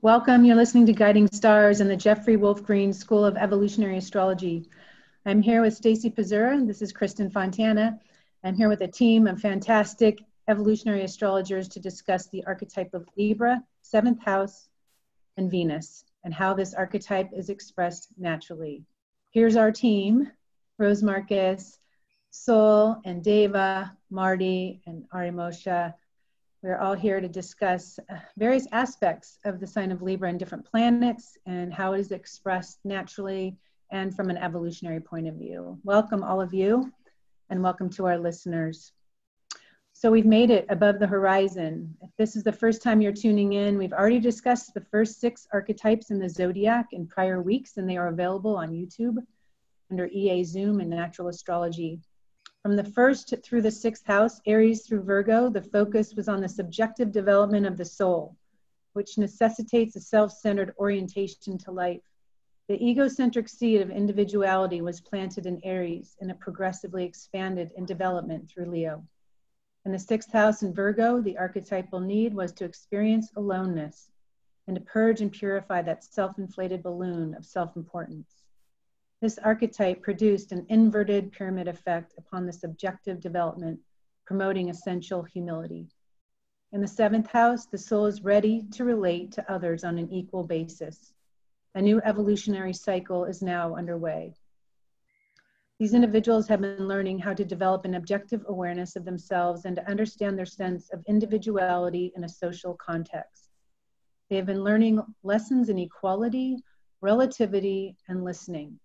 Welcome, you're listening to Guiding Stars and the Jeffrey Wolfe Green School of Evolutionary Astrology. I'm here with Stacie Pazura, and this is Kristin Fontana. I'm here with a team of fantastic evolutionary astrologers to discuss the archetype of Libra, 7th house, and Venus, and how this archetype is expressed naturally. Here's our team: Rose Marcus, Sol and Deva, Marty, and Moshe. We're all here to discuss various aspects of the sign of Libra and different planets and how it is expressed naturally and from an evolutionary point of view. Welcome all of you, and welcome to our listeners. So we've made it above the horizon. If this is the first time you're tuning in, we've already discussed the first 6 archetypes in the Zodiac in prior weeks, and they are available on YouTube under EA Zoom and Natural Astrology. From the 1st through the 6th house, Aries through Virgo, the focus was on the subjective development of the soul, which necessitates a self-centered orientation to life. The egocentric seed of individuality was planted in Aries, and it progressively expanded in development through Leo. In the 6th house in Virgo, the archetypal need was to experience aloneness and to purge and purify that self-inflated balloon of self-importance. This archetype produced an inverted pyramid effect upon the subjective development, promoting essential humility. In the 7th house, the soul is ready to relate to others on an equal basis. A new evolutionary cycle is now underway. These individuals have been learning how to develop an objective awareness of themselves and to understand their sense of individuality in a social context. They have been learning lessons in equality, relativity, and listening.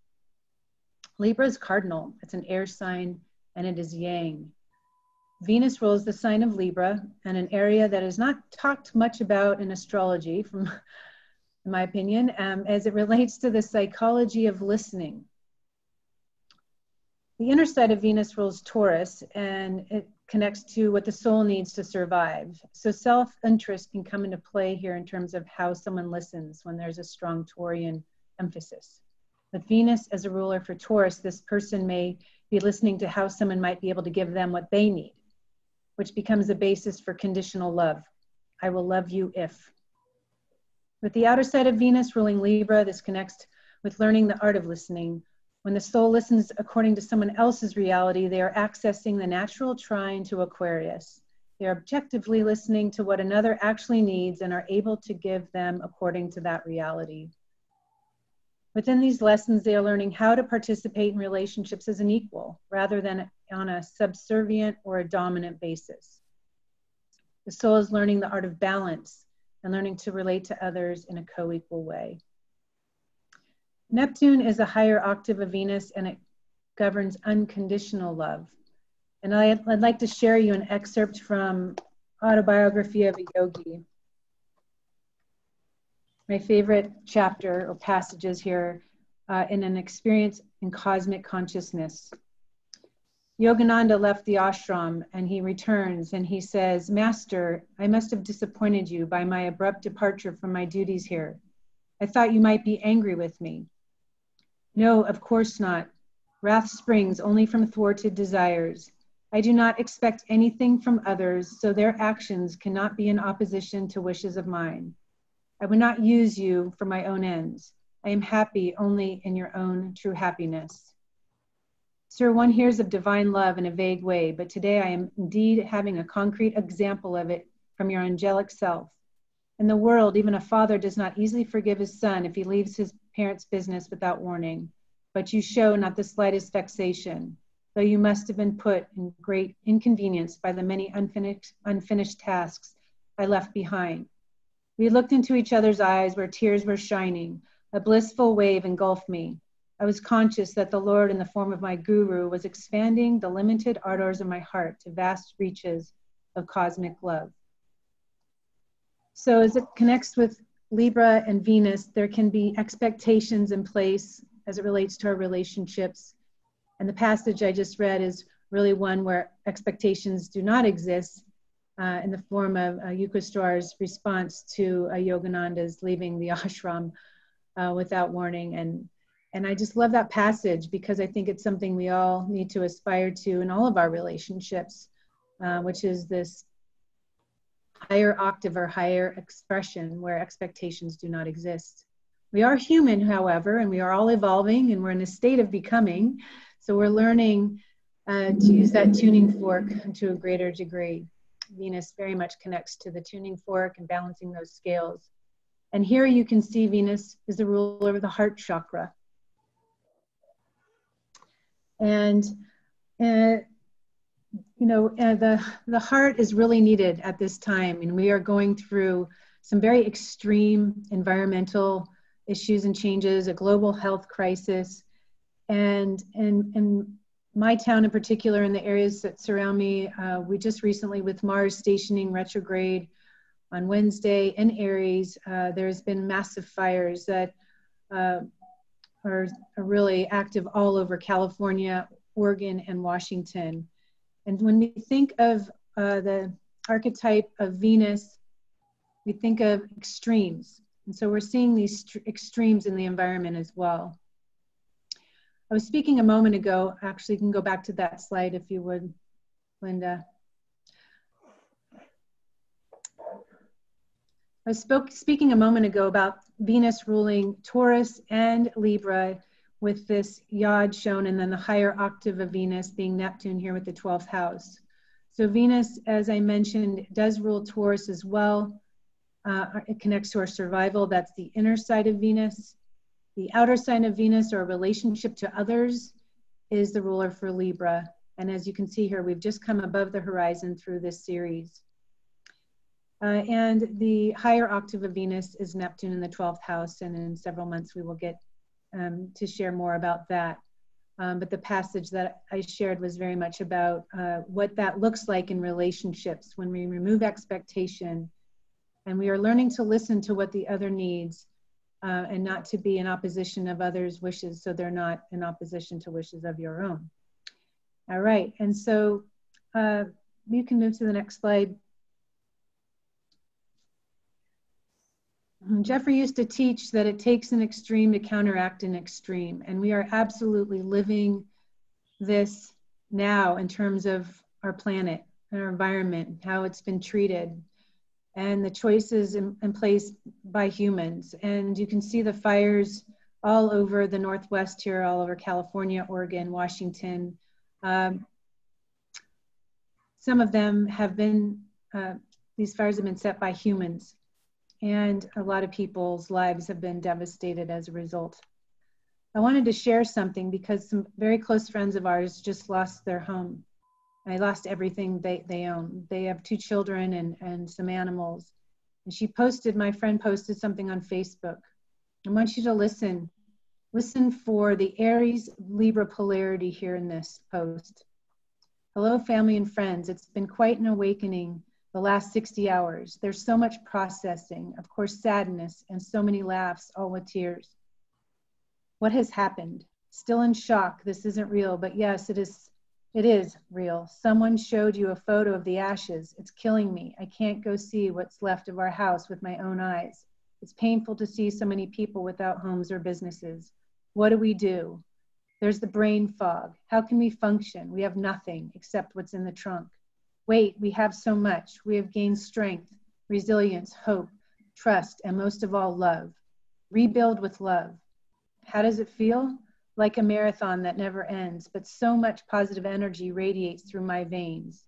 Libra is cardinal. It's an air sign, and it is yang. Venus rules the sign of Libra, and an area that is not talked much about in astrology, in my opinion, as it relates to the psychology of listening. The inner side of Venus rules Taurus, and it connects to what the soul needs to survive. So self-interest can come into play here in terms of how someone listens when there's a strong Taurian emphasis. With Venus as a ruler for Taurus, this person may be listening to how someone might be able to give them what they need, which becomes a basis for conditional love. I will love you if. With the outer side of Venus ruling Libra, this connects with learning the art of listening. When the soul listens according to someone else's reality, they are accessing the natural trine to Aquarius. They are objectively listening to what another actually needs and are able to give them according to that reality. Within these lessons, they are learning how to participate in relationships as an equal, rather than on a subservient or a dominant basis. The soul is learning the art of balance and learning to relate to others in a co-equal way. Neptune is a higher octave of Venus, and it governs unconditional love. And I'd like to share you an excerpt from Autobiography of a Yogi. My favorite chapter or passages here in an experience in cosmic consciousness. Yogananda left the ashram and he returns and he says, "Master, I must have disappointed you by my abrupt departure from my duties here. I thought you might be angry with me." "No, of course not. Wrath springs only from thwarted desires. I do not expect anything from others, so their actions cannot be in opposition to wishes of mine. I would not use you for my own ends. I am happy only in your own true happiness." Sir, one hears of divine love in a vague way, but today I am indeed having a concrete example of it from your angelic self. In the world, even a father does not easily forgive his son if he leaves his parents' business without warning, but you show not the slightest vexation, though you must have been put in great inconvenience by the many unfinished tasks I left behind. We looked into each other's eyes where tears were shining. A blissful wave engulfed me. I was conscious that the Lord, in the form of my guru, was expanding the limited ardors of my heart to vast reaches of cosmic love. So as it connects with Libra and Venus, there can be expectations in place as it relates to our relationships. And the passage I just read is really one where expectations do not exist, in the form of Yukaswar's response to Yogananda's leaving the ashram without warning. And I just love that passage because I think it's something we all need to aspire to in all of our relationships, which is this higher octave or higher expression where expectations do not exist. We are human, however, and we are all evolving, and we're in a state of becoming. So we're learning to use that tuning fork to a greater degree. Venus very much connects to the tuning fork and balancing those scales. And here you can see Venus is the ruler of the heart chakra. And the heart is really needed at this time. And we are going through some very extreme environmental issues and changes, a global health crisis. And my town in particular, and the areas that surround me, we just recently, with Mars stationing retrograde on Wednesday in Aries, there's been massive fires that are really active all over California, Oregon, and Washington. And when we think of the archetype of Venus, we think of extremes. And so we're seeing these extremes in the environment as well. I was speaking a moment ago, actually you can go back to that slide if you would, Linda. I was speaking a moment ago about Venus ruling Taurus and Libra with this yod shown, and then the higher octave of Venus being Neptune here with the 12th house. So Venus, as I mentioned, does rule Taurus as well. It connects to our survival. That's the inner side of Venus. The outer side of Venus, or relationship to others, is the ruler for Libra. And as you can see here, we've just come above the horizon through this series. And the higher octave of Venus is Neptune in the 12th house. And in several months, we will get to share more about that. But the passage that I shared was very much about what that looks like in relationships when we remove expectation and we are learning to listen to what the other needs. And not to be in opposition of others' wishes, so they're not in opposition to wishes of your own. All right, and so you can move to the next slide. Jeffrey used to teach that it takes an extreme to counteract an extreme, and we are absolutely living this now in terms of our planet and our environment, how it's been treated, and the choices in place by humans. And you can see the fires all over the Northwest here, all over California, Oregon, Washington. Some of them have been, these fires have been set by humans, and a lot of people's lives have been devastated as a result. I wanted to share something because some very close friends of ours just lost their home. I lost everything they own. They have 2 children and some animals. And my friend posted something on Facebook. I want you to listen. Listen for the Aries Libra polarity here in this post. Hello, family and friends. It's been quite an awakening the last 60 hours. There's so much processing, of course, sadness, and so many laughs, all with tears. What has happened? Still in shock. This isn't real, but yes, it is real. Someone showed you a photo of the ashes. It's killing me. I can't go see what's left of our house with my own eyes. It's painful to see so many people without homes or businesses. What do we do? There's the brain fog. How can we function? We have nothing except what's in the trunk. Wait, we have so much. We have gained strength, resilience, hope, trust, and most of all, love. Rebuild with love. How does it feel? Like a marathon that never ends, but so much positive energy radiates through my veins.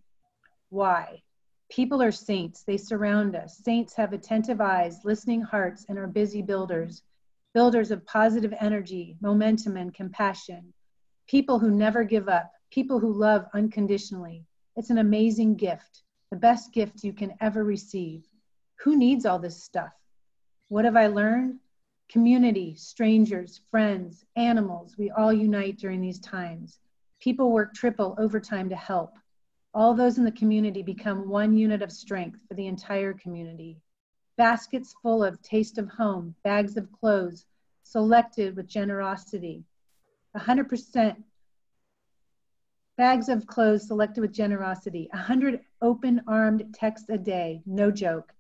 Why? People are saints. They surround us. Saints have attentive eyes, listening hearts, and are busy builders. Builders of positive energy, momentum, and compassion. People who never give up. People who love unconditionally. It's an amazing gift. The best gift you can ever receive. Who needs all this stuff? What have I learned? Community, strangers, friends, animals, we all unite during these times. People work triple overtime to help. All those in the community become one unit of strength for the entire community. Baskets full of taste of home, bags of clothes, selected with generosity. 100% Bags of clothes selected with generosity. 100 open-armed texts a day. No joke.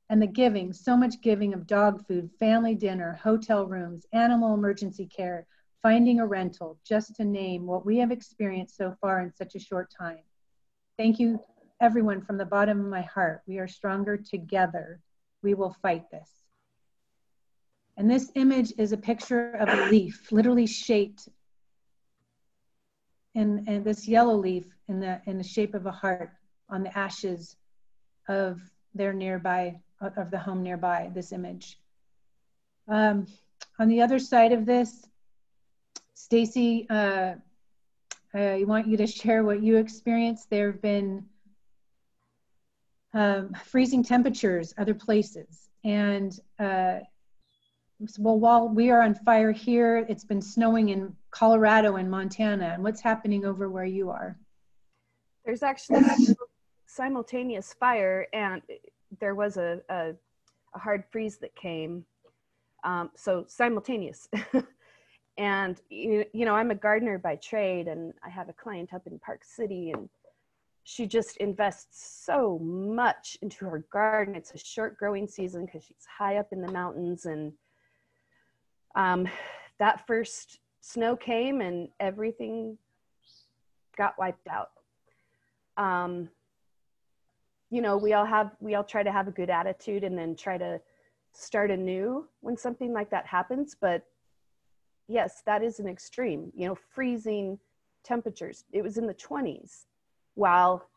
And the giving, so much giving of dog food, family dinner, hotel rooms, animal emergency care, finding a rental, just to name what we have experienced so far in such a short time. Thank you, everyone, from the bottom of my heart. We are stronger together. We will fight this. And this image is a picture of a leaf, literally shaped in this yellow leaf in the shape of a heart on the ashes of their nearby, of the home nearby, this image. On the other side of this, Stacie, I want you to share what you experienced. There have been freezing temperatures other places. And well, while we are on fire here, it's been snowing in Colorado and Montana. And what's happening over where you are? There's actually simultaneous fire, and there was a hard freeze that came. So simultaneous. And, you know, I'm a gardener by trade, and I have a client up in Park City, and she just invests so much into her garden. It's a short growing season because she's high up in the mountains, and that first snow came and everything got wiped out. You know, we all try to have a good attitude and then try to start anew when something like that happens. But yes, that is an extreme, you know, freezing temperatures. It was in the 20s while,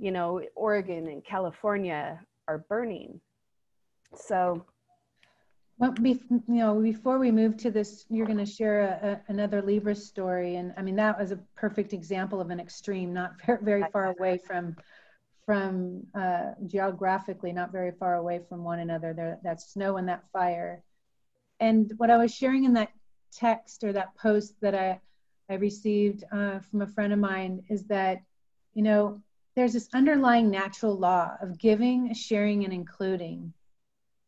you know, Oregon and California are burning. So, well, you know, before we move to this, you're going to share another Libra story. And I mean, that was a perfect example of an extreme, not very far away from geographically, not very far away from one another, there, that snow and that fire. And what I was sharing in that text or that post that I received from a friend of mine is that, you know, there's this underlying natural law of giving, sharing, and including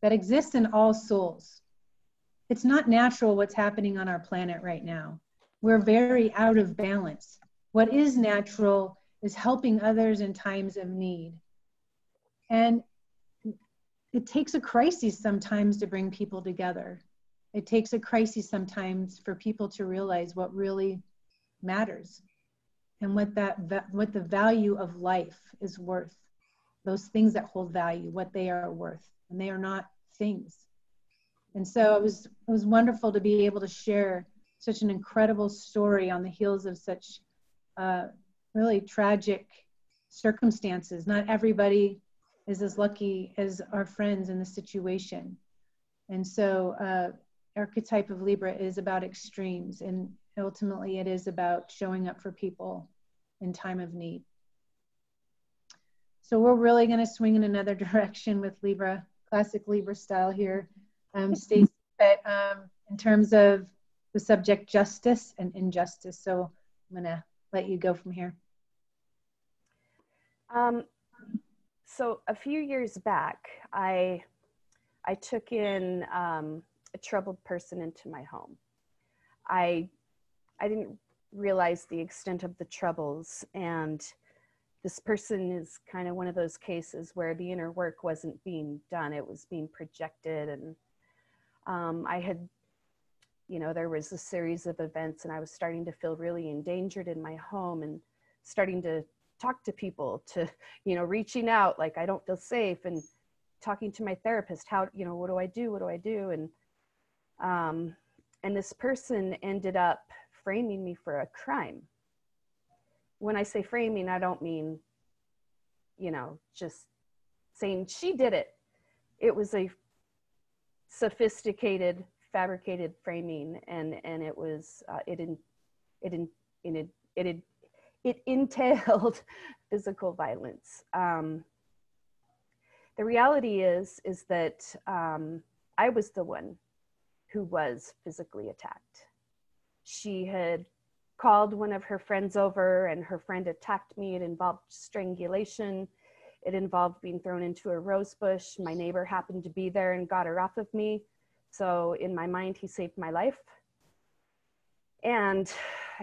that exists in all souls. It's not natural what's happening on our planet right now. We're very out of balance. What is natural is helping others in times of need. And it takes a crisis sometimes to bring people together. It takes a crisis sometimes for people to realize what really matters and what the value of life is worth. Those things that hold value, what they are worth, and they are not things. And so it was wonderful to be able to share such an incredible story on the heels of such really tragic circumstances. Not everybody is as lucky as our friends in the situation. And so Archetype of Libra is about extremes, and ultimately it is about showing up for people in time of need. So we're really going to swing in another direction with Libra, classic Libra style here. Stacie, but in terms of the subject justice and injustice. So I'm going to let you go from here. So a few years back, I took in a troubled person into my home. I didn't realize the extent of the troubles, and this person is kind of one of those cases where the inner work wasn't being done. It was being projected, and I had, you know, there was a series of events, and I was starting to feel really endangered in my home, and starting to talk to people, to, you know, reaching out, like, I don't feel safe, and talking to my therapist, how, you know, what do I do? And this person ended up framing me for a crime. When I say framing, I don't mean, you know, just saying she did it. It was a sophisticated, fabricated framing, and it was it entailed physical violence. The reality is that I was the one who was physically attacked. She had called one of her friends over, and her friend attacked me. It involved strangulation. It involved being thrown into a rose bush. My neighbor happened to be there and got her off of me. So in my mind, he saved my life. And,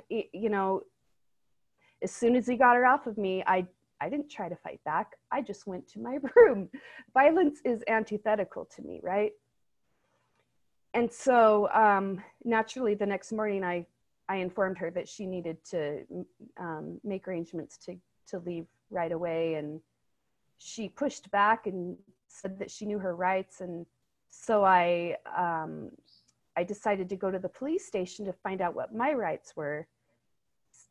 you know, As soon as he got her off of me, I didn't try to fight back. I just went to my room. Violence is antithetical to me, right? And so naturally the next morning I informed her that she needed to make arrangements to leave right away. And she pushed back and said that she knew her rights. And so I decided to go to the police station to find out what my rights were.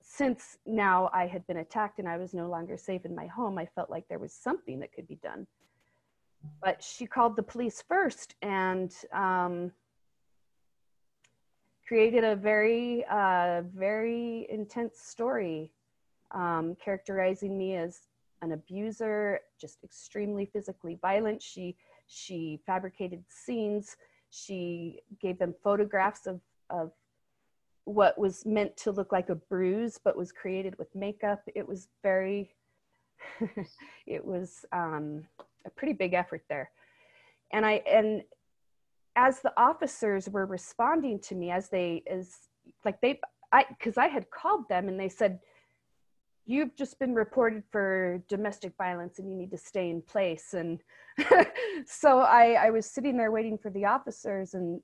Since now I had been attacked and I was no longer safe in my home, I felt like there was something that could be done. But she called the police first and created a very, very intense story, characterizing me as an abuser, just extremely physically violent. She fabricated scenes. She gave them photographs of what was meant to look like a bruise, but was created with makeup. It was very, it was a pretty big effort there. And as the officers were responding to me, because I had called them and they said, "You've just been reported for domestic violence and you need to stay in place." And so I was sitting there waiting for the officers, and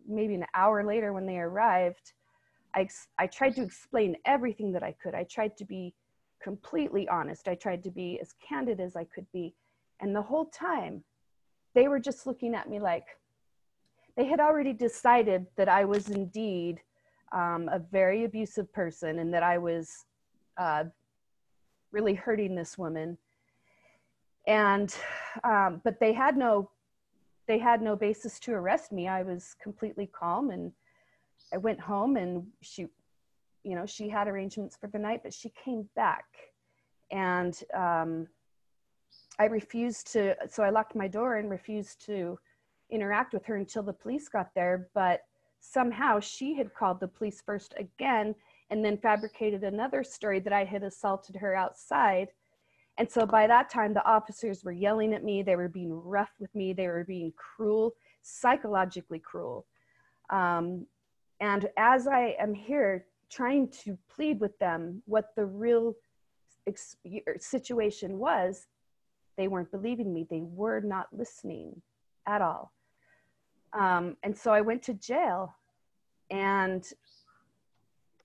maybe an hour later when they arrived, I tried to explain everything that I could. I tried to be completely honest. I tried to be as candid as I could be. And the whole time they were just looking at me like they had already decided that I was indeed a very abusive person and that I was really hurting this woman. And but they had no basis to arrest me. I was completely calm, and I went home, and she had arrangements for the night, but she came back, and I refused to, so I locked my door and refused to interact with her until the police got there. But somehow she had called the police first again and then fabricated another story that I had assaulted her outside. And so by that time, the officers were yelling at me. They were being rough with me. They were being cruel, psychologically cruel. And as I am here trying to plead with them what the real situation was, they weren't believing me. They were not listening at all. And so I went to jail. And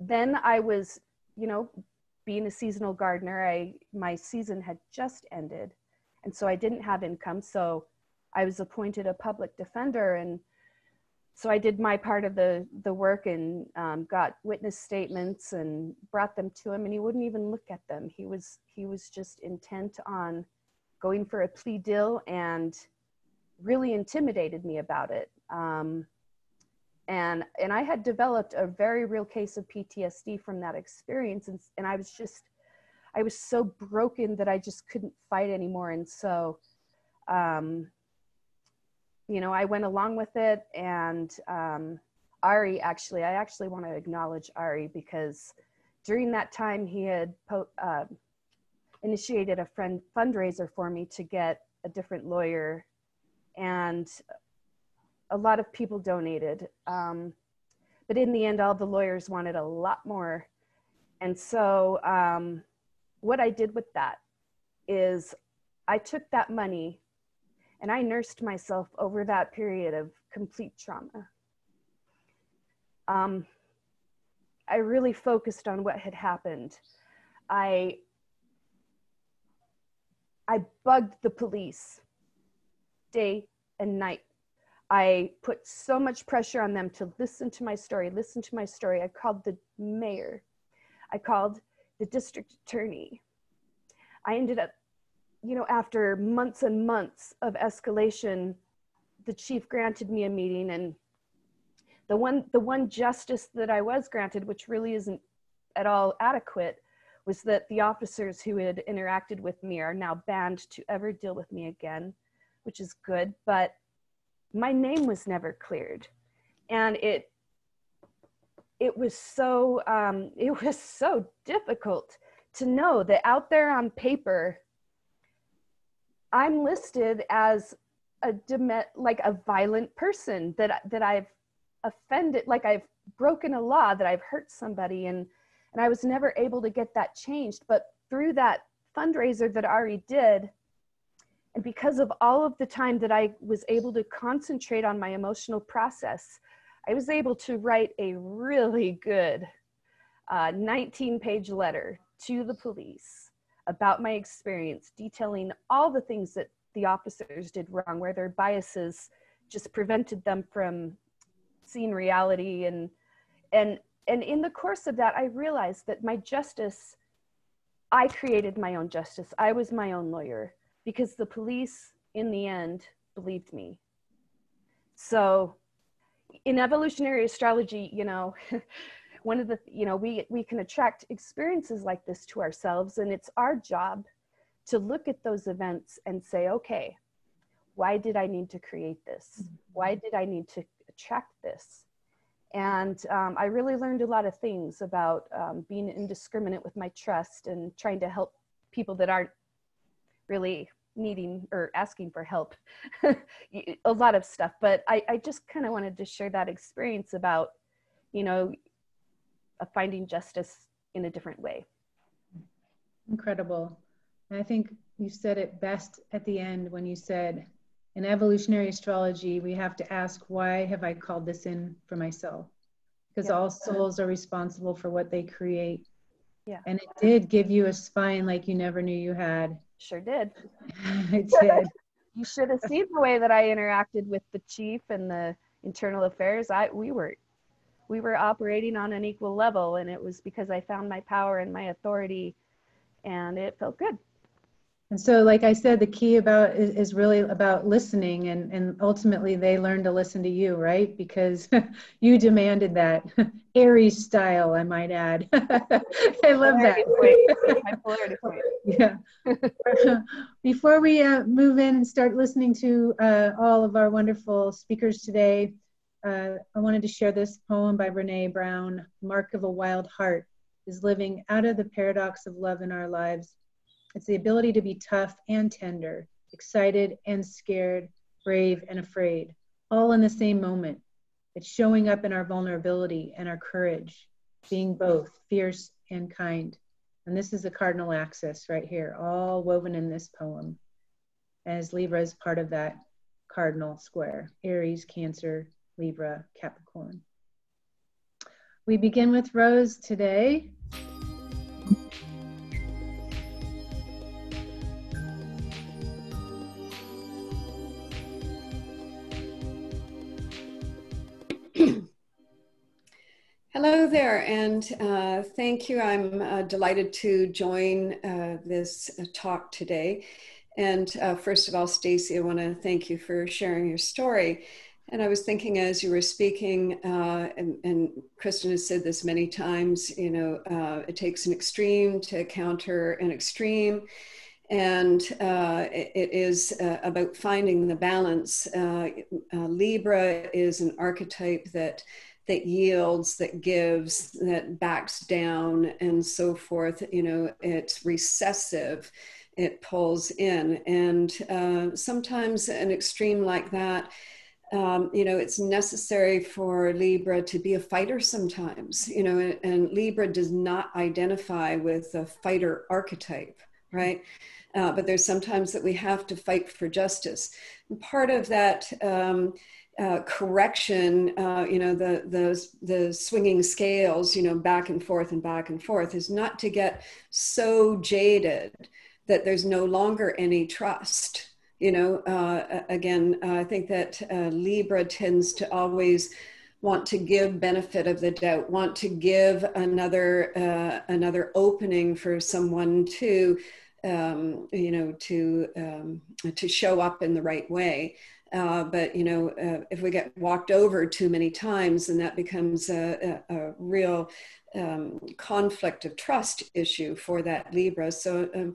then I was, being a seasonal gardener, my season had just ended. And so I didn't have income. So I was appointed a public defender. And so I did my part of the work and got witness statements and brought them to him, and he wouldn't even look at them. He was just intent on going for a plea deal and really intimidated me about it. And I had developed a very real case of PTSD from that experience. And I was so broken that I just couldn't fight anymore. And so, I went along with it. And Ari, I actually want to acknowledge Ari, because during that time he had initiated a fundraiser for me to get a different lawyer. And a lot of people donated. But in the end, all the lawyers wanted a lot more. And so what I did with that is I took that money and I nursed myself over that period of complete trauma. I really focused on what had happened. I bugged the police day and night. I put so much pressure on them to listen to my story. I called the mayor. I called the district attorney. I ended up, after months and months of escalation, the chief granted me a meeting, and the one justice that I was granted, which really isn't at all adequate, was that the officers who had interacted with me are now banned to ever deal with me again, which is good, but my name was never cleared. And it was so difficult to know that out there on paper, I'm listed as a violent person, that I've offended, like I've broken a law, that I've hurt somebody. And And I was never able to get that changed. But through that fundraiser that Ari did, and because of all of the time that I was able to concentrate on my emotional process, I was able to write a really good 19-page letter to the police about my experience, detailing all the things that the officers did wrong, where their biases just prevented them from seeing reality. And in the course of that, I realized that my justice, I created my own justice. I was my own lawyer, because the police, in the end, believed me. So in evolutionary astrology, you know, one of the, you know, we can attract experiences like this to ourselves, and it's our job to look at those events and say, okay, why did I need to create this? Why did I need to attract this? And I really learned a lot of things about being indiscriminate with my trust and trying to help people that aren't really needing or asking for help. A lot of stuff, but I just kind of wanted to share that experience about, you know, finding justice in a different way. Incredible. And I think you said it best at the end when you said, in evolutionary astrology, we have to ask, why have I called this in for myself? Because all souls are responsible for what they create. Yeah. And it did give you a spine like you never knew you had. Sure did. It did. You should have seen the way that I interacted with the chief and the internal affairs. We were operating on an equal level, and it was because I found my power and my authority, and it felt good. And so, like I said, the key about is really about listening, and ultimately they learned to listen to you, right? Because you demanded that. Aries style, I might add. I love that. My polarity point. Yeah. Before we move in and start listening to all of our wonderful speakers today, I wanted to share this poem by Brene Brown. Mark of a Wild Heart is living out of the paradox of love in our lives. It's the ability to be tough and tender, excited and scared, brave and afraid, all in the same moment. It's showing up in our vulnerability and our courage, being both fierce and kind. And this is the cardinal axis right here, all woven in this poem, as Libra is part of that cardinal square: Aries, Cancer, Libra, Capricorn. We begin with Rose today. Hello there, and thank you. I'm delighted to join this talk today. And first of all, Stacie, I want to thank you for sharing your story. And I was thinking as you were speaking, and Kristin has said this many times, you know, it takes an extreme to counter an extreme. And it is about finding the balance. Libra is an archetype that yields, that gives, that backs down, and so forth. You know, it's recessive, it pulls in. And sometimes an extreme like that, you know, it's necessary for Libra to be a fighter sometimes, you know, and Libra does not identify with a fighter archetype, right? But there's sometimes that we have to fight for justice. And part of that correction, you know, the swinging scales, you know, back and forth, is not to get so jaded that there's no longer any trust. You know, again, I think that Libra tends to always want to give benefit of the doubt, want to give another opening for someone to, you know, to show up in the right way. But, you know, if we get walked over too many times, then that becomes a real conflict of trust issue for that Libra. So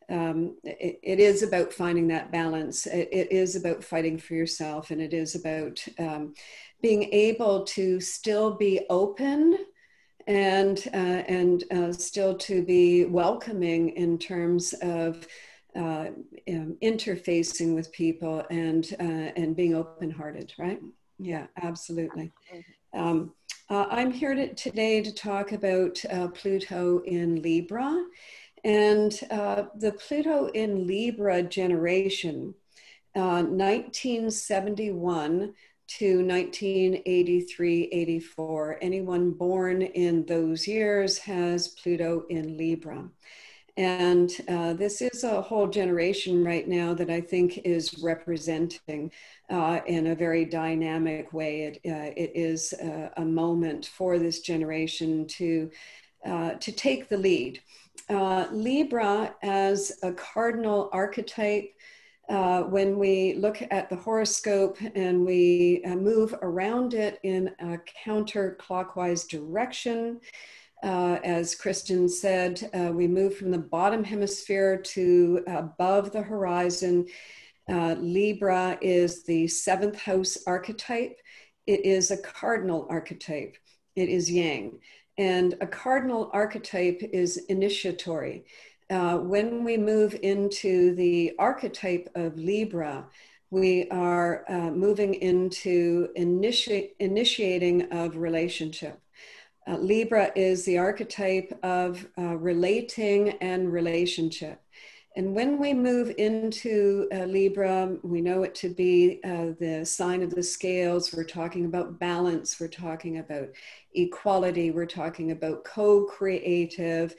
it is about finding that balance. It is about fighting for yourself, and it is about being able to still be open and still to be welcoming in terms of interfacing with people and being open-hearted, right? Yeah, absolutely. I'm here today to talk about Pluto in Libra, and the Pluto in Libra generation, 1971 to 1983-84. Anyone born in those years has Pluto in Libra. And this is a whole generation right now that I think is representing in a very dynamic way. It is a moment for this generation to take the lead. Libra as a cardinal archetype, when we look at the horoscope and we move around it in a counterclockwise direction, as Kristin said, we move from the bottom hemisphere to above the horizon. Libra is the 7th house archetype. It is a cardinal archetype. It is yang. And a cardinal archetype is initiatory. When we move into the archetype of Libra, we are moving into initiating of relationship. Libra is the archetype of relating and relationship. And when we move into Libra, we know it to be the sign of the scales. We're talking about balance. We're talking about equality. We're talking about co-creative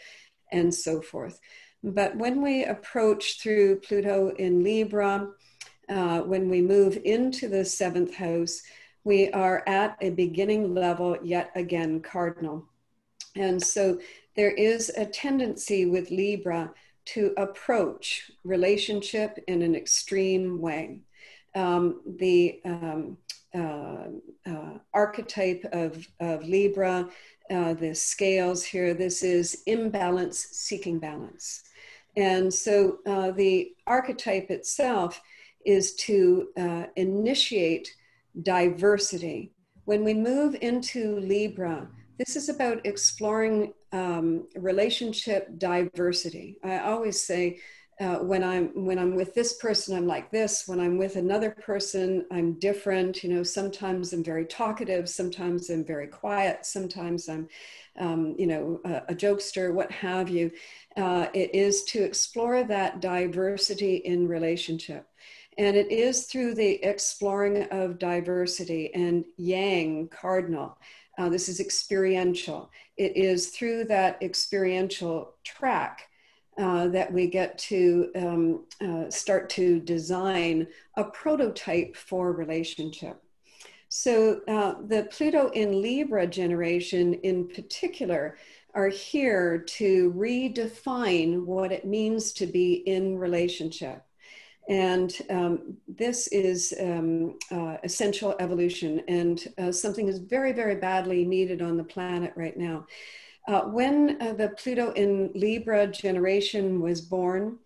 and so forth. But when we approach through Pluto in Libra, when we move into the 7th house, we are at a beginning level, yet again, cardinal. And so there is a tendency with Libra to approach relationship in an extreme way. The archetype of Libra, the scales here, this is imbalance seeking balance. And so the archetype itself is to initiate diversity. When we move into Libra, this is about exploring relationship diversity. I always say, when I'm with this person, I'm like this. When I'm with another person, I'm different. You know, sometimes I'm very talkative. Sometimes I'm very quiet. Sometimes I'm, a jokester, what have you. It is to explore that diversity in relationship. And it is through the exploring of diversity and yang, cardinal. This is experiential. It is through that experiential track that we get to start to design a prototype for relationship. So the Pluto in Libra generation in particular are here to redefine what it means to be in relationship. And this is essential evolution, and something is very, very badly needed on the planet right now. When the Pluto in Libra generation was born,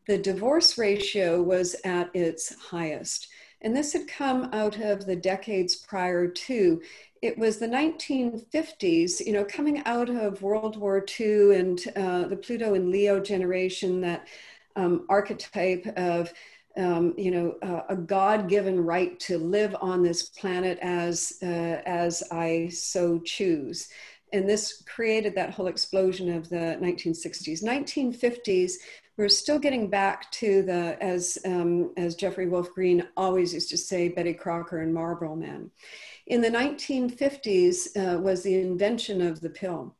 the divorce ratio was at its highest. And this had come out of the decades prior to. It was the 1950s, you know, coming out of World War II and the Pluto in Leo generation, that archetype of, a God-given right to live on this planet as I so choose. And this created that whole explosion of the 1960s. 1950s, we're still getting back to the, as Jeffrey Wolfe Green always used to say, Betty Crocker and Marlboro Man. In the 1950s was the invention of the pill.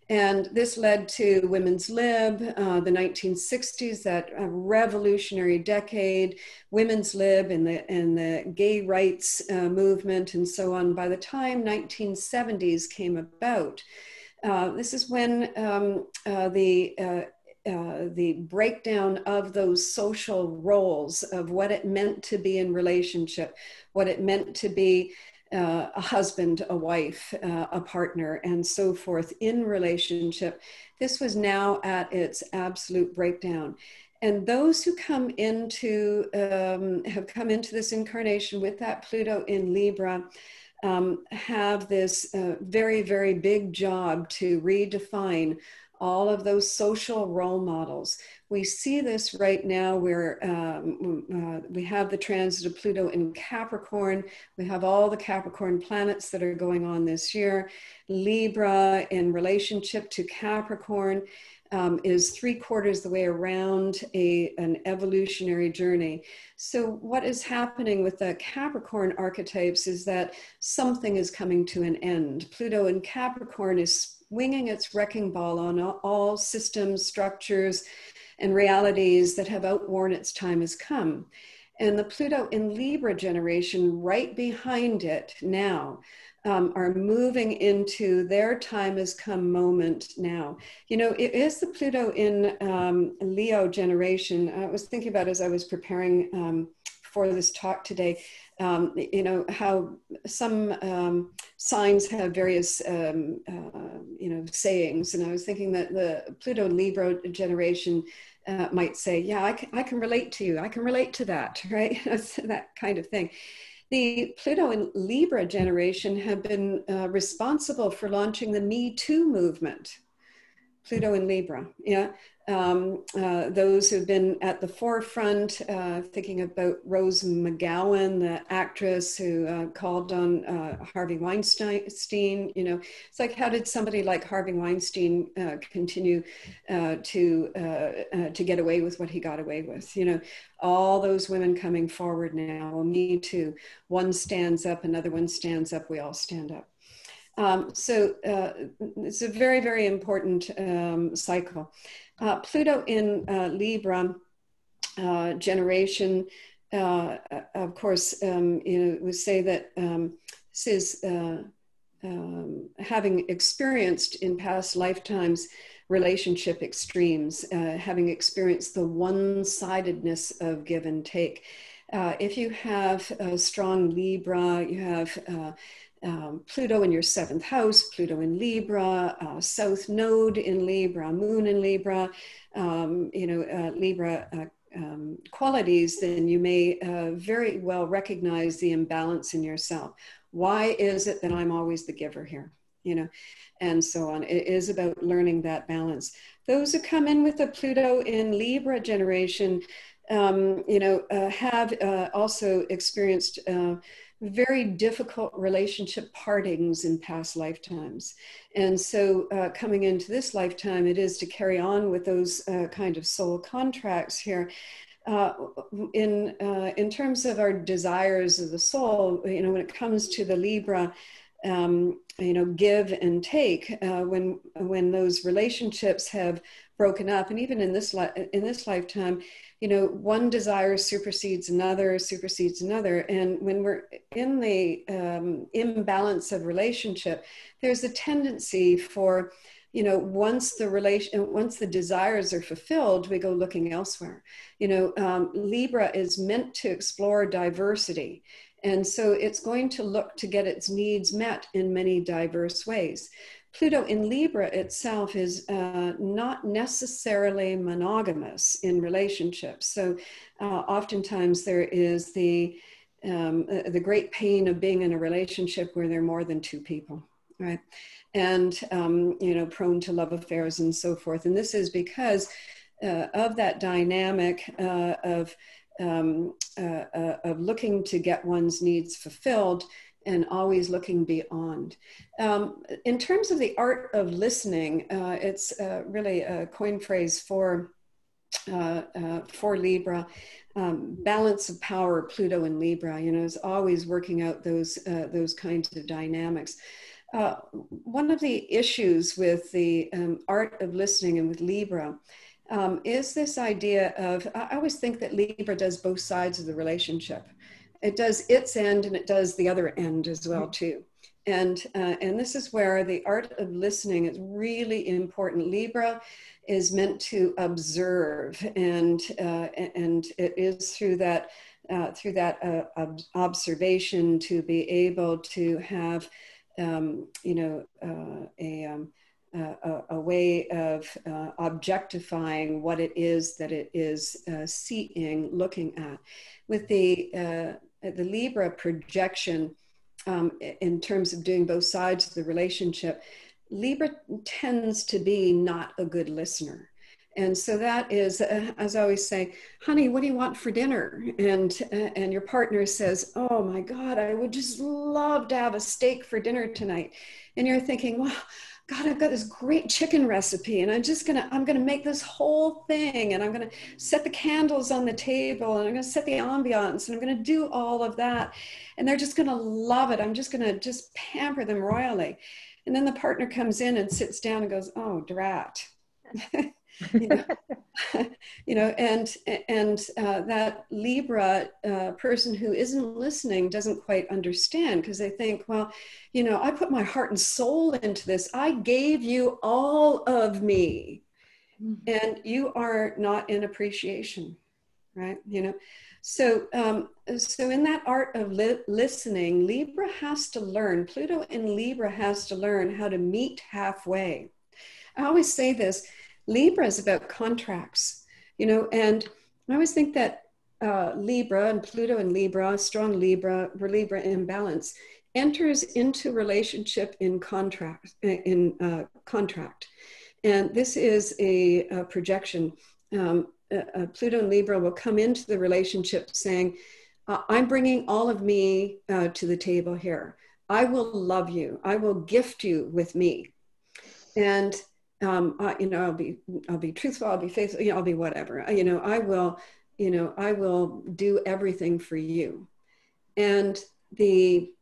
And this led to women's lib, the 1960s, that revolutionary decade, women's lib and the gay rights movement and so on. By the time 1970s came about, this is when the breakdown of those social roles of what it meant to be in relationship, what it meant to be a husband, a wife, a partner, and so forth in relationship. This was now at its absolute breakdown. And those who come into, have come into this incarnation with that Pluto in Libra have this very, very big job to redefine all of those social role models. We see this right now where we have the transit of Pluto in Capricorn. We have all the Capricorn planets that are going on this year. Libra in relationship to Capricorn is 3/4 the way around an evolutionary journey. So what is happening with the Capricorn archetypes is that something is coming to an end. Pluto in Capricorn is swinging its wrecking ball on all systems, structures, and realities that have outworn its time has come. And the Pluto in Libra generation right behind it now are moving into their time has come moment now. You know, it is the Pluto in Leo generation. I was thinking about as I was preparing for this talk today, you know, how some signs have various, you know, sayings. And I was thinking that the Pluto Libra generation might say, yeah, I can relate to you. I can relate to that, right? That kind of thing. The Pluto and Libra generation have been responsible for launching the Me Too movement. Pluto and Libra, yeah. Those who've been at the forefront, thinking about Rose McGowan, the actress who called on Harvey Weinstein, you know, it's like, how did somebody like Harvey Weinstein continue to get away with what he got away with? You know, all those women coming forward now, well, Me Too, one stands up, another one stands up, we all stand up. So it's a very, very important cycle. Pluto in Libra generation, of course, you know, we say that this is having experienced in past lifetimes relationship extremes, having experienced the one-sidedness of give and take. If you have a strong Libra, you have Pluto in your 7th house, Pluto in Libra, South Node in Libra, Moon in Libra, you know, Libra qualities, then you may very well recognize the imbalance in yourself. Why is it that I'm always the giver here? You know, and so on. It is about learning that balance. Those who come in with a Pluto in Libra generation, you know, have also experienced very difficult relationship partings in past lifetimes. And so coming into this lifetime, it is to carry on with those kind of soul contracts here. In terms of our desires of the soul, you know, when it comes to the Libra, you know, give and take, when those relationships have broken up, and even in this lifetime, you know, one desire supersedes another, and when we're in the imbalance of relationship, there's a tendency for, you know, once the desires are fulfilled, we go looking elsewhere. You know, Libra is meant to explore diversity. And so it's going to look to get its needs met in many diverse ways. Pluto in Libra itself is not necessarily monogamous in relationships. So oftentimes there is the great pain of being in a relationship where there are more than two people, right? And, you know, prone to love affairs and so forth. And this is because of that dynamic of looking to get one's needs fulfilled and always looking beyond. In terms of the art of listening, it's really a coin phrase for Libra. Balance of power, Pluto in Libra, you know, is always working out those kinds of dynamics. One of the issues with the art of listening and with Libra is this idea of, I always think that Libra does both sides of the relationship. It does its end and it does the other end as well too. And this is where the art of listening is really important. Libra is meant to observe, and it is through that observation to be able to have, you know, a way of objectifying what it is that it is seeing, looking at. With the Libra projection, in terms of doing both sides of the relationship, Libra tends to be not a good listener. And so that is, as I always say, honey, what do you want for dinner? And your partner says, oh my God, I would just love to have a steak for dinner tonight. And you're thinking, well, God, I've got this great chicken recipe, and I'm gonna make this whole thing, and I'm gonna set the candles on the table, and I'm gonna set the ambiance, and I'm gonna do all of that, and they're just gonna love it. I'm just gonna pamper them royally. And then the partner comes in and sits down and goes, oh, drat. you know, that Libra person who isn't listening doesn't quite understand, because they think, well, I put my heart and soul into this. I gave you all of me, and you are not in appreciation, right? So in that art of listening, Libra has to learn, Pluto in Libra has to learn how to meet halfway. I always say this, Libra is about contracts, and I always think that Libra and Pluto in Libra, strong Libra, Libra imbalance, enters into relationship in contract. And this is a projection. Pluto and Libra will come into the relationship saying, I'm bringing all of me to the table here. I will love you. I will gift you with me. And I'll be truthful, I'll be faithful, I'll be whatever. I will do everything for you. And the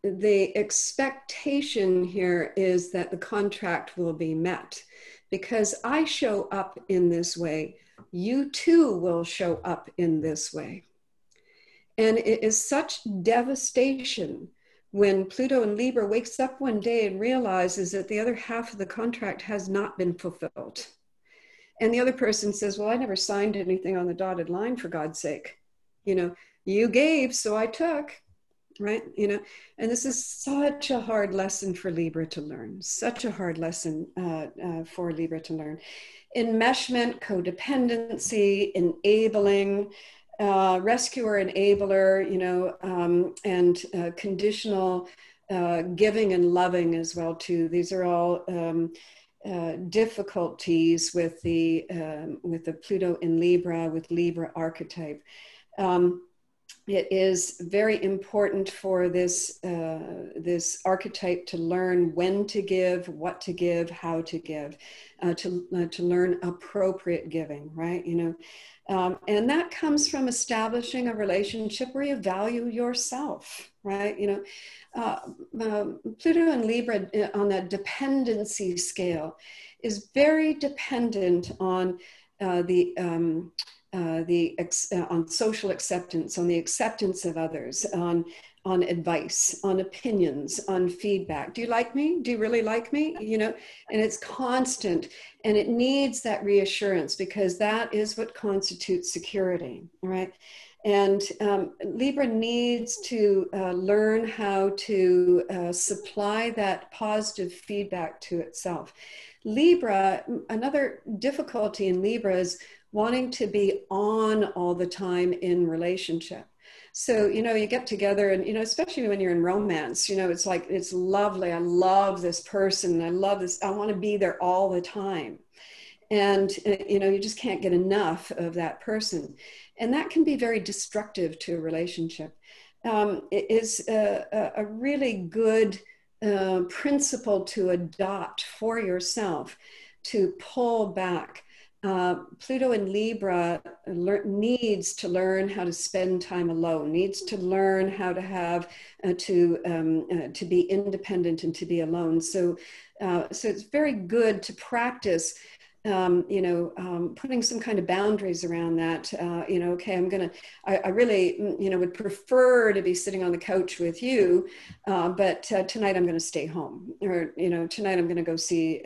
expectation here is that the contract will be met. Because I show up in this way, you too will show up in this way. And it is such devastation when Pluto in Libra wakes up one day and realizes that the other half of the contract has not been fulfilled. And the other person says, well, I never signed anything on the dotted line, for God's sake. You gave, so I took. Right? And this is such a hard lesson for Libra to learn, such a hard lesson for Libra to learn. Enmeshment, codependency, enabling, rescuer, enabler, and conditional giving and loving as well, too. These are all difficulties with the Pluto in Libra, with Libra archetype. It is very important for this archetype to learn when to give, what to give, how to give, to learn appropriate giving, right? And that comes from establishing a relationship where you value yourself, right? Pluto and Libra on that dependency scale is very dependent on on social acceptance, on the acceptance of others, on advice, on opinions, on feedback. Do you like me? Do you really like me? And it's constant, and it needs that reassurance, because that is what constitutes security, right? And Libra needs to learn how to supply that positive feedback to itself. Libra, another difficulty in Libra is wanting to be on all the time in relationship. So, you get together and, especially when you're in romance, it's like, it's lovely. I love this person. I love this. I want to be there all the time. And, you just can't get enough of that person. And that can be very destructive to a relationship. It is a really good principle to adopt for yourself, to pull back. Pluto in Libra needs to learn how to spend time alone, needs to learn how to have to be independent and to be alone. So it's very good to practice putting some kind of boundaries around that. Okay, I really, would prefer to be sitting on the couch with you, but tonight I'm going to stay home, or, tonight I'm going to go see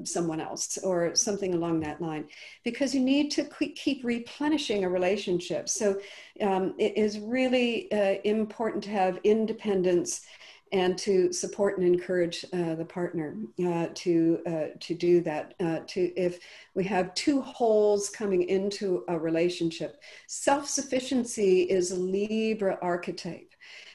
someone else, or something along that line, because you need to keep replenishing a relationship. So it is really important to have independence and to support and encourage the partner to do that. If we have two holes coming into a relationship, self-sufficiency is a Libra archetype,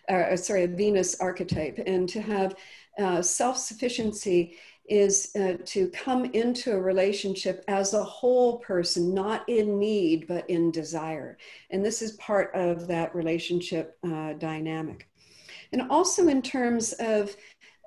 a Venus archetype, and to have Self-sufficiency is to come into a relationship as a whole person, not in need, but in desire. And this is part of that relationship dynamic. And also in terms of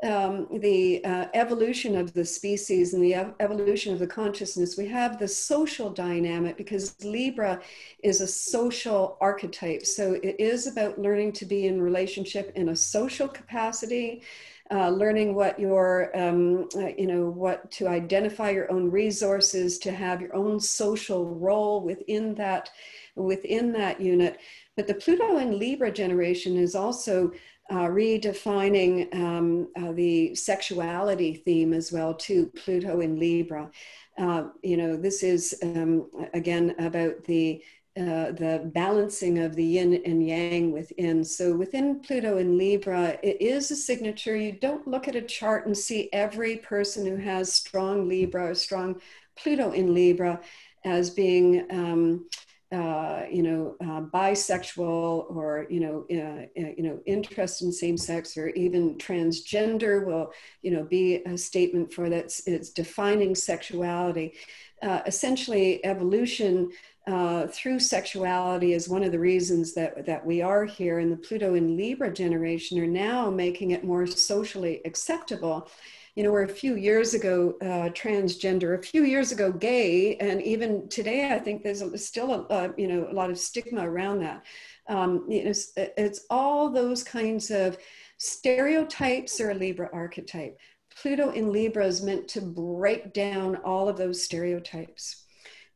the evolution of the species and the evolution of the consciousness, we have the social dynamic, because Libra is a social archetype. So it is about learning to be in relationship in a social capacity, learning what your, what to identify your own resources, to have your own social role within that unit. But the Pluto in Libra generation is also redefining the sexuality theme as well too. Pluto in Libra. This is again about the balancing of the yin and yang within. So within Pluto in Libra, it is a signature. You don't look at a chart and see every person who has strong Libra or strong Pluto in Libra as being bisexual or interest in same sex, or even transgender will be a statement for that. It's defining sexuality. Essentially, evolution through sexuality is one of the reasons that we are here. And the Pluto in Libra generation are now making it more socially acceptable. Where a few years ago transgender, a few years ago gay, and even today I think there's still a lot of stigma around that. It's all those kinds of stereotypes or a Libra archetype. Pluto in Libra is meant to break down all of those stereotypes.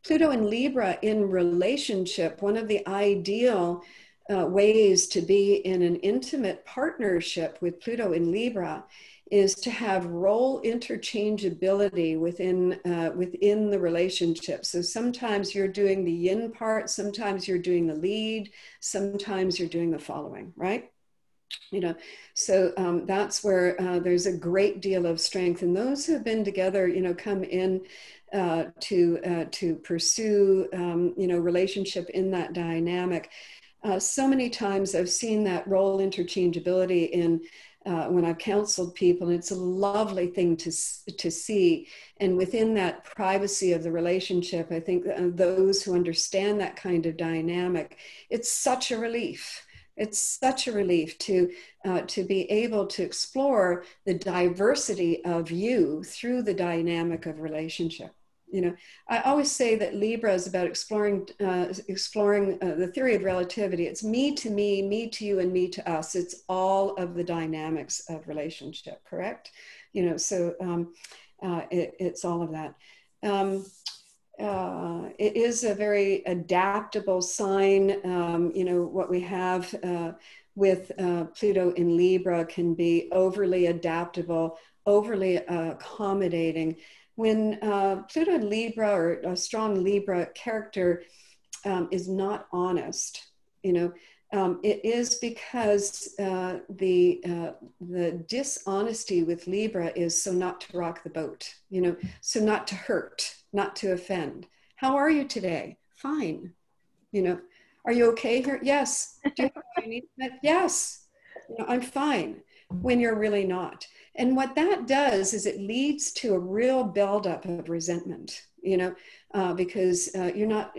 Pluto in Libra in relationship, one of the ideal ways to be in an intimate partnership with Pluto in Libra is to have role interchangeability within the relationship. So sometimes you're doing the yin part, sometimes you're doing the lead, sometimes you're doing the following, right? So that's where there's a great deal of strength. And those who have been together, come in to pursue, relationship in that dynamic. So many times I've seen that role interchangeability in when I've counseled people, and it's a lovely thing to see. And within that privacy of the relationship, I think those who understand that kind of dynamic, it's such a relief. It's such a relief to be able to explore the diversity of you through the dynamic of relationship. I always say that Libra is about exploring the theory of relativity. It's me to me, me to you, and me to us. It's all of the dynamics of relationship, correct? So it's all of that. It is a very adaptable sign. What we have with Pluto in Libra can be overly adaptable, overly accommodating. When Pluto in Libra, or a strong Libra character is not honest, it is because the dishonesty with Libra is so not to rock the boat, so not to hurt, not to offend. How are you today? Fine. Are you okay here? Yes. Do you have what you need? Yes. I'm fine, when you're really not. And what that does is it leads to a real buildup of resentment, because you're not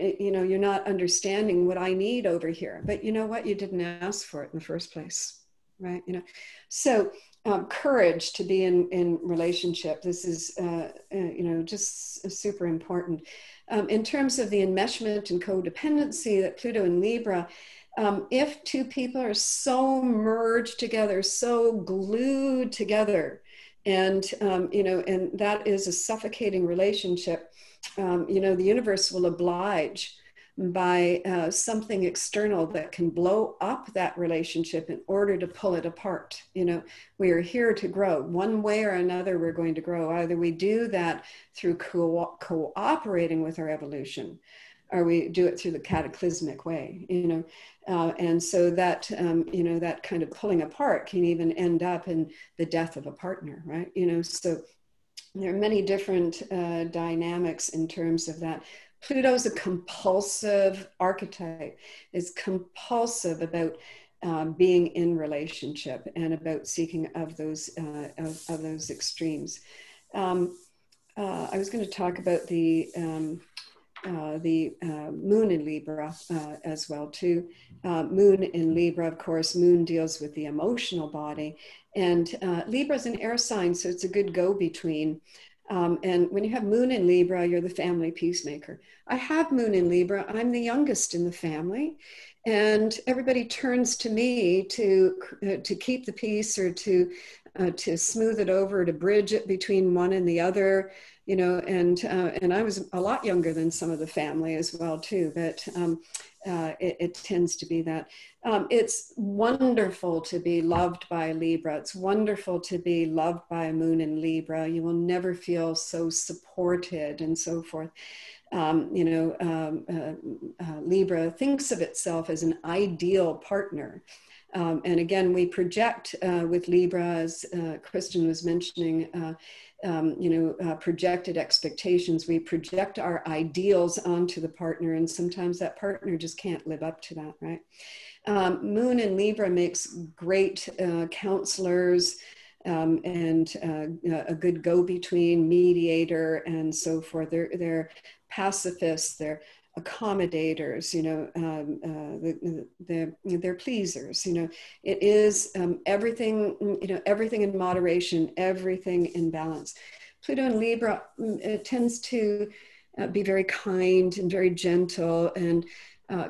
understanding what I need over here. But you know what? You didn't ask for it in the first place, right? So courage to be in relationship. This is, just super important. In terms of the enmeshment and codependency that Pluto in Libra, if two people are so merged together, so glued together, and and that is a suffocating relationship, the universe will oblige by something external that can blow up that relationship in order to pull it apart. We are here to grow. One way or another, we're going to grow. Either we do that through cooperating with our evolution, or we do it through the cataclysmic way, and so that, that kind of pulling apart can even end up in the death of a partner, right? So there are many different dynamics in terms of that. Pluto's a compulsive archetype. It's compulsive about being in relationship and about seeking of those extremes. I was going to talk about the moon in Libra as well too. Moon in Libra, of course, moon deals with the emotional body, and Libra is an air sign, so it's a good go-between. And when you have moon in Libra, you're the family peacemaker. I have moon in Libra. I'm the youngest in the family, and everybody turns to me to keep the peace, or to smooth it over, to bridge it between one and the other, you know. And I was a lot younger than some of the family as well too, but it tends to be that. It's wonderful to be loved by a Libra. It's wonderful to be loved by a moon in Libra. You will never feel so supported and so forth. Libra thinks of itself as an ideal partner. And again, we project with Libra, as Kristin was mentioning, projected expectations. We project our ideals onto the partner, and sometimes that partner just can't live up to that, right? Moon in Libra makes great counselors, and a good go-between, mediator, and so forth. They're pacifists, they're accommodators, you know, they're pleasers, you know. It is everything, you know, everything in moderation, everything in balance. Pluto in Libra, it tends to be very kind and very gentle, and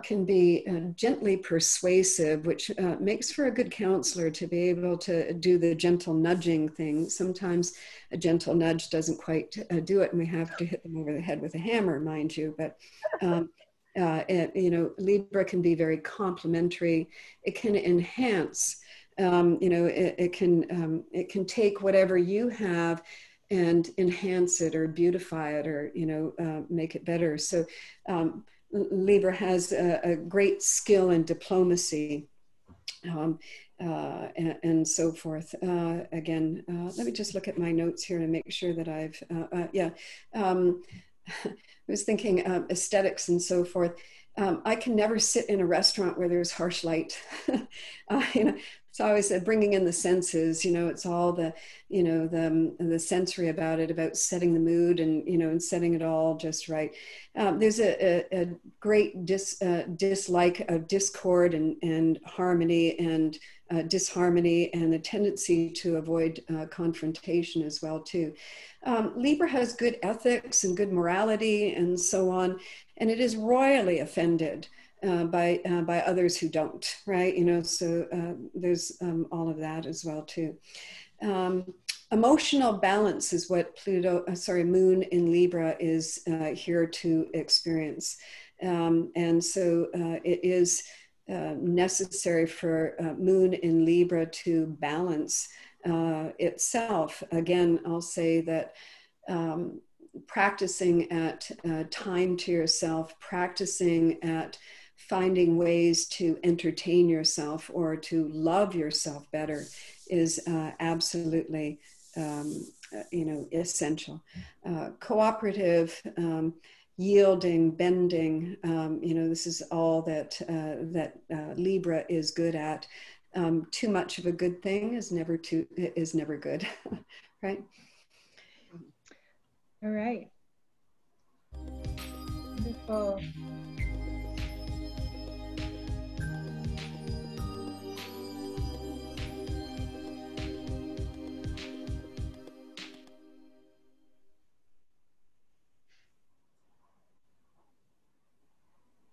can be gently persuasive, which makes for a good counselor to be able to do the gentle nudging thing. Sometimes a gentle nudge doesn't quite do it, and we have to hit them over the head with a hammer, mind you. But you know, Libra can be very complimentary. It can enhance. You know, it can take whatever you have and enhance it, or beautify it, or, you know, make it better. So Libra has a great skill in diplomacy, and so forth. Again, let me just look at my notes here to make sure that I've, I was thinking aesthetics and so forth. I can never sit in a restaurant where there's harsh light. You know, it's always bringing in the senses, you know, it's all the, you know, the sensory about it, about setting the mood, and, you know, and setting it all just right. There's a great dislike of discord and harmony and disharmony, and a tendency to avoid confrontation as well too. Libra has good ethics and good morality and so on, and it is royally offended by others who don't, right? You know, so there's all of that as well too. Emotional balance is what Moon in Libra is here to experience. And so it is necessary for Moon in Libra to balance itself. Again, I'll say that practicing at time to yourself, practicing at finding ways to entertain yourself or to love yourself better is absolutely, you know, essential. Cooperative, yielding, bending, you know, this is all that Libra is good at. Too much of a good thing is never good, right? All right. Wonderful.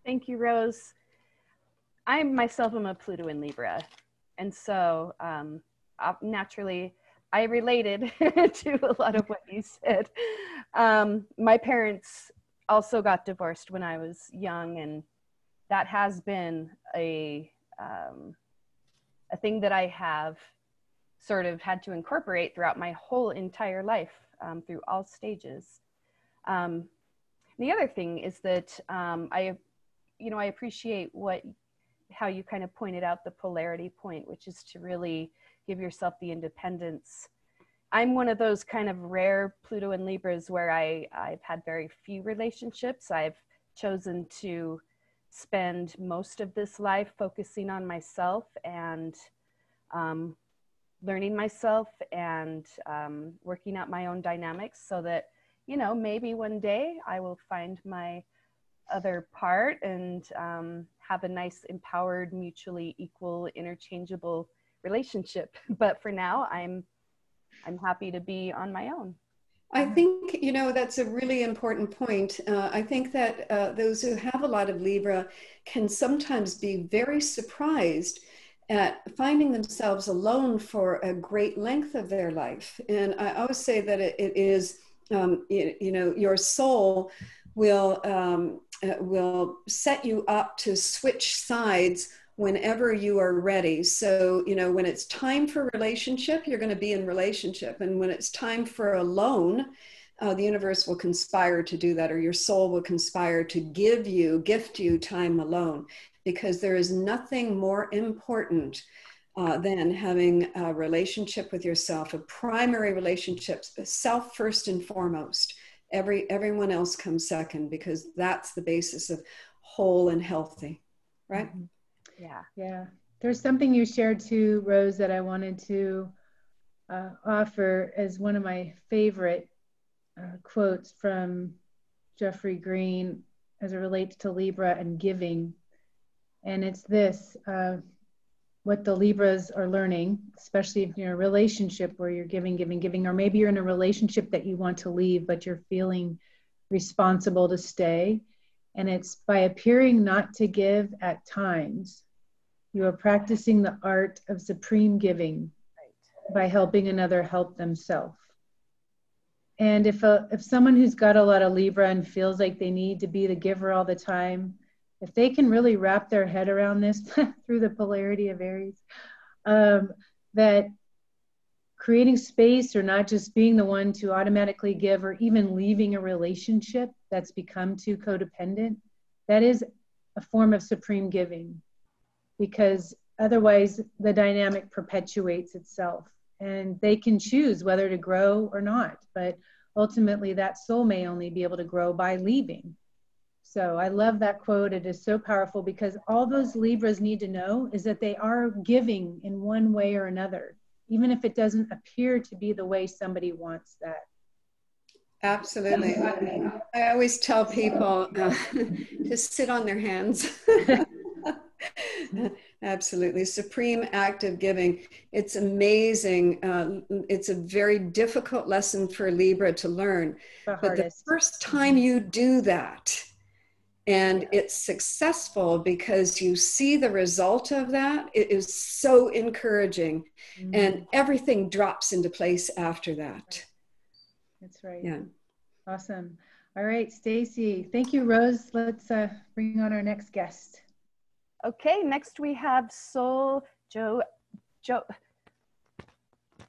Thank you, Rose. I myself am a Pluto in Libra. And so naturally, I related to a lot of what you said. My parents also got divorced when I was young, and that has been a thing that I have sort of had to incorporate throughout my whole entire life, through all stages. The other thing is that I appreciate how you kind of pointed out the polarity point, which is to really give yourself the independence. I'm one of those kind of rare Pluto and Libras where I've had very few relationships. I've chosen to spend most of this life focusing on myself and learning myself and working out my own dynamics so that, you know, maybe one day I will find my other part and have a nice, empowered, mutually equal, interchangeable relationship. But for now, I'm happy to be on my own. I think, you know, that's a really important point. I think that those who have a lot of Libra can sometimes be very surprised at finding themselves alone for a great length of their life. And I always say that it is, you know, your soul will set you up to switch sides whenever you are ready. So, you know, when it's time for relationship, you're going to be in relationship. And when it's time for alone, the universe will conspire to do that, or your soul will conspire to gift you time alone, because there is nothing more important than having a relationship with yourself, a primary relationship, self first and foremost. Everyone else comes second, because that's the basis of whole and healthy, right? Mm-hmm. Yeah. Yeah. There's something you shared too, Rose, that I wanted to offer as one of my favorite quotes from Jeffrey Green as it relates to Libra and giving. And it's this, what the Libras are learning, especially if you're in a relationship where you're giving, or maybe you're in a relationship that you want to leave, but you're feeling responsible to stay. And it's by appearing not to give at times, you are practicing the art of supreme giving by helping another help themselves. And if someone who's got a lot of Libra and feels like they need to be the giver all the time, if they can really wrap their head around this through the polarity of Aries, that creating space, or not just being the one to automatically give, or even leaving a relationship that's become too codependent, that is a form of supreme giving, because otherwise the dynamic perpetuates itself, and they can choose whether to grow or not. But ultimately that soul may only be able to grow by leaving. So I love that quote. It is so powerful, because all those Libras need to know is that they are giving in one way or another, even if it doesn't appear to be the way somebody wants that. Absolutely. I always tell people to sit on their hands. Absolutely. Supreme act of giving. It's amazing. It's a very difficult lesson for Libra to learn. But the first time you do that, and it's successful because you see the result of that, it is so encouraging. Mm-hmm. And everything drops into place after that. That's right. Yeah. Awesome. All right, Stacie. Thank you, Rose. Let's bring on our next guest. Okay, next we have Soul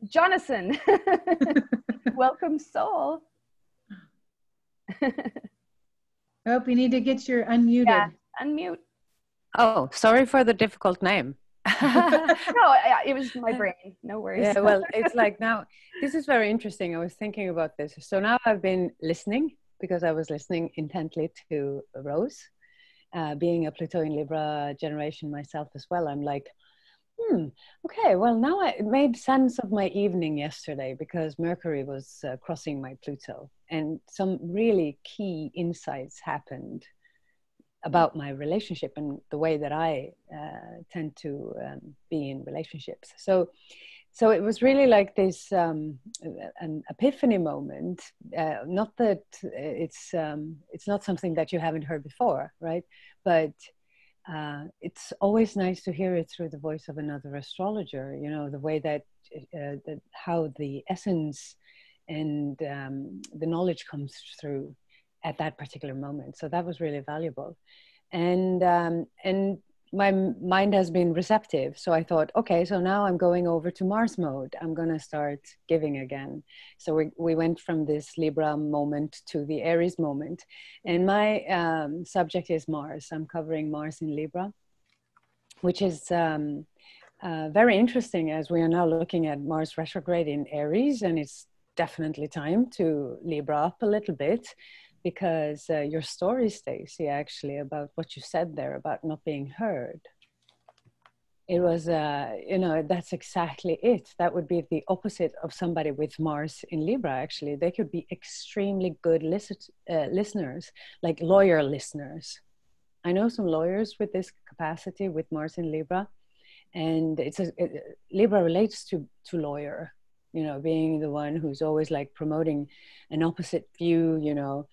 Jonassen. Welcome, Soul. Oh, we need to get your unmuted. Yeah, unmute. Oh, sorry for the difficult name. No, it was my brain. No worries. Yeah, well, it's like now, this is very interesting. I was thinking about this. So now I've been listening, because I was listening intently to Rose. Being a Pluto in Libra generation myself as well, I'm like, okay, well, now it made sense of my evening yesterday, because Mercury was crossing my Pluto, and some really key insights happened about my relationship and the way that I tend to be in relationships. So it was really like this an epiphany moment. Not that it's not something that you haven't heard before, right? But it's always nice to hear it through the voice of another astrologer. You know, the way that how the essence and the knowledge comes through at that particular moment. So that was really valuable, and my mind has been receptive. So I thought, okay, so now I'm going over to Mars mode. I'm going to start giving again. So we went from this Libra moment to the Aries moment. And my subject is Mars. I'm covering Mars in Libra, which is very interesting, as we are now looking at Mars retrograde in Aries. And it's definitely time to Libra up a little bit. because your story, Stacie, actually, about what you said there about not being heard. It was, you know, that's exactly it. That would be the opposite of somebody with Mars in Libra, actually. They could be extremely good listeners, like lawyer listeners. I know some lawyers with this capacity with Mars in Libra, and Libra relates to lawyer, you know, being the one who's always like promoting an opposite view, you know,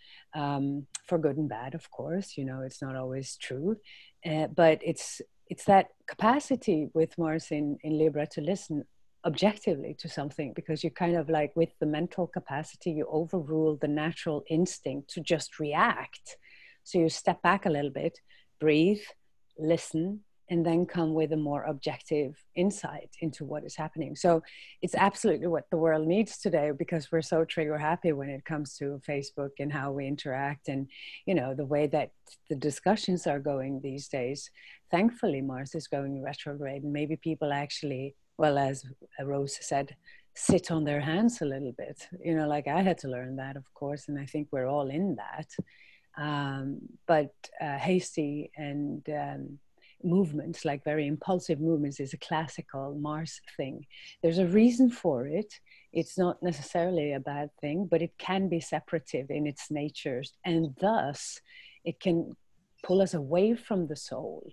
for good and bad, of course, you know, it's not always true, but it's that capacity with Mars in Libra to listen objectively to something, because you kind of like, with the mental capacity, you overrule the natural instinct to just react. So you step back a little bit, breathe, listen, and then come with a more objective insight into what is happening. So it's absolutely what the world needs today, because we're so trigger happy when it comes to Facebook and how we interact, and, you know, the way that the discussions are going these days. Thankfully, Mars is going retrograde, and maybe people actually, well, as Rose said, sit on their hands a little bit, you know, like I had to learn that, of course, and I think we're all in that. But hasty and movements, like very impulsive movements, is a classical Mars thing. There's a reason for it. It's not necessarily a bad thing, but it can be separative in its nature, and thus it can pull us away from the soul,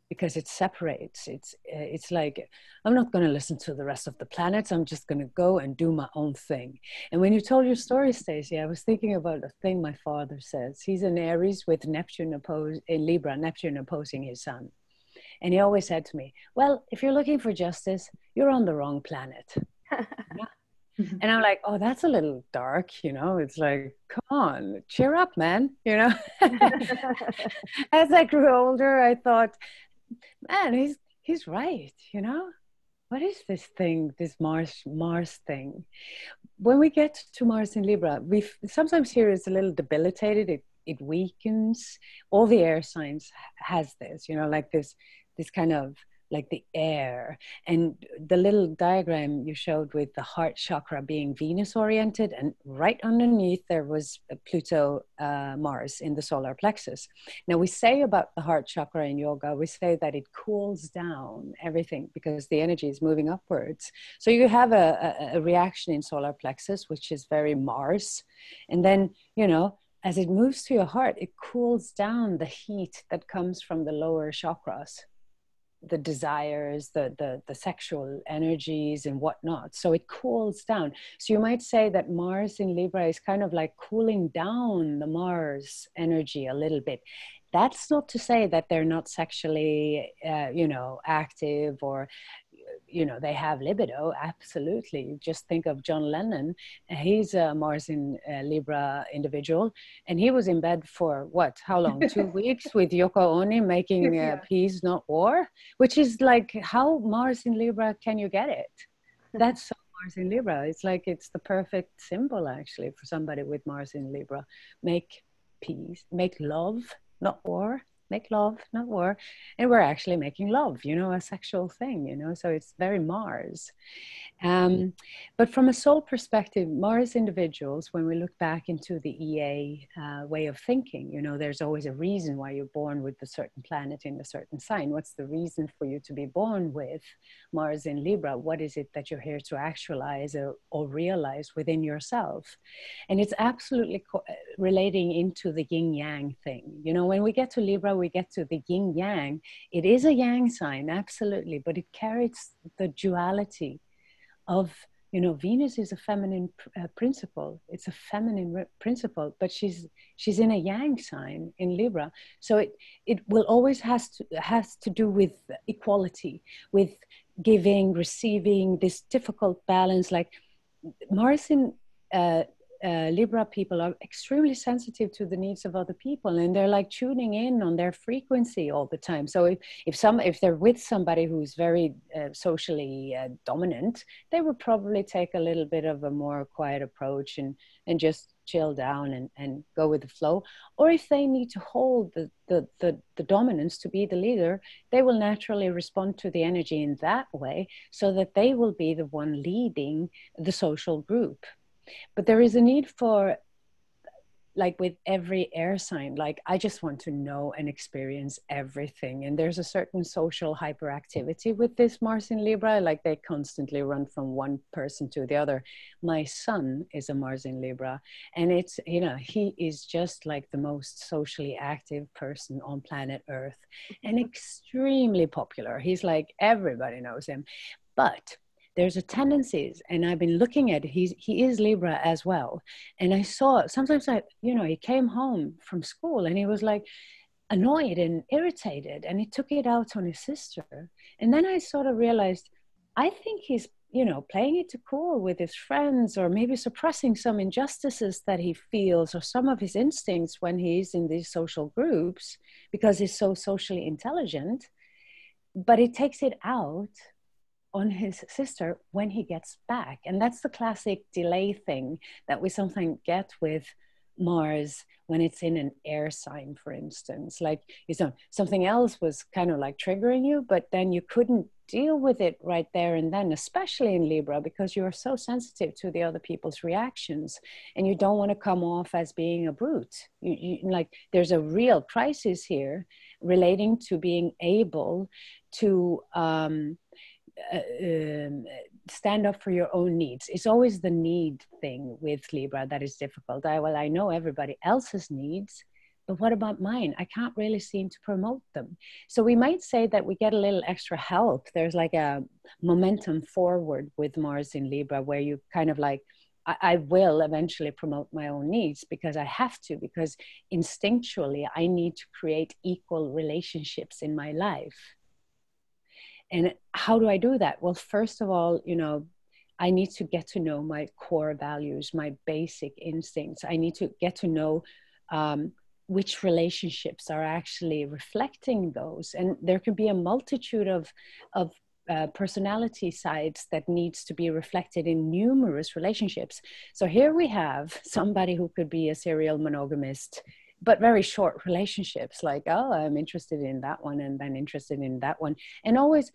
because it separates. It's like, I'm not going to listen to the rest of the planets. I'm just going to go and do my own thing. And when you told your story, Stacie, I was thinking about a thing my father says. He's an Aries with Neptune in Libra, Neptune opposing his sun. And he always said to me, well, if you're looking for justice, you're on the wrong planet. And I'm like, oh, that's a little dark, you know. It's like, come on, cheer up, man, you know. As I grew older, I thought, man, he's right, you know. What is this thing, this Mars thing? When we get to Mars in Libra, we sometimes hear it's a little debilitated. It weakens. All the air signs has this, you know, like this kind of like the air. And the little diagram you showed with the heart chakra being Venus oriented, and right underneath there was Pluto, Mars in the solar plexus. Now we say about the heart chakra in yoga, we say that it cools down everything because the energy is moving upwards. So you have a reaction in solar plexus, which is very Mars. And then, you know, as it moves to your heart, it cools down the heat that comes from the lower chakras, the desires, the sexual energies and whatnot. So it cools down. So you might say that Mars in Libra is kind of like cooling down the Mars energy a little bit. That's not to say that they're not sexually, you know, active, or, you know, they have libido. Absolutely. Just think of John Lennon. He's a Mars in Libra individual, and he was in bed for what? How long? 2 weeks with Yoko Ono, making peace, not war. Which is like, how Mars in Libra can you get it? That's so Mars in Libra. It's like, it's the perfect symbol actually for somebody with Mars in Libra. Make peace, make love, not war. Make love, not war. And we're actually making love, you know, a sexual thing, you know, so it's very Mars. But from a soul perspective, Mars individuals, when we look back into the EA way of thinking, you know, there's always a reason why you're born with a certain planet in a certain sign. What's the reason for you to be born with Mars in Libra? What is it that you're here to actualize or realize within yourself? And it's absolutely relating into the yin yang thing. You know, when we get to Libra, we get to the yin yang. It is a yang sign, absolutely, but it carries the duality of, you know, Venus is a feminine principle. It's a feminine principle, but she's in a yang sign in Libra. So it will always has to do with equality, with giving, receiving, this difficult balance. Like Mars in Libra people are extremely sensitive to the needs of other people, and they're like tuning in on their frequency all the time. So if they're with somebody who's very socially dominant, they would probably take a little bit of a more quiet approach and just chill down and go with the flow. Or if they need to hold the dominance to be the leader, they will naturally respond to the energy in that way, so that they will be the one leading the social group. But there is a need for like with every air sign, like I just want to know and experience everything. And there's a certain social hyperactivity with this Mars in Libra, like they constantly run from one person to the other. My son is a Mars in Libra, and it's, you know, he is just like the most socially active person on planet Earth and extremely popular. He's like, everybody knows him. But there's a tendencies, and I've been looking at it, he is Libra as well. And I saw, sometimes he came home from school and he was like annoyed and irritated, and he took it out on his sister. And then I sort of realized, I think he's, playing it too cool with his friends, or maybe suppressing some injustices that he feels, or some of his instincts when he's in these social groups, because he's so socially intelligent. But he takes it out on his sister when he gets back. And that's the classic delay thing that we sometimes get with Mars when it's in an air sign, for instance. Like, something else was kind of like triggering you, but then you couldn't deal with it right there and then, especially in Libra, because you're so sensitive to the other people's reactions, and you don't want to come off as being a brute. Like, there's a real crisis here relating to being able to stand up for your own needs. It's always the need thing with Libra that is difficult. I know everybody else's needs, but what about mine? I can't really seem to promote them. So we might say that we get a little extra help. There's like a momentum forward with Mars in Libra, where you kind of like, I will eventually promote my own needs because I have to, because instinctually I need to create equal relationships in my life. And how do I do that? Well, first of all, I need to get to know my core values, my basic instincts. I need to get to know which relationships are actually reflecting those. And there can be a multitude of personality sides that needs to be reflected in numerous relationships. So here we have somebody who could be a serial monogamist, but very short relationships, like, oh, I'm interested in that one and then interested in that one. And always,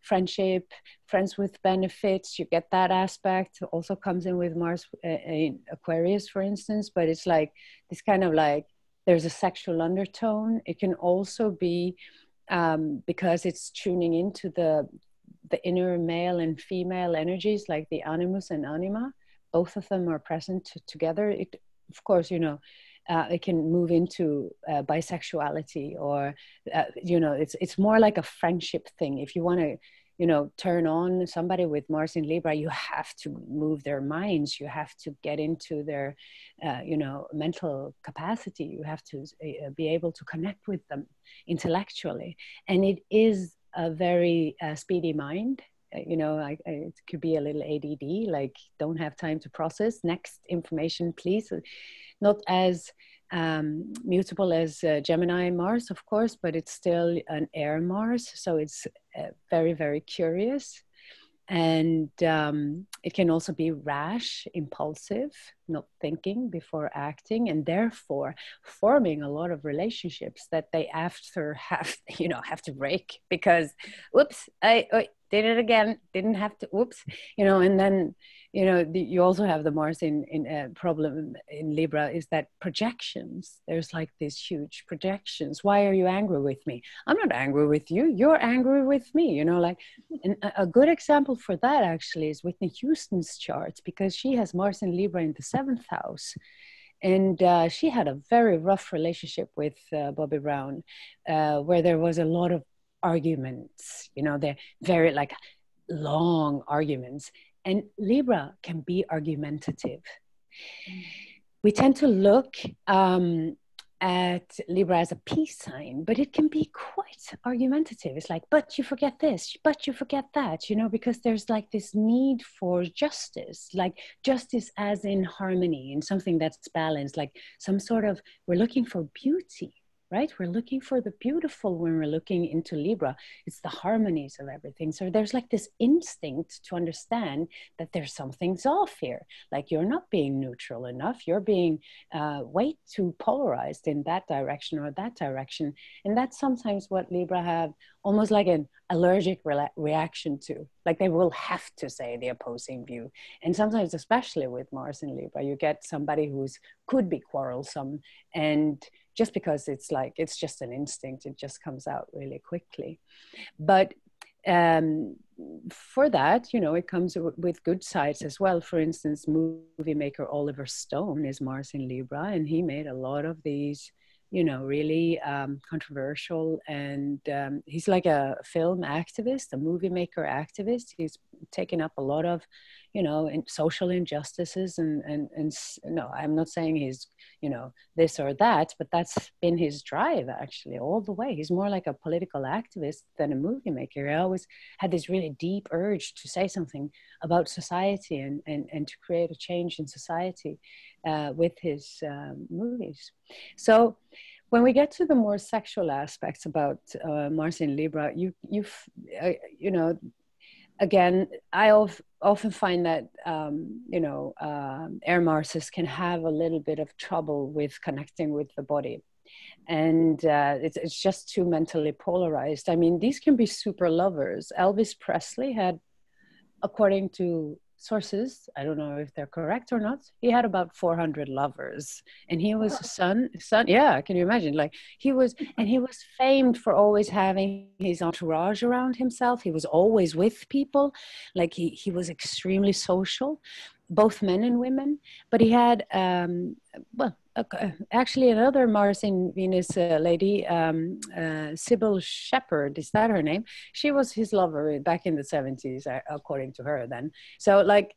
friendship, friends with benefits, you get that aspect. Also comes in with Mars in Aquarius, for instance, but it's like this kind of like, there's a sexual undertone. It can also be because it's tuning into the inner male and female energies, like the animus and anima. Both of them are present together. It, of course, it can move into bisexuality, or it's more like a friendship thing. If you want to turn on somebody with Mars in Libra, you have to move their minds, you have to get into their mental capacity, you have to be able to connect with them intellectually. And it is a very speedy mind. It could be a little ADD, like don't have time to process, next information please. Not as mutable as Gemini Mars, of course, but it's still an air Mars. So it's very, very curious. And it can also be rash, impulsive, not thinking before acting, and therefore forming a lot of relationships that they after have to break, because whoops, I did it again, didn't have to, whoops, and then you also have the Mars in problem in Libra, is that projections. There's like these huge projections. Why are you angry with me? I'm not angry with you. You're angry with me. And a good example for that actually is Whitney Houston's chart, because she has Mars in Libra in the 7th house. And she had a very rough relationship with Bobby Brown, where there was a lot of arguments. They're very like long arguments. And Libra can be argumentative. We tend to look at Libra as a peace sign, but it can be quite argumentative. It's like, but you forget this, but you forget that, because there's like this need for justice, like justice as in harmony, in something that's balanced, like some sort of, we're looking for beauty, right? We're looking for the beautiful when we're looking into Libra. It's the harmonies of everything. So there's like this instinct to understand that there's something's off here. Like you're not being neutral enough. You're being way too polarized in that direction or that direction. And that's sometimes what Libra have almost like an allergic reaction to. Like they will have to say the opposing view. And sometimes, especially with Mars in Libra, you get somebody who's could be quarrelsome, and just because it's like, it's just an instinct, it just comes out really quickly. But for that, you know, it comes with good sides as well. For instance, movie maker Oliver Stone is Mars in Libra, and he made a lot of these, you know, really controversial, and he's like a film activist, a movie maker activist. He's taken up a lot of, you know, social injustices, and no, I'm not saying he's, you know, this or that, but that's been his drive actually all the way. He's more like a political activist than a movie maker. He always had this really deep urge to say something about society and to create a change in society with his movies. So when we get to the more sexual aspects about Mars in Libra, you know, again, I often find that, you know, air Marses can have a little bit of trouble with connecting with the body. And it's just too mentally polarized. I mean, these can be super lovers. Elvis Presley had, according to sources, I don't know if they're correct or not, he had about 400 lovers, and he was a son, yeah, can you imagine? Like he was famed for always having his entourage around himself. He was always with people, like he was extremely social, both men and women. But he had actually another Mars in Venus lady, Sybil Shepherd, is that her name? She was his lover back in the 70s, according to her then. So like,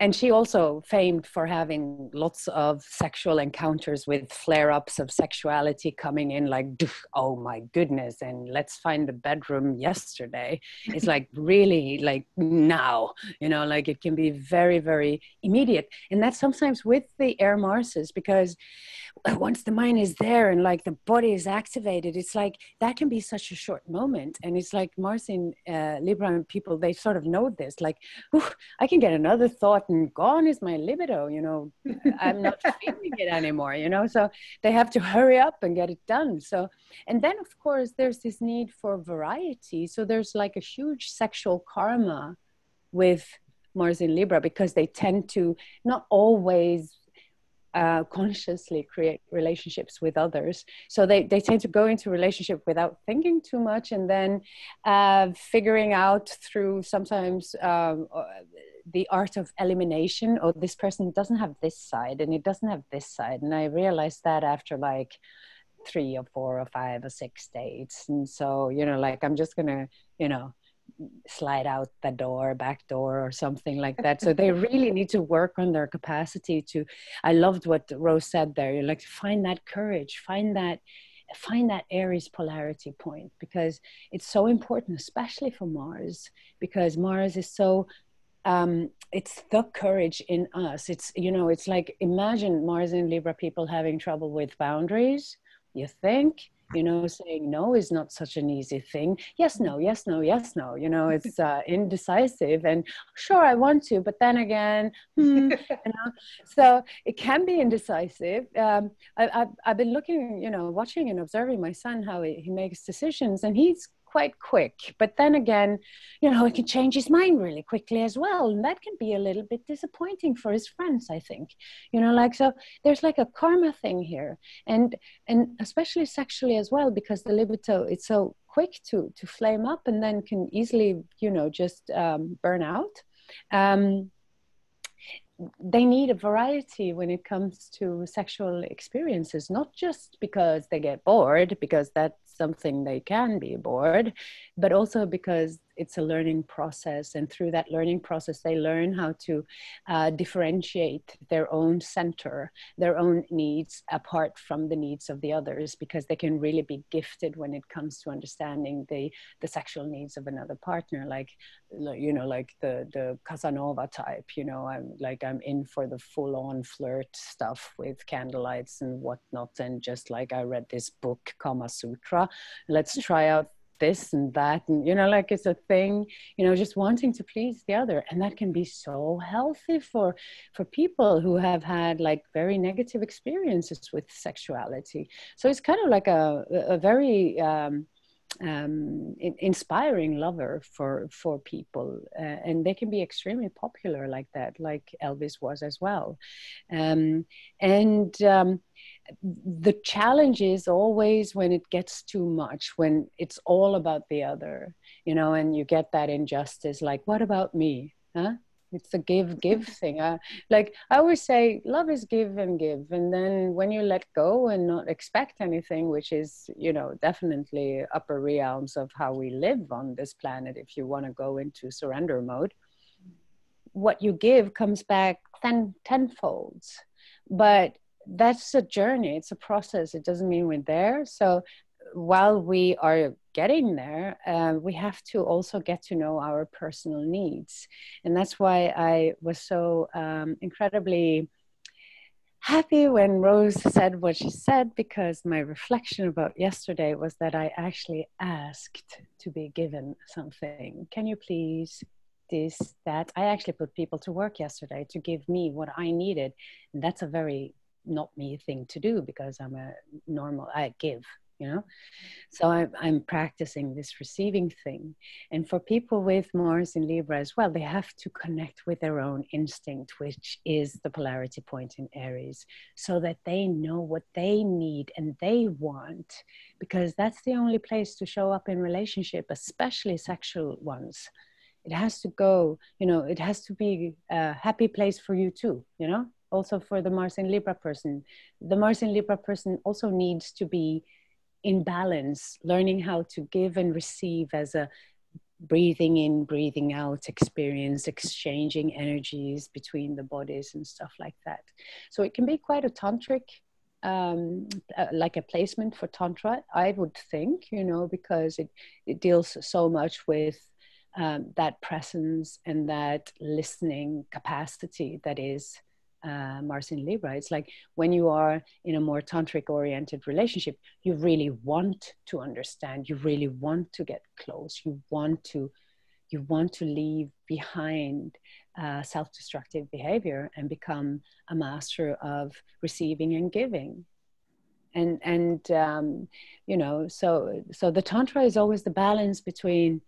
and she also famed for having lots of sexual encounters with flare-ups of sexuality coming in like, oh my goodness, and let's find the bedroom yesterday. It's like really like now, you know, like it can be very, very immediate. And that's sometimes with the air Marses, because once the mind is there and like the body is activated, it's like that can be such a short moment. And it's like Mars in Libra people, they sort of know this, like, I can get another thought and gone is my libido, you know, I'm not feeling it anymore, you know, so they have to hurry up and get it done. So, and then of course there's this need for variety. So there's like a huge sexual karma with Mars in Libra, because they tend to not always consciously create relationships with others. So they tend to go into a relationship without thinking too much, and then figuring out through sometimes the art of elimination, or this person doesn't have this side and it doesn't have this side. And I realized that after like 3 or 4 or 5 or 6 dates. And so, you know, like I'm just gonna, you know, slide out the door, back door or something like that. So they really need to work on their capacity to, I loved what Rose said there, you're like, find that courage, find that Aries polarity point, because it's so important, especially for Mars, because Mars is so, it's the courage in us. It's, you know, it's like, imagine Mars in Libra people having trouble with boundaries. You think, you know, saying no is not such an easy thing. Yes, no, yes, no, yes, no. You know, it's indecisive, and sure, I want to, but then again, you know, so it can be indecisive. I've been looking, you know, watching and observing my son, how he makes decisions, and he's quite quick, but then again, you know, he can change his mind really quickly as well, and that can be a little bit disappointing for his friends, I think, you know, like, so there's like a karma thing here, and especially sexually as well, because the libido, it's so quick to flame up and then can easily, you know, just burn out. They need a variety when it comes to sexual experiences, not just because they get bored, because that's something they can be bored, but also because it's a learning process. And through that learning process, they learn how to differentiate their own center, their own needs apart from the needs of the others, because they can really be gifted when it comes to understanding the sexual needs of another partner. Like, you know, like the Casanova type, you know, I'm in for the full-on flirt stuff with candlelights and whatnot. And just like, I read this book, Kama Sutra, let's try out this and that, and you know, like, it's a thing, you know, just wanting to please the other. And that can be so healthy for people who have had like very negative experiences with sexuality. So it's kind of like a very inspiring lover for people, and they can be extremely popular like that, like Elvis was as well. The challenge is always when it gets too much, when it's all about the other, you know, and you get that injustice, like, what about me? Huh? It's the give thing. Like I always say, love is give and give. And then when you let go and not expect anything, which is, you know, definitely upper realms of how we live on this planet, if you want to go into surrender mode, what you give comes back tenfold. But that's a journey. It's a process. It doesn't mean we're there. So while we are getting there, we have to also get to know our personal needs. And that's why I was so incredibly happy when Rose said what she said, because my reflection about yesterday was that I actually asked to be given something. Can you please this, that? I actually put people to work yesterday to give me what I needed. And that's a very not me thing to do, because I'm a normal, I give, you know. So I'm practicing this receiving thing. And for people with Mars in Libra as well, they have to connect with their own instinct, which is the polarity point in Aries, so that they know what they need and they want, because that's the only place to show up in relationship, especially sexual ones. It has to go, you know, it has to be a happy place for you too, you know. Also for the Mars in Libra person. The Mars in Libra person also needs to be in balance, learning how to give and receive as a breathing in, breathing out experience, exchanging energies between the bodies and stuff like that. So it can be quite a tantric, like a placement for Tantra, I would think, you know, because it deals so much with that presence and that listening capacity that is Mars in Libra. It's like when you are in a more tantric oriented relationship, you really want to understand, you really want to get close, you want to leave behind self-destructive behavior and become a master of receiving and giving. And you know, so the Tantra is always the balance between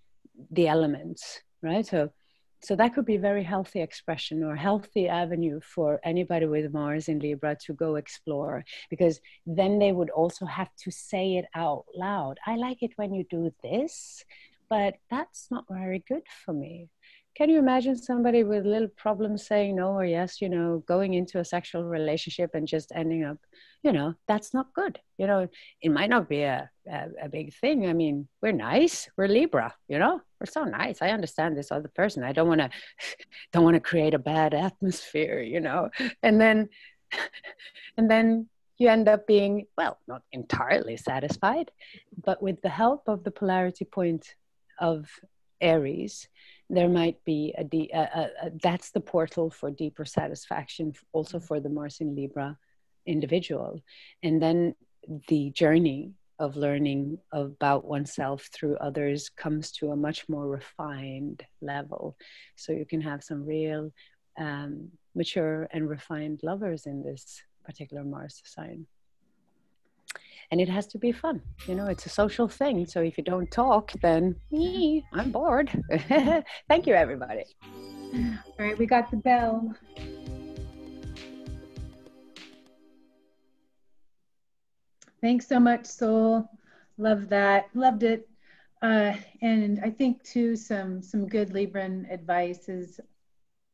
the elements, right? So that could be very healthy expression or healthy avenue for anybody with Mars in Libra to go explore, because then they would also have to say it out loud. I like it when you do this, but that's not very good for me. Can you imagine somebody with little problems saying no or yes, you know, going into a sexual relationship and just ending up, you know, that's not good. You know, it might not be a big thing. I mean, we're nice, we're Libra, you know, we're so nice. I understand this other person. I don't want to create a bad atmosphere, you know, and then you end up being, well, not entirely satisfied, but with the help of the polarity point of Aries, there might be that's the portal for deeper satisfaction also for the Mars in Libra individual. And then the journey of learning about oneself through others comes to a much more refined level. So you can have some real mature and refined lovers in this particular Mars sign. And it has to be fun. You know, it's a social thing. So if you don't talk, then I'm bored. Thank you, everybody. All right, we got the bell. Thanks so much, Soul. Love that. Loved it. And I think, too, some good Libran advice is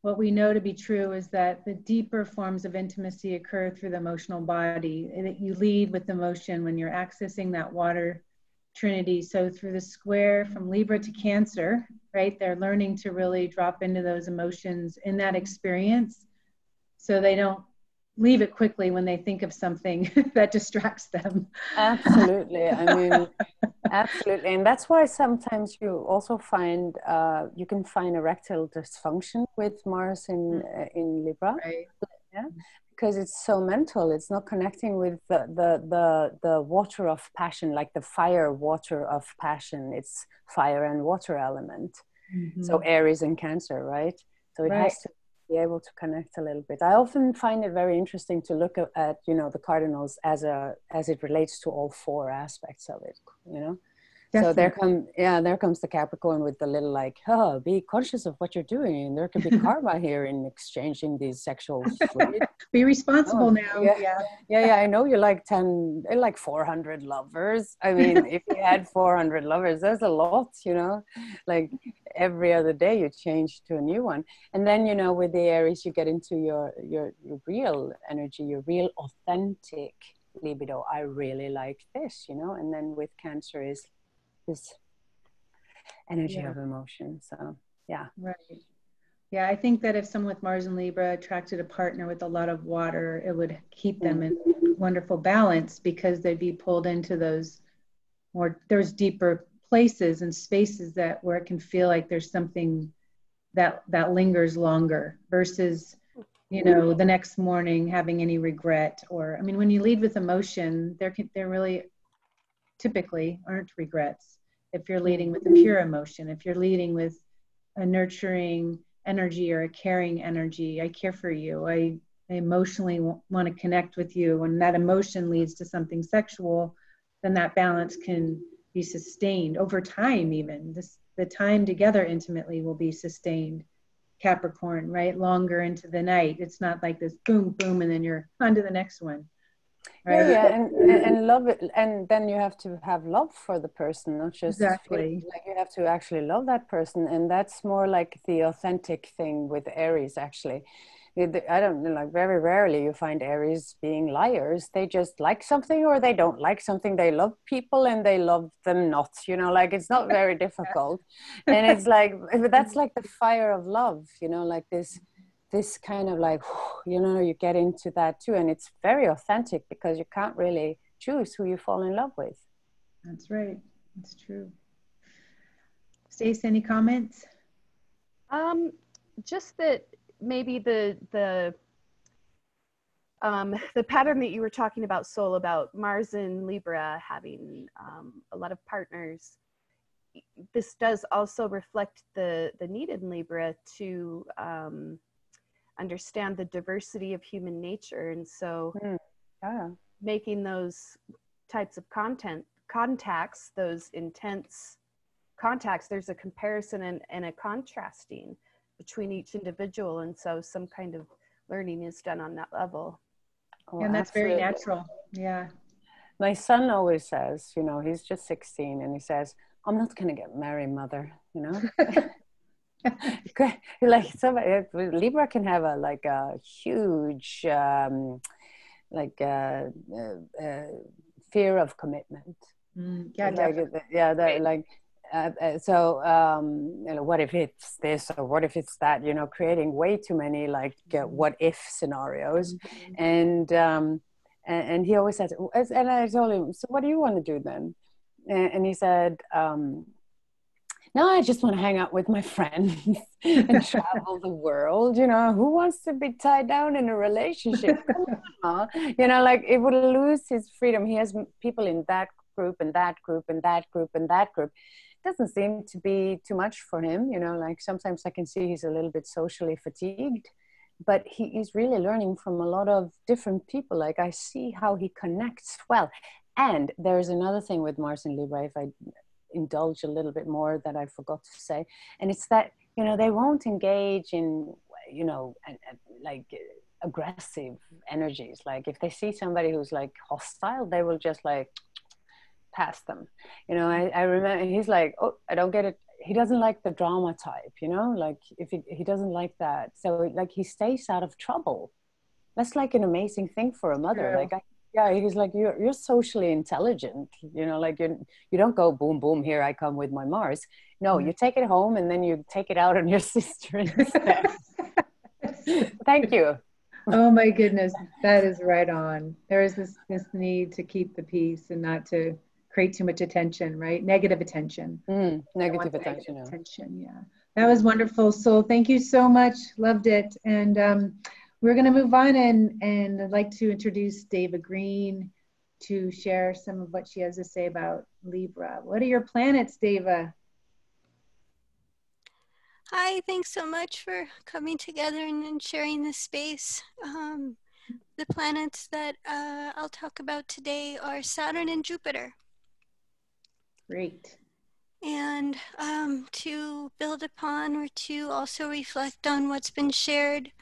what we know to be true is that the deeper forms of intimacy occur through the emotional body, and that you lead with emotion when you're accessing that water trinity. So through the square from Libra to Cancer, right, they're learning to really drop into those emotions in that experience so they don't leave it quickly when they think of something that distracts them. Absolutely. I mean, absolutely. And that's why sometimes you also find, you can find erectile dysfunction with Mars in Libra. Right. Yeah. Because it's so mental. It's not connecting with the water of passion, like the fire water of passion. It's fire and water element. Mm-hmm. So Aries and Cancer, right? So it Right. has to be able to connect a little bit. I often find it very interesting to look at you know, the cardinals as it relates to all four aspects of it, you know. Definitely. So there comes the Capricorn with the little like, oh, be conscious of what you're doing, and there could be karma here in exchanging these sexual fluids. Be responsible now. Yeah. I know you like 400 lovers. I mean, if you had 400 lovers, that's a lot, you know. Like every other day you change to a new one, and then you know with the Aries you get into your real energy, your real authentic libido. I really like this, you know. And then with Cancer is this energy of emotion. So yeah. Right. Yeah, I think that if someone with Mars and Libra attracted a partner with a lot of water, it would keep them in wonderful balance because they'd be pulled into those deeper places and spaces that where it can feel like there's something that lingers longer versus, you know, the next morning having any regret. Or, I mean, when you lead with emotion, there really typically aren't regrets. If you're leading with a pure emotion, if you're leading with a nurturing energy or a caring energy, I care for you, I emotionally want to connect with you, and that emotion leads to something sexual, then that balance can be sustained over time. Even the time together intimately will be sustained. Capricorn, right? Longer into the night. It's not like this boom, boom, and then you're on to the next one. Right? Yeah, and love it, and then you have to have love for the person, not just Exactly. like you have to actually love that person, and that's more like the authentic thing with Aries. Actually, I don't know, like very rarely you find Aries being liars. They just like something or they don't like something. They love people and they love them not. You know, like it's not very difficult, and it's like that's like the fire of love. You know, like this kind of like, you know, you get into that too. And it's very authentic because you can't really choose who you fall in love with. That's right. That's true. Stacie, any comments? Just that maybe the pattern that you were talking about, Sol, about Mars and Libra having a lot of partners, this does also reflect the need in Libra to understand the diversity of human nature. And so making those types of contacts, those intense contacts, there's a comparison and a contrasting between each individual. And so some kind of learning is done on that level. Oh, and that's absolutely. Very natural. Yeah. My son always says, you know, he's just 16 and he says, I'm not going to get married, mother, you know. Like somebody, Libra can have a huge fear of commitment. What if it's this or what if it's that, you know, creating way too many what if scenarios. And he always says, and I told him, so what do you want to do then? And he said, no, I just want to hang out with my friends and travel the world. You know, who wants to be tied down in a relationship? Come on, you know, like it would lose his freedom. He has people in that group and that group and that group and that group. It doesn't seem to be too much for him. You know, like sometimes I can see he's a little bit socially fatigued, but he is really learning from a lot of different people. Like I see how he connects well. And there's another thing with Mars and Libra, if I indulge a little bit more that I forgot to say, and it's that, you know, they won't engage in, you know, like aggressive energies. Like if they see somebody who's like hostile, they will just like pass them. You know, I remember he's like, oh, I don't get it. He doesn't like the drama type, you know, like if he doesn't like that. So like he stays out of trouble. That's like an amazing thing for a mother. True. Like Yeah, he's like, you're socially intelligent, you know, like you don't go boom, boom, here I come with my Mars. No, you take it home and then you take it out on your sister instead. Thank you. Oh my goodness, that is right on. There is this need to keep the peace and not to create too much attention, right? Negative attention. Negative attention. Negative attention, yeah. That was wonderful. So thank you so much. Loved it. And we're going to move on, and I'd like to introduce Deva Green to share some of what she has to say about Libra. What are your planets, Deva? Hi, thanks so much for coming together and sharing this space. The planets that I'll talk about today are Saturn and Jupiter. Great. And to build upon or to also reflect on what's been shared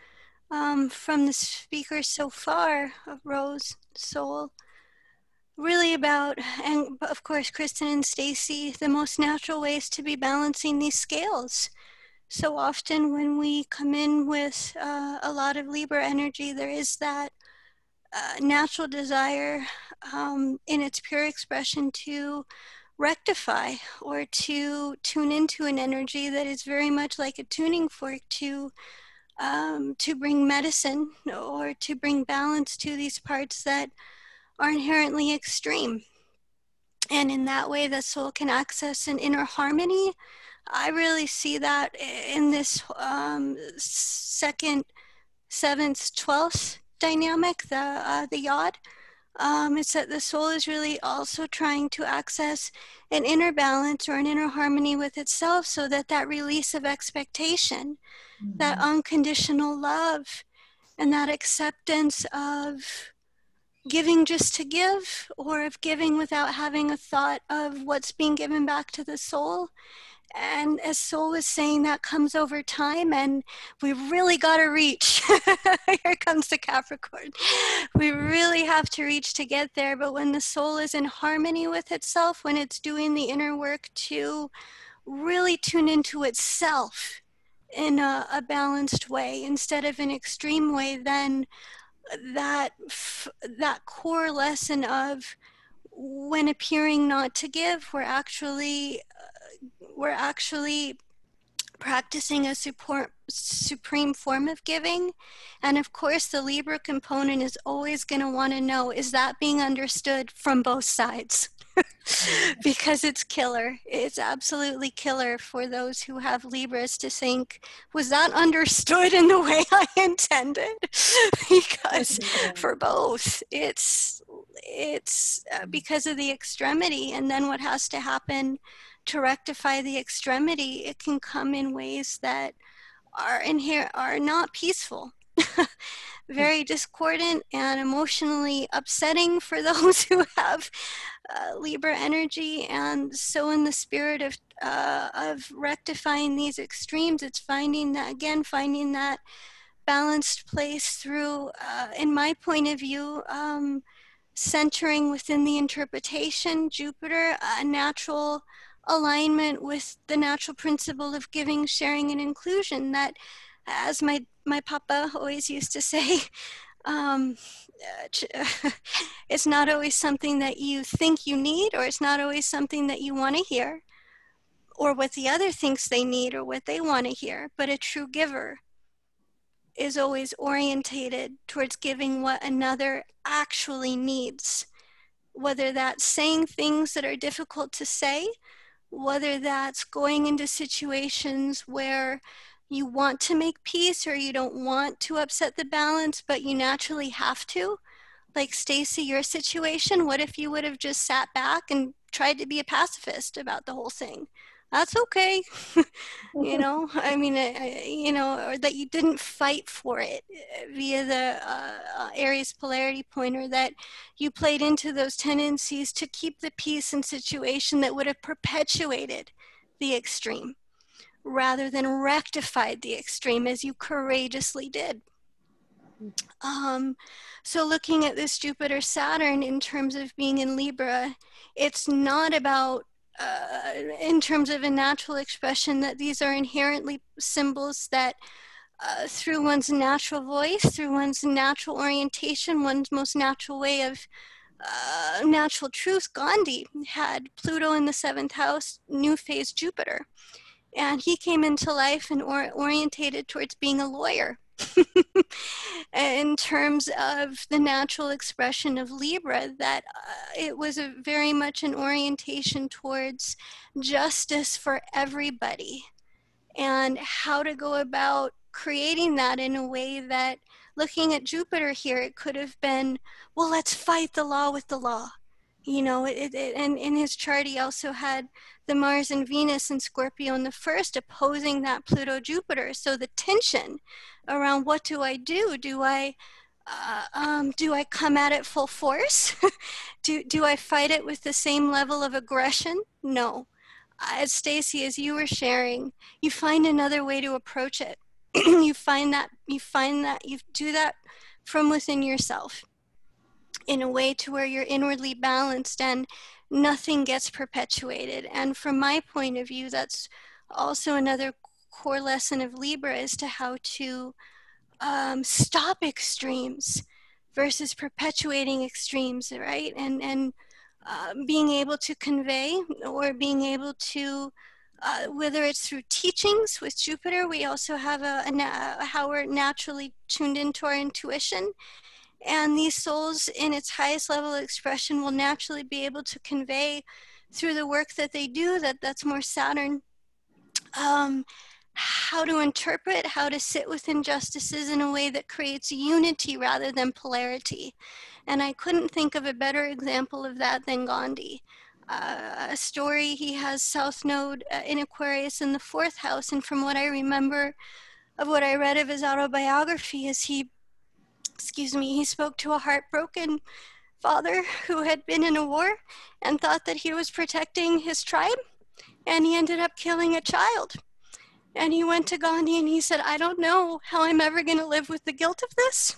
from the speakers so far, of Rose, Soul, really about, and of course Kristin and Stacie, the most natural ways to be balancing these scales. So often when we come in with a lot of Libra energy, there is that natural desire in its pure expression to rectify or to tune into an energy that is very much like a tuning fork to bring medicine or to bring balance to these parts that are inherently extreme. And in that way, the soul can access an inner harmony. I really see that in this second, 7th, 12th dynamic, the yod. It's that the soul is really also trying to access an inner balance or an inner harmony with itself, so that that release of expectation, that unconditional love, and that acceptance of giving just to give, or of giving without having a thought of what's being given back to the soul. And as Soul was saying, that comes over time, and we really got to reach. Here comes the Capricorn. We really have to reach to get there. But when the soul is in harmony with itself, when it's doing the inner work to really tune into itself in a balanced way instead of an extreme way, then that core lesson of when appearing not to give, we're actually practicing a supreme form of giving. And of course, the Libra component is always going to want to know, is that being understood from both sides? Because it's killer. It's absolutely killer for those who have Libras to think, was that understood in the way I intended? Because for both, it's because of the extremity. And then what has to happen to rectify the extremity, it can come in ways that are not peaceful. Very discordant and emotionally upsetting for those who have Libra energy. And so in the spirit of rectifying these extremes, it's finding that balanced place through, in my point of view, centering within the interpretation, Jupiter, a natural alignment with the natural principle of giving, sharing, and inclusion, that, as my papa always used to say, it's not always something that you think you need, or it's not always something that you want to hear, or what the other thinks they need or what they want to hear, but a true giver is always orientated towards giving what another actually needs, whether that's saying things that are difficult to say, whether that's going into situations where you want to make peace or you don't want to upset the balance, but you naturally have to. Like Stacie, your situation, what if you would have just sat back and tried to be a pacifist about the whole thing? That's okay. You know, I mean, you know, or that you didn't fight for it via the Aries polarity pointer, that you played into those tendencies to keep the peace in situation that would have perpetuated the extreme rather than rectified the extreme, as you courageously did. So looking at this Jupiter-Saturn in terms of being in Libra, it's not about in terms of a natural expression that these are inherently symbols that through one's natural voice, through one's natural orientation, one's most natural way of natural truth. Gandhi had Pluto in the 7th house, new phase Jupiter. And he came into life and orientated towards being a lawyer. In terms of the natural expression of Libra, that it was very much an orientation towards justice for everybody and how to go about creating that in a way that, looking at Jupiter here, it could have been, well, let's fight the law with the law. You know, and in his chart, he also had the Mars and Venus and Scorpio in the first opposing that Pluto-Jupiter. So the tension around what do I do? Do I come at it full force? do I fight it with the same level of aggression? No. As Stacie, as you were sharing, you find another way to approach it. you do that from within yourself in a way to where you're inwardly balanced and nothing gets perpetuated. And from my point of view, that's also another core lesson of Libra as to how to stop extremes versus perpetuating extremes, right? And being able to convey, or being able to, whether it's through teachings with Jupiter, we also have how we're naturally tuned into our intuition. And these souls in its highest level of expression will naturally be able to convey through the work that they do, that's more Saturn, how to interpret, how to sit with injustices in a way that creates unity rather than polarity. And I couldn't think of a better example of that than Gandhi. A story, he has South Node in Aquarius in the 4th house, and from what I remember of what I read of his autobiography is he spoke to a heartbroken father who had been in a war and thought that he was protecting his tribe, and he ended up killing a child. And he went to Gandhi and he said, I don't know how I'm ever going to live with the guilt of this.